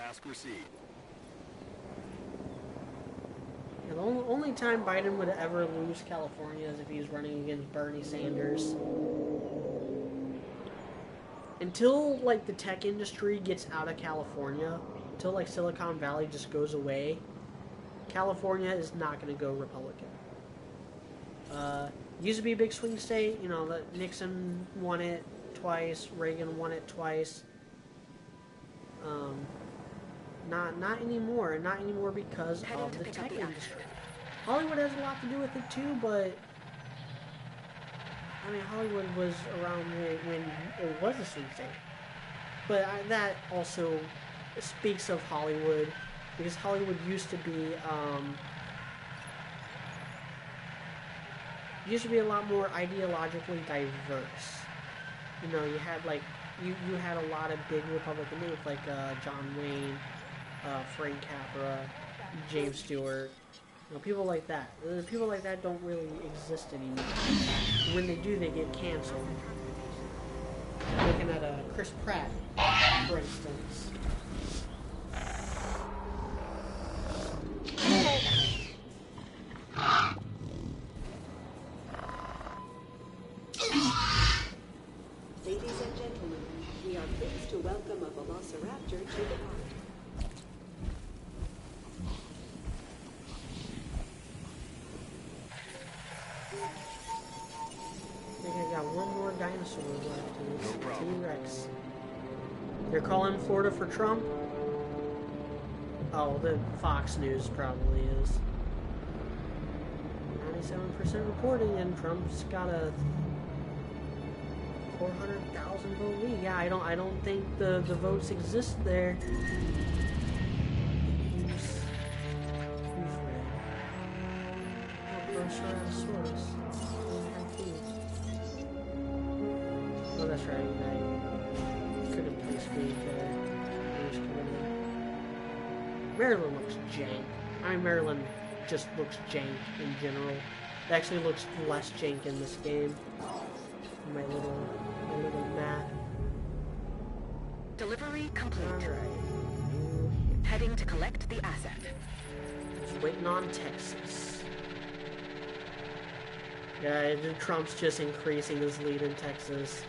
Task received. Yeah, the only time Biden would ever lose California is if he's running against Bernie Sanders. Until, like, the tech industry gets out of California, until, like, Silicon Valley just goes away, California is not going to go Republican. Used to be a big swing state, you know, that Nixon won it twice, Reagan won it twice. Not anymore, not anymore because of the tech industry. Hollywood has a lot to do with it too, but I mean, Hollywood was around when it was a swing state. But that also speaks of Hollywood, because Hollywood used to be a lot more ideologically diverse. You know, you had like you had a lot of big Republican names like John Wayne, Frank Capra, James Stewart. You know, people like that. People like that don't really exist anymore. When they do, they get canceled. Looking at Chris Pratt, for instance. Ladies and gentlemen, we are pleased to welcome a velociraptor to the park. I think I got one more dinosaur left, and it's the T-Rex. They're calling Florida for Trump? Oh, the Fox News probably is. 97% reporting, and Trump's got a 400,000 vote lead. Yeah, I don't think the votes exist there. Who's red? Oh, Brontosaurus. Oh, that's right. I couldn't place me Maryland looks jank. I mean, Maryland just looks jank in general. It actually looks less jank in this game. My little map. Delivery complete. Alright. Heading to collect the asset. Just waiting on Texas. Yeah, Trump's just increasing his lead in Texas.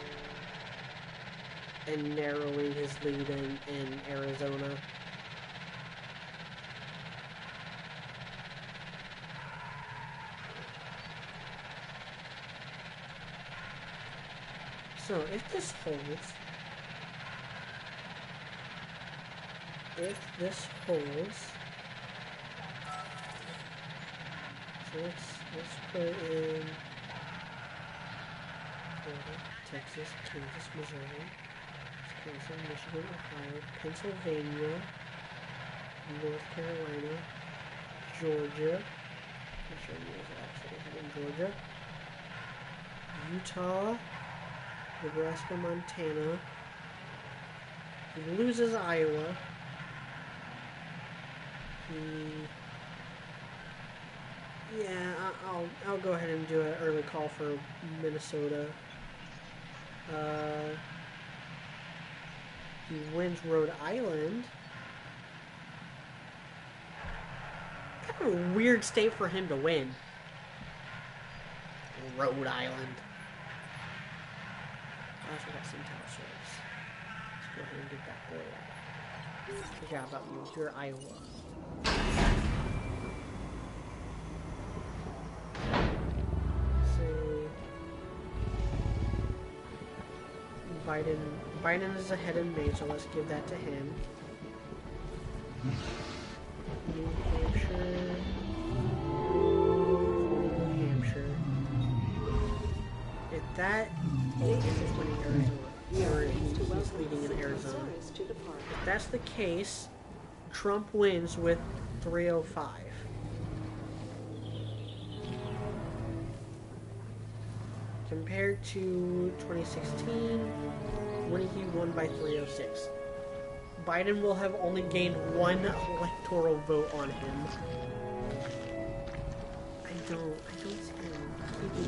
And narrowing his lead in Arizona. So, if this holds, so let's put in Florida, Texas, Kansas, Missouri, Wisconsin, Michigan, Ohio, Pennsylvania, North Carolina, Georgia, I'm sure you guys actually have in Georgia, Utah, Nebraska, Montana. He loses Iowa. Yeah, I'll go ahead and do an early call for Minnesota. He wins Rhode Island. Kind of a weird state for him to win. Rhode Island. I also got some Centaurus. Let's go ahead and get that boy out. Good job about you. You're Iowa. So Biden is ahead in Maine, so let's give that to him. New Hampshire. New Hampshire. If that is winning Arizona, or he's leading in Arizona. If that's the case, Trump wins with 305. Compared to 2016, when he won by 306. Biden will have only gained one electoral vote on him.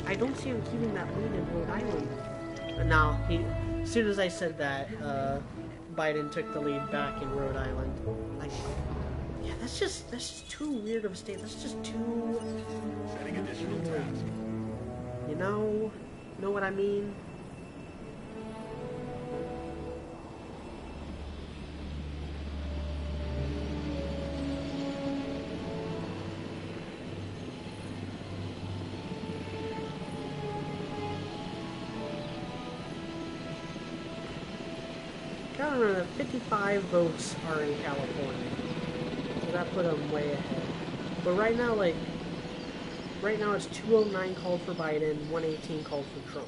I don't see him keeping that lead in Rhode Island. Now, as soon as I said that, Biden took the lead back in Rhode Island. Like, yeah, that's just too weird of a state. That's just too Setting additional task. You know what I mean? Gotta remember that 55 votes are in California, so that put them way ahead. But right now, it's 209 called for Biden, 118 called for Trump.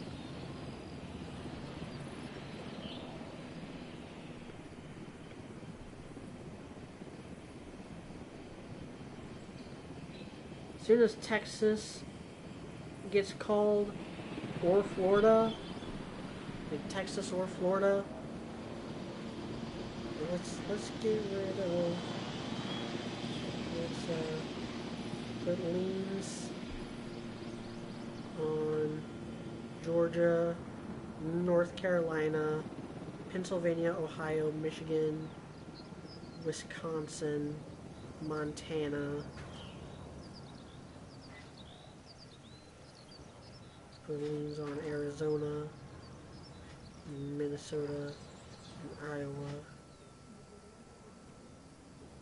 As soon as Texas gets called, or Florida, like Texas or Florida, let's get rid of, let's put liens on Georgia, North Carolina, Pennsylvania, Ohio, Michigan, Wisconsin, Montana. Put liens on Arizona, Minnesota, and Iowa.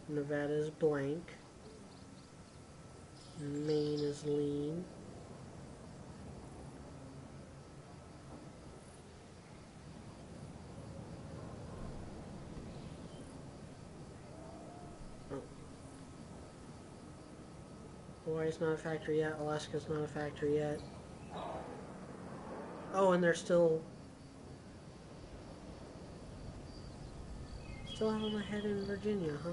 Nevada is blank. Maine is lien. Oh. Hawaii's not a factory yet. Alaska's not a factory yet. Oh, and they're still have him ahead in Virginia, huh?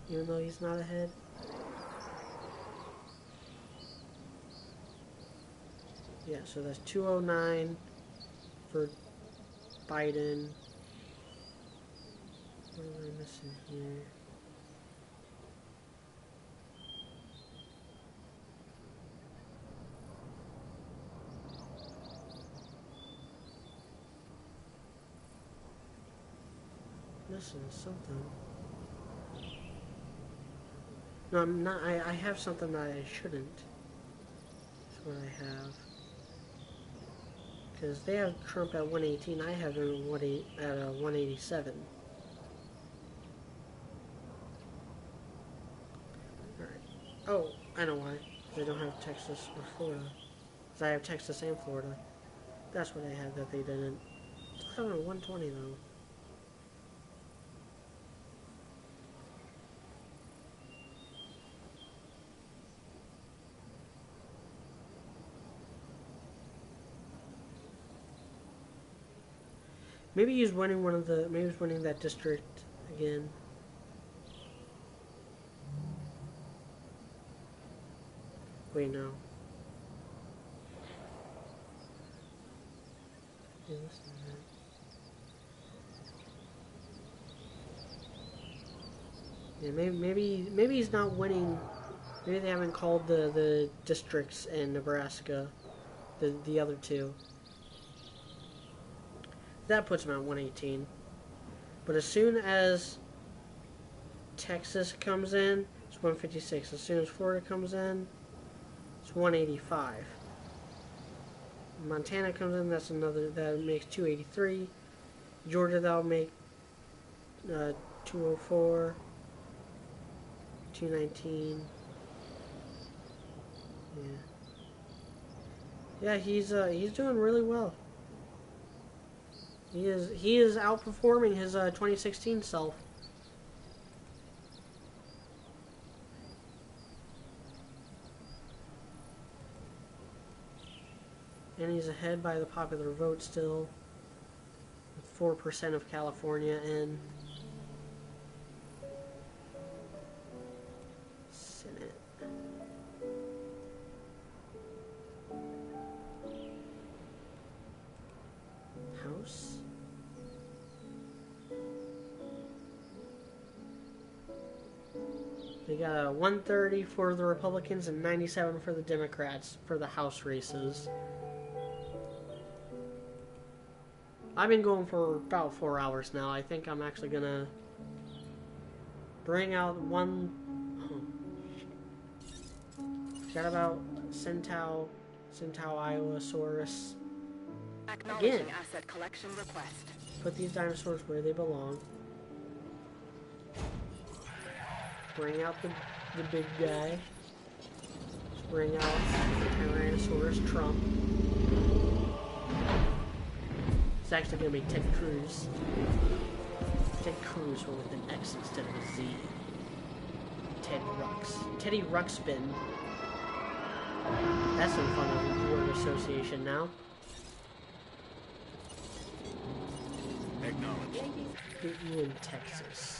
Even though he's not ahead. Yeah, so that's 209 for Biden. What am I missing here? Missing something. No, I'm not. I have something that I shouldn't. That's what I have. Because they have Trump at 118. I have him at 187. Alright. Oh, I know why. They don't have Texas or Florida. Because I have Texas and Florida. That's what I had that they didn't. Still have him at 120 though. Maybe he's winning maybe he's winning that district again. Wait, no. Yeah, maybe he's not winning. Maybe they haven't called the districts in Nebraska, the other two. That puts him at 118. But as soon as Texas comes in, it's 156. As soon as Florida comes in, it's 185. Montana comes in, that makes 283. Georgia, that'll make 204. 219. Yeah, he's doing really well. He is outperforming his 2016 self. And he's ahead by the popular vote still, with 4% of California in. Senate. House. They got a 130 for the Republicans and 97 for the Democrats for the House races. I've been going for about 4 hours now. I think I'm actually gonna bring out one. Oh, forgot about Iowasaurus. Acknowledging Again. asset collection request. Put these dinosaurs where they belong. Bring out the big guy. Bring out the Tyrannosaurus Trump. It's actually going to be Ted Cruz. Ted Cruz, but with an X instead of a Z. Ted Rux. Teddy Ruxpin. That's some fun of a word association now. Acknowledged. Get you in Texas.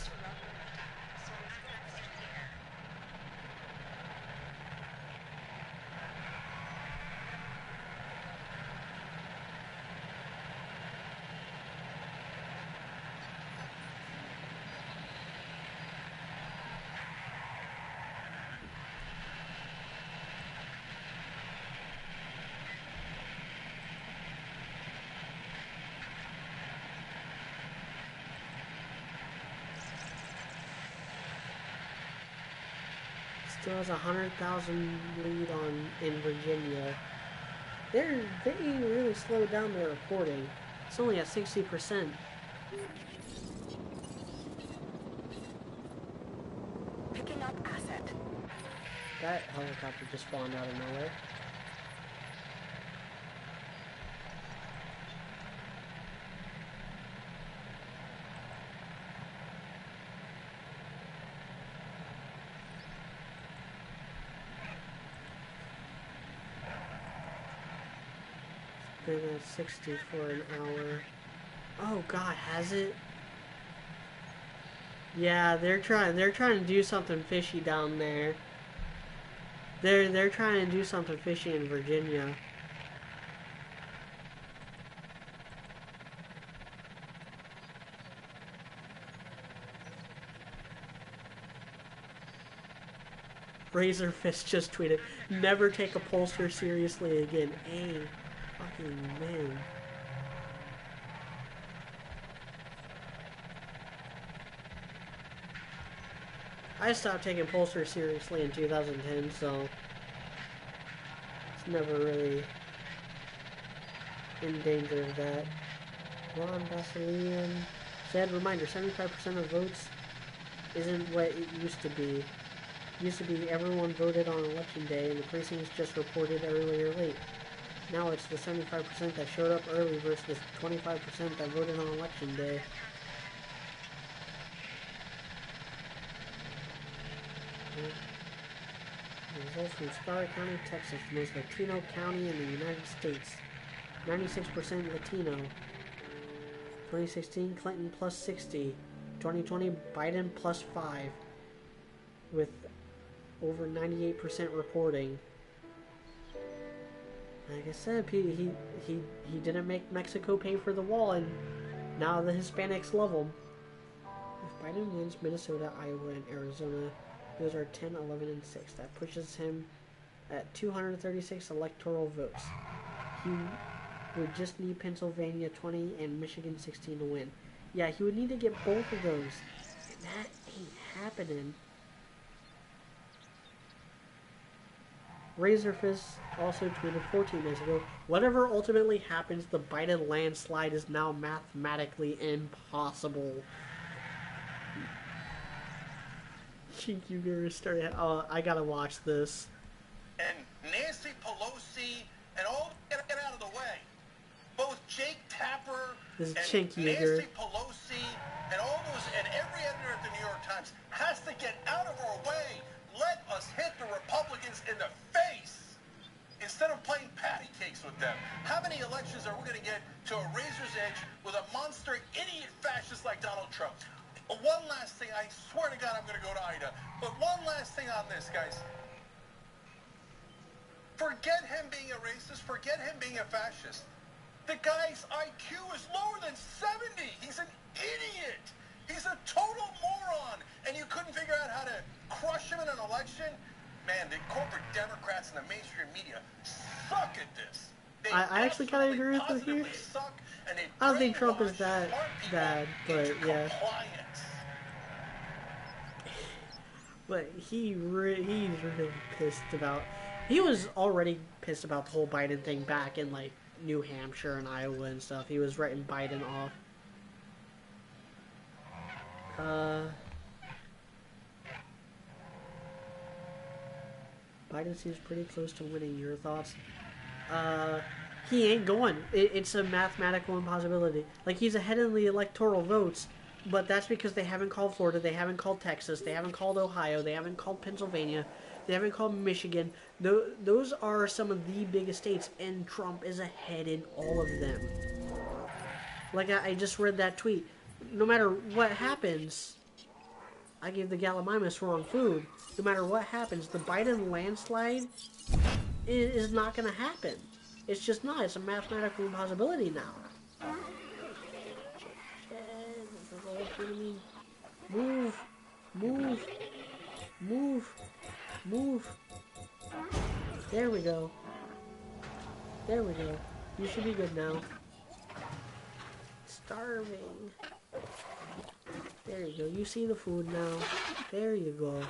Still has 100,000 lead in Virginia. They really slowed down their reporting. It's only at 60%. Picking up asset. That helicopter just spawned out of nowhere. Been at 60 for an hour. Oh God, has it? Yeah, they're trying to do something fishy down there. They're trying to do something fishy in Virginia. Razorfist just tweeted, "Never take a pollster seriously again." Hey, fucking man. I stopped taking pollsters seriously in 2010, so it's never really in danger of that. Ron Basilian said, reminder, 75% of votes isn't what it used to be. It used to be everyone voted on election day and the precincts just reported early or late. Now it's the 75% that showed up early versus the 25% that voted on election day. Results from Starr County, Texas, the most Latino county in the United States. 96% Latino. 2016, Clinton plus 60. 2020, Biden plus 5. With over 98% reporting. Like I said, he didn't make Mexico pay for the wall, and now the Hispanics love him. If Biden wins Minnesota, Iowa, and Arizona, those are 10, 11, and 6. That pushes him at 236 electoral votes. He would just need Pennsylvania 20 and Michigan 16 to win. Yeah, he would need to get both of those. And that ain't happening. Razorfist also tweeted 14 days ago, whatever ultimately happens, the Biden landslide is now mathematically impossible. Chinky started. Oh, I gotta watch this. And Nancy Pelosi and all get out of the way. Both Jake Tapper This is and Chinky Nancy Pelosi and all those and every editor at the New York Times has to get out of our way. Let us hit the Republicans in the face instead of playing patty cakes with them. How many elections are we going to get to a razor's edge with a monster idiot fascist like Donald Trump? One last thing, I swear to God I'm going to go to Ida, but one last thing on this, guys. Forget him being a racist, forget him being a fascist. The guy's IQ is lower than 70. He's an idiot. He's a total moron. And you couldn't figure out how to crush him in an election? Man, the corporate Democrats and the mainstream media suck at this. I actually kind of agree with you here. I don't think Trump is that bad, but yeah. But he's really pissed about. He was already pissed about the whole Biden thing back in like New Hampshire and Iowa and stuff. He was writing Biden off. Biden seems pretty close to winning. Your thoughts? He ain't going. It's a mathematical impossibility. Like, he's ahead in the electoral votes, but that's because they haven't called Florida, they haven't called Texas, they haven't called Ohio, they haven't called Pennsylvania, they haven't called Michigan. Those are some of the biggest states, and Trump is ahead in all of them. Like, I just read that tweet. No matter what happens, I gave the Gallimimus wrong food. No matter what happens, the Biden landslide is not going to happen. It's just not. It's a mathematical impossibility now. Move. Move. Move. Move. There we go. There we go. You should be good now. Starving. There you go. You see the food now. There you go.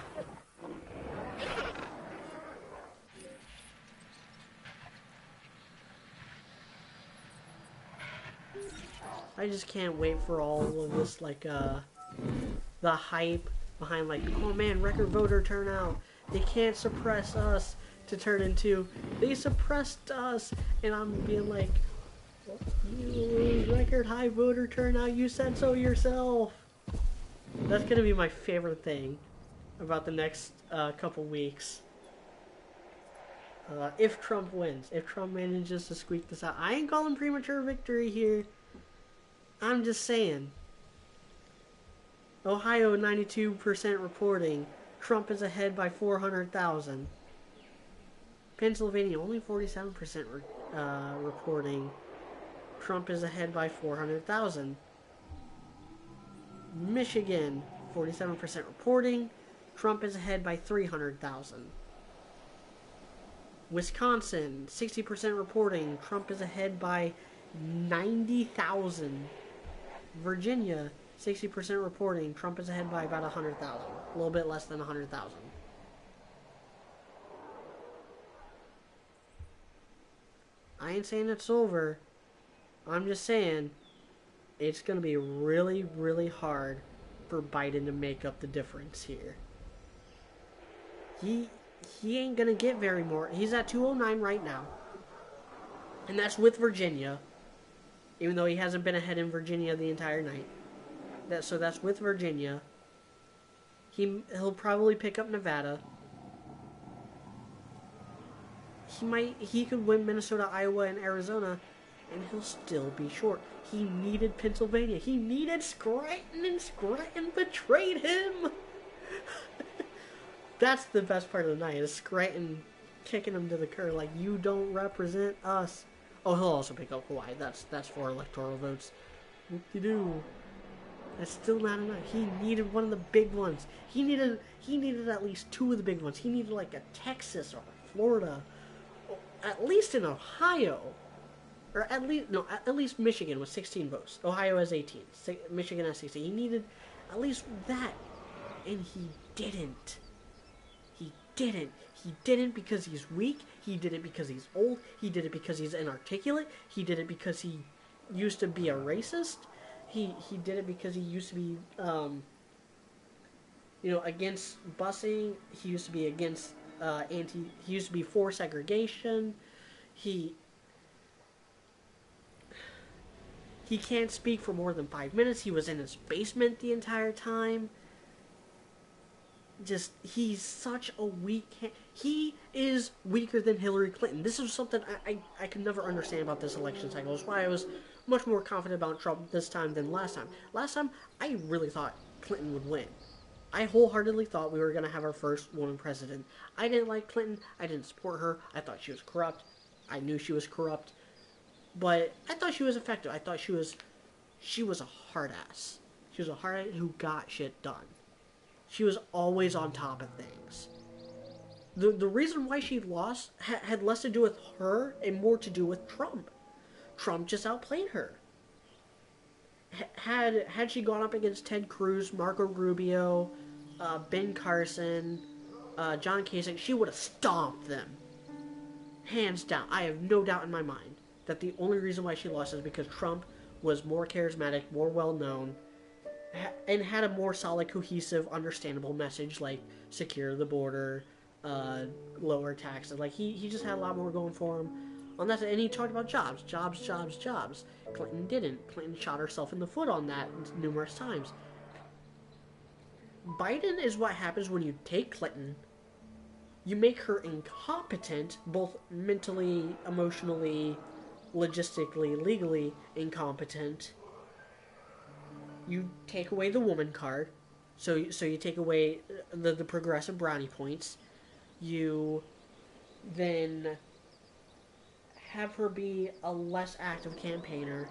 I just can't wait for all of this, like, the hype behind, like, oh man, record voter turnout. They can't suppress us to turn into, they suppressed us. And I'm being like, record high voter turnout, you said so yourself. That's gonna be my favorite thing about the next couple weeks. If Trump wins, if Trump manages to squeak this out. I ain't calling premature victory here. I'm just saying. Ohio 92% reporting. Trump is ahead by 400,000. Pennsylvania only 47% reporting. Trump is ahead by 400,000. Michigan 47% reporting. Trump is ahead by 300,000. Wisconsin 60% reporting. Trump is ahead by 90,000. Virginia 60% reporting. Trump is ahead by about 100,000. A little bit less than 100,000. I ain't saying it's over. I'm just saying it's going to be really, really hard for Biden to make up the difference here. He ain't going to get very more. He's at 209 right now. And that's with Virginia. Even though he hasn't been ahead in Virginia the entire night. So that's with Virginia. He'll probably pick up Nevada. He could win Minnesota, Iowa, and Arizona, and he'll still be short. He needed Pennsylvania. He needed Scranton, and Scranton betrayed him. That's the best part of the night, is Scranton kicking him to the curb like, you don't represent us. Oh, he'll also pick up Hawaii. That's 4 electoral votes. Whoop-de-doo. That's still not enough. He needed one of the big ones. He needed at least 2 of the big ones. He needed like a Texas or Florida, or at least in Ohio, or at least Michigan with 16 votes. Ohio has 18. Michigan has 16. He needed at least that, and he didn't. He didn't because he's weak. He did it because he's old. He did it because he's inarticulate. He did it because he used to be a racist. He did it because he used to be, against busing. He used to be against he used to be for segregation. He can't speak for more than 5 minutes. He was in his basement the entire time. He's such a weak... He is weaker than Hillary Clinton. This is something I could never understand about this election cycle. That's why I was much more confident about Trump this time than last time. Last time, I really thought Clinton would win. I wholeheartedly thought we were going to have our first woman president. I didn't like Clinton. I didn't support her. I thought she was corrupt. I knew she was corrupt. But I thought she was effective. I thought she was a hard ass. She was a hard ass who got shit done. She was always on top of things. The reason why she lost had less to do with her and more to do with Trump. Trump just outplayed her. Had she gone up against Ted Cruz, Marco Rubio, Ben Carson, John Kasich, she would have stomped them. Hands down. I have no doubt in my mind that the only reason why she lost is because Trump was more charismatic, more well-known, and had a more solid, cohesive, understandable message, like secure the border, lower taxes. Like, he just had a lot more going for him on that. And he talked about jobs. Clinton didn't. Clinton shot herself in the foot on that numerous times. Biden is what happens when you take Clinton, you make her incompetent, both mentally, emotionally, logistically, legally incompetent. You take away the woman card, so you take away the progressive brownie points. You then have her be a less active campaigner.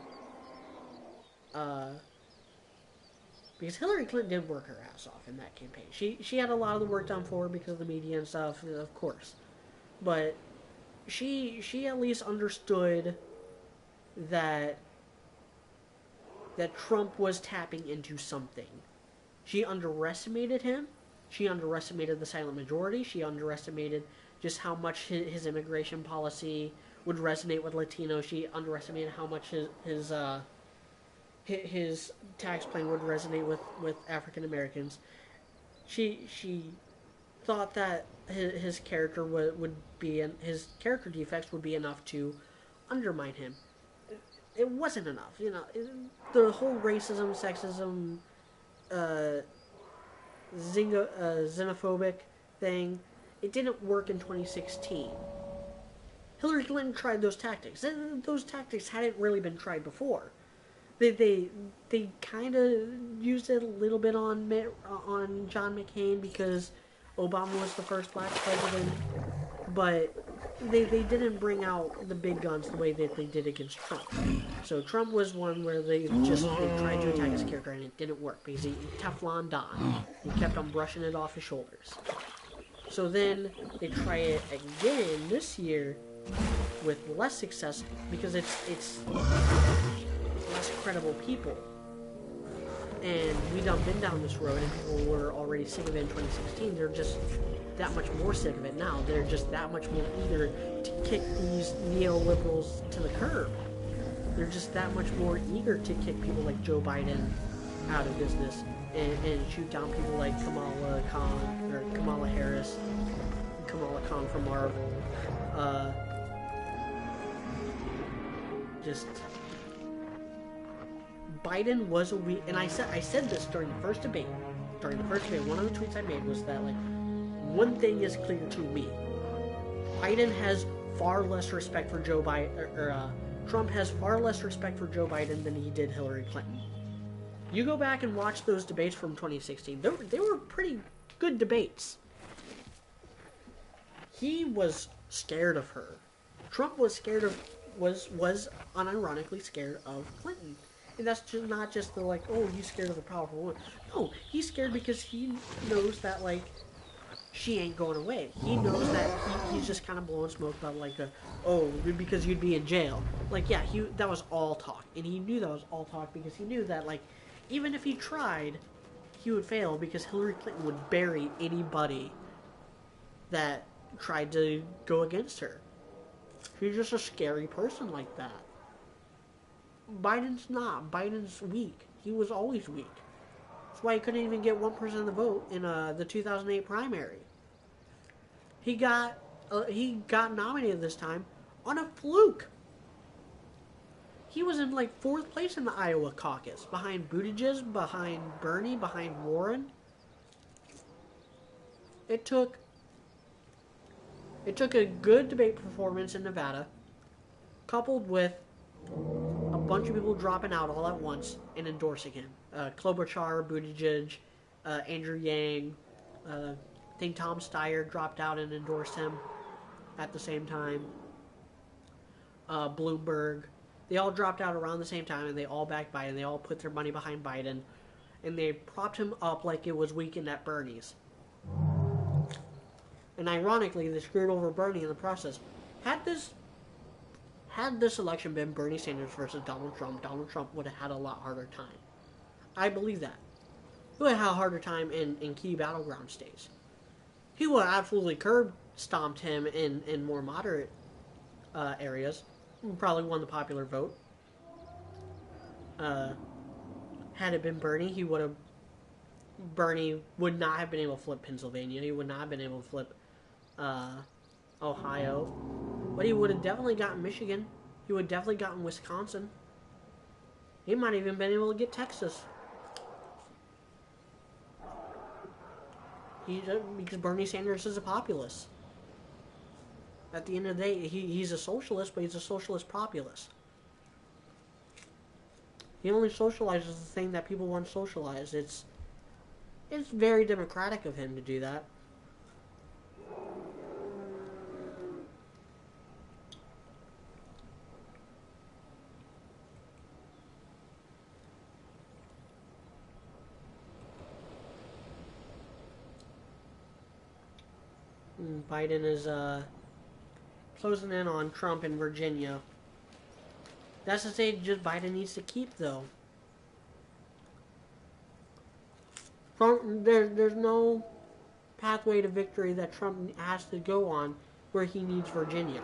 Because Hillary Clinton did work her ass off in that campaign. She had a lot of the work done for her because of the media and stuff, of course. But she at least understood that Trump was tapping into something. She underestimated him. She underestimated the silent majority. She underestimated just how much his immigration policy would resonate with Latinos. She underestimated how much his tax plan would resonate with African Americans. She thought that his character his character defects would be enough to undermine him. It wasn't enough, the whole racism, sexism, xenophobic thing. It didn't work in 2016. Hillary Clinton tried those tactics. Those tactics hadn't really been tried before. They kind of used it a little bit on John McCain because Obama was the first black president, but they didn't bring out the big guns the way that they did against Trump. So Trump was one where they tried to attack his character and it didn't work because he Teflon Don. He kept on brushing it off his shoulders. So then they try it again this year with less success because it's less credible people. And we done been down this road and people were already sick of it in 2016. They're just that much more sick of it now. They're just that much more eager to kick these neoliberals to the curb. They're just that much more eager to kick people like Joe Biden out of business and shoot down people like Kamala Harris, Kamala Khan from Marvel. Biden was a weak, and I said this during the first debate. One of the tweets I made was that, like, one thing is clear to me: Biden has far less respect for Joe Biden, Trump has far less respect for Joe Biden than he did Hillary Clinton. You go back and watch those debates from 2016; they were pretty good debates. He was scared of her. Trump was unironically scared of Clinton. And that's just not just the, like, oh, he's scared of a powerful woman. No, he's scared because he knows that, like, she ain't going away. He knows that he's just kind of blowing smoke about, like, because you'd be in jail. Like, yeah, that was all talk. And he knew that was all talk because he knew that, like, even if he tried, he would fail because Hillary Clinton would bury anybody that tried to go against her. She's just a scary person like that. Biden's not. Biden's weak. He was always weak. That's why he couldn't even get 1% of the vote in the 2008 primary. He got nominated this time on a fluke. He was in, like, 4th place in the Iowa caucus, behind Buttigieg, behind Bernie, behind Warren. It took a good debate performance in Nevada, coupled with a bunch of people dropping out all at once and endorsing him. Klobuchar, Buttigieg, Andrew Yang, I think Tom Steyer dropped out and endorsed him at the same time. Bloomberg. They all dropped out around the same time and they all backed Biden. They all put their money behind Biden. And they propped him up like it was weekend at Bernie's. And ironically, they screwed over Bernie in the process. Had this election been Bernie Sanders versus Donald Trump would have had a lot harder time. I believe that. He would have had a harder time in key battleground states. He would have absolutely curb stomped him in more moderate areas. Probably won the popular vote. Had it been Bernie, Bernie would not have been able to flip Pennsylvania. He would not have been able to flip Ohio. But he would have definitely gotten Michigan. He would have definitely gotten Wisconsin. He might have even been able to get Texas. Because Bernie Sanders is a populist. At the end of the day, he's a socialist, but he's a socialist populist. He only socializes the thing that people want socialized. It's very democratic of him to do that. Biden is closing in on Trump in Virginia. That's the state just Biden needs to keep, though. There's no pathway to victory that Trump has to go on where he needs Virginia.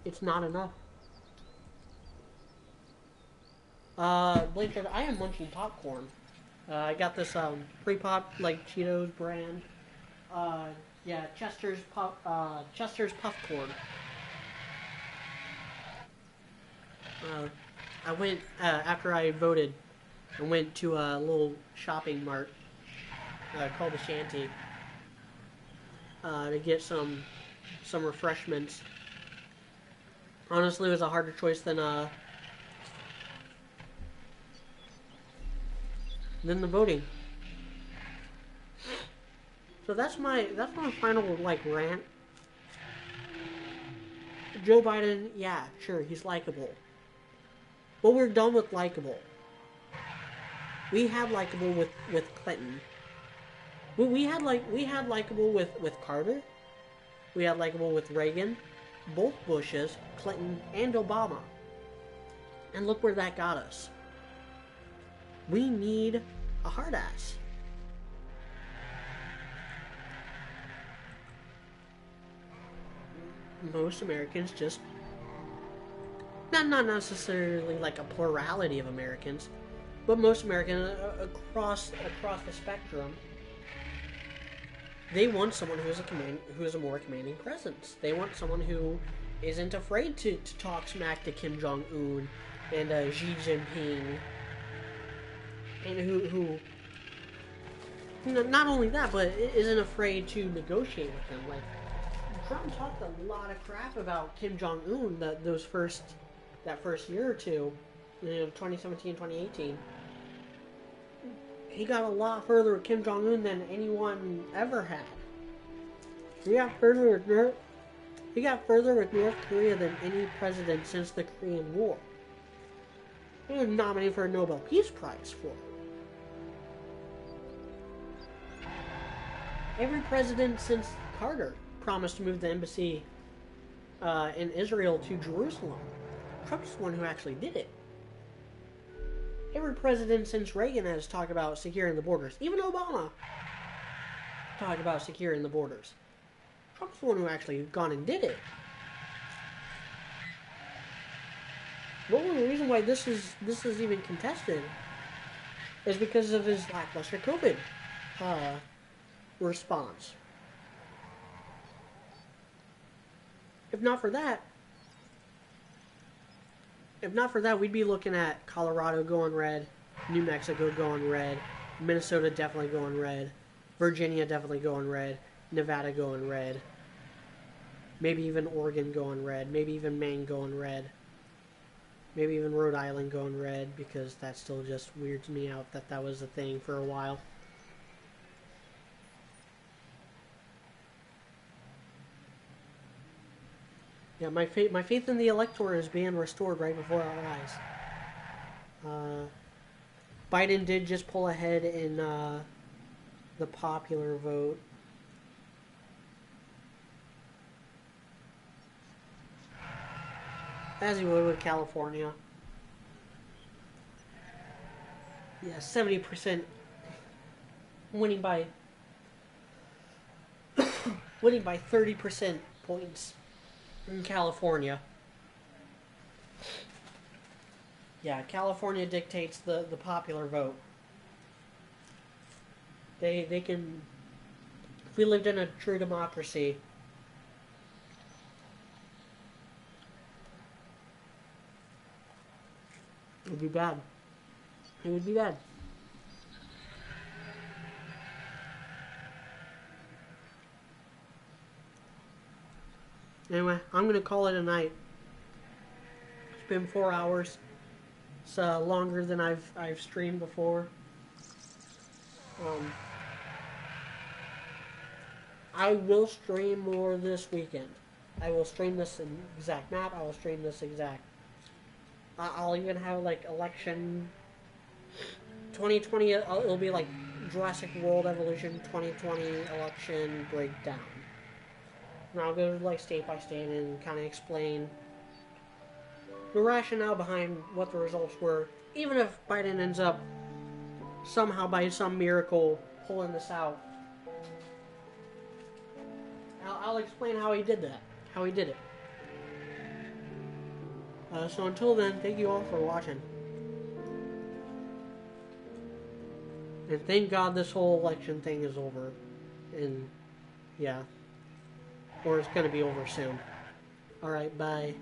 It's not enough. Blake said, I am munching popcorn. I got this pre-pop like Cheetos brand. Yeah, Chester's Puffcorn. I went after I voted. I went to a little shopping mart called the Shanty to get some refreshments. Honestly, it was a harder choice than the voting. So that's my final rant. Joe Biden, yeah, sure, he's likable. But we're done with likable. We had likable with Clinton. We had likable with Carter. We had likable with Reagan, both Bushes, Clinton, and Obama. And look where that got us. We need a hard ass. Most Americans just, not necessarily like a plurality of Americans, but most Americans across the spectrum, they want someone who is a more commanding presence. They want someone who isn't afraid to talk smack to Kim Jong-un and Xi Jinping. And who not only that, but isn't afraid to negotiate with them. Like, Trump talked a lot of crap about Kim Jong-un that first year or two, 2017, 2018. He got a lot further with Kim Jong-un than anyone ever had. He got further with North Korea than any president since the Korean War. He was nominated for a Nobel Peace Prize for it. Every president since Carter promised to move the embassy in Israel to Jerusalem. Trump's the one who actually did it. Every president since Reagan has talked about securing the borders. Even Obama talked about securing the borders. Trump's the one who actually gone and did it. The only reason why this is even contested is because of his lackluster COVID response. If not for that, we'd be looking at Colorado going red, New Mexico going red, Minnesota definitely going red, Virginia definitely going red, Nevada going red, maybe even Oregon going red, maybe even Maine going red, maybe even Rhode Island going red, because that still just weirds me out that was a thing for a while. Yeah, my faith in the electorate is being restored right before our eyes. Biden did just pull ahead in the popular vote. As you would with California. Yeah, 70% winning by 30% points in California. Yeah, California dictates the popular vote. They can, if we lived in a true democracy, it would be bad. It would be bad. Anyway, I'm gonna call it a night. It's been 4 hours. It's longer than I've streamed before. I will stream more this weekend. I will stream this exact map. I will stream this exact. I'll even have like election 2020. It'll be like Jurassic World Evolution 2020 election breakdown. And I'll go like state by state and kind of explain the rationale behind what the results were. Even if Biden ends up somehow by some miracle pulling this out, I'll explain how he did that. How he did it. So until then, thank you all for watching. And thank God this whole election thing is over. And, yeah. Or it's going to be over soon. Alright, bye.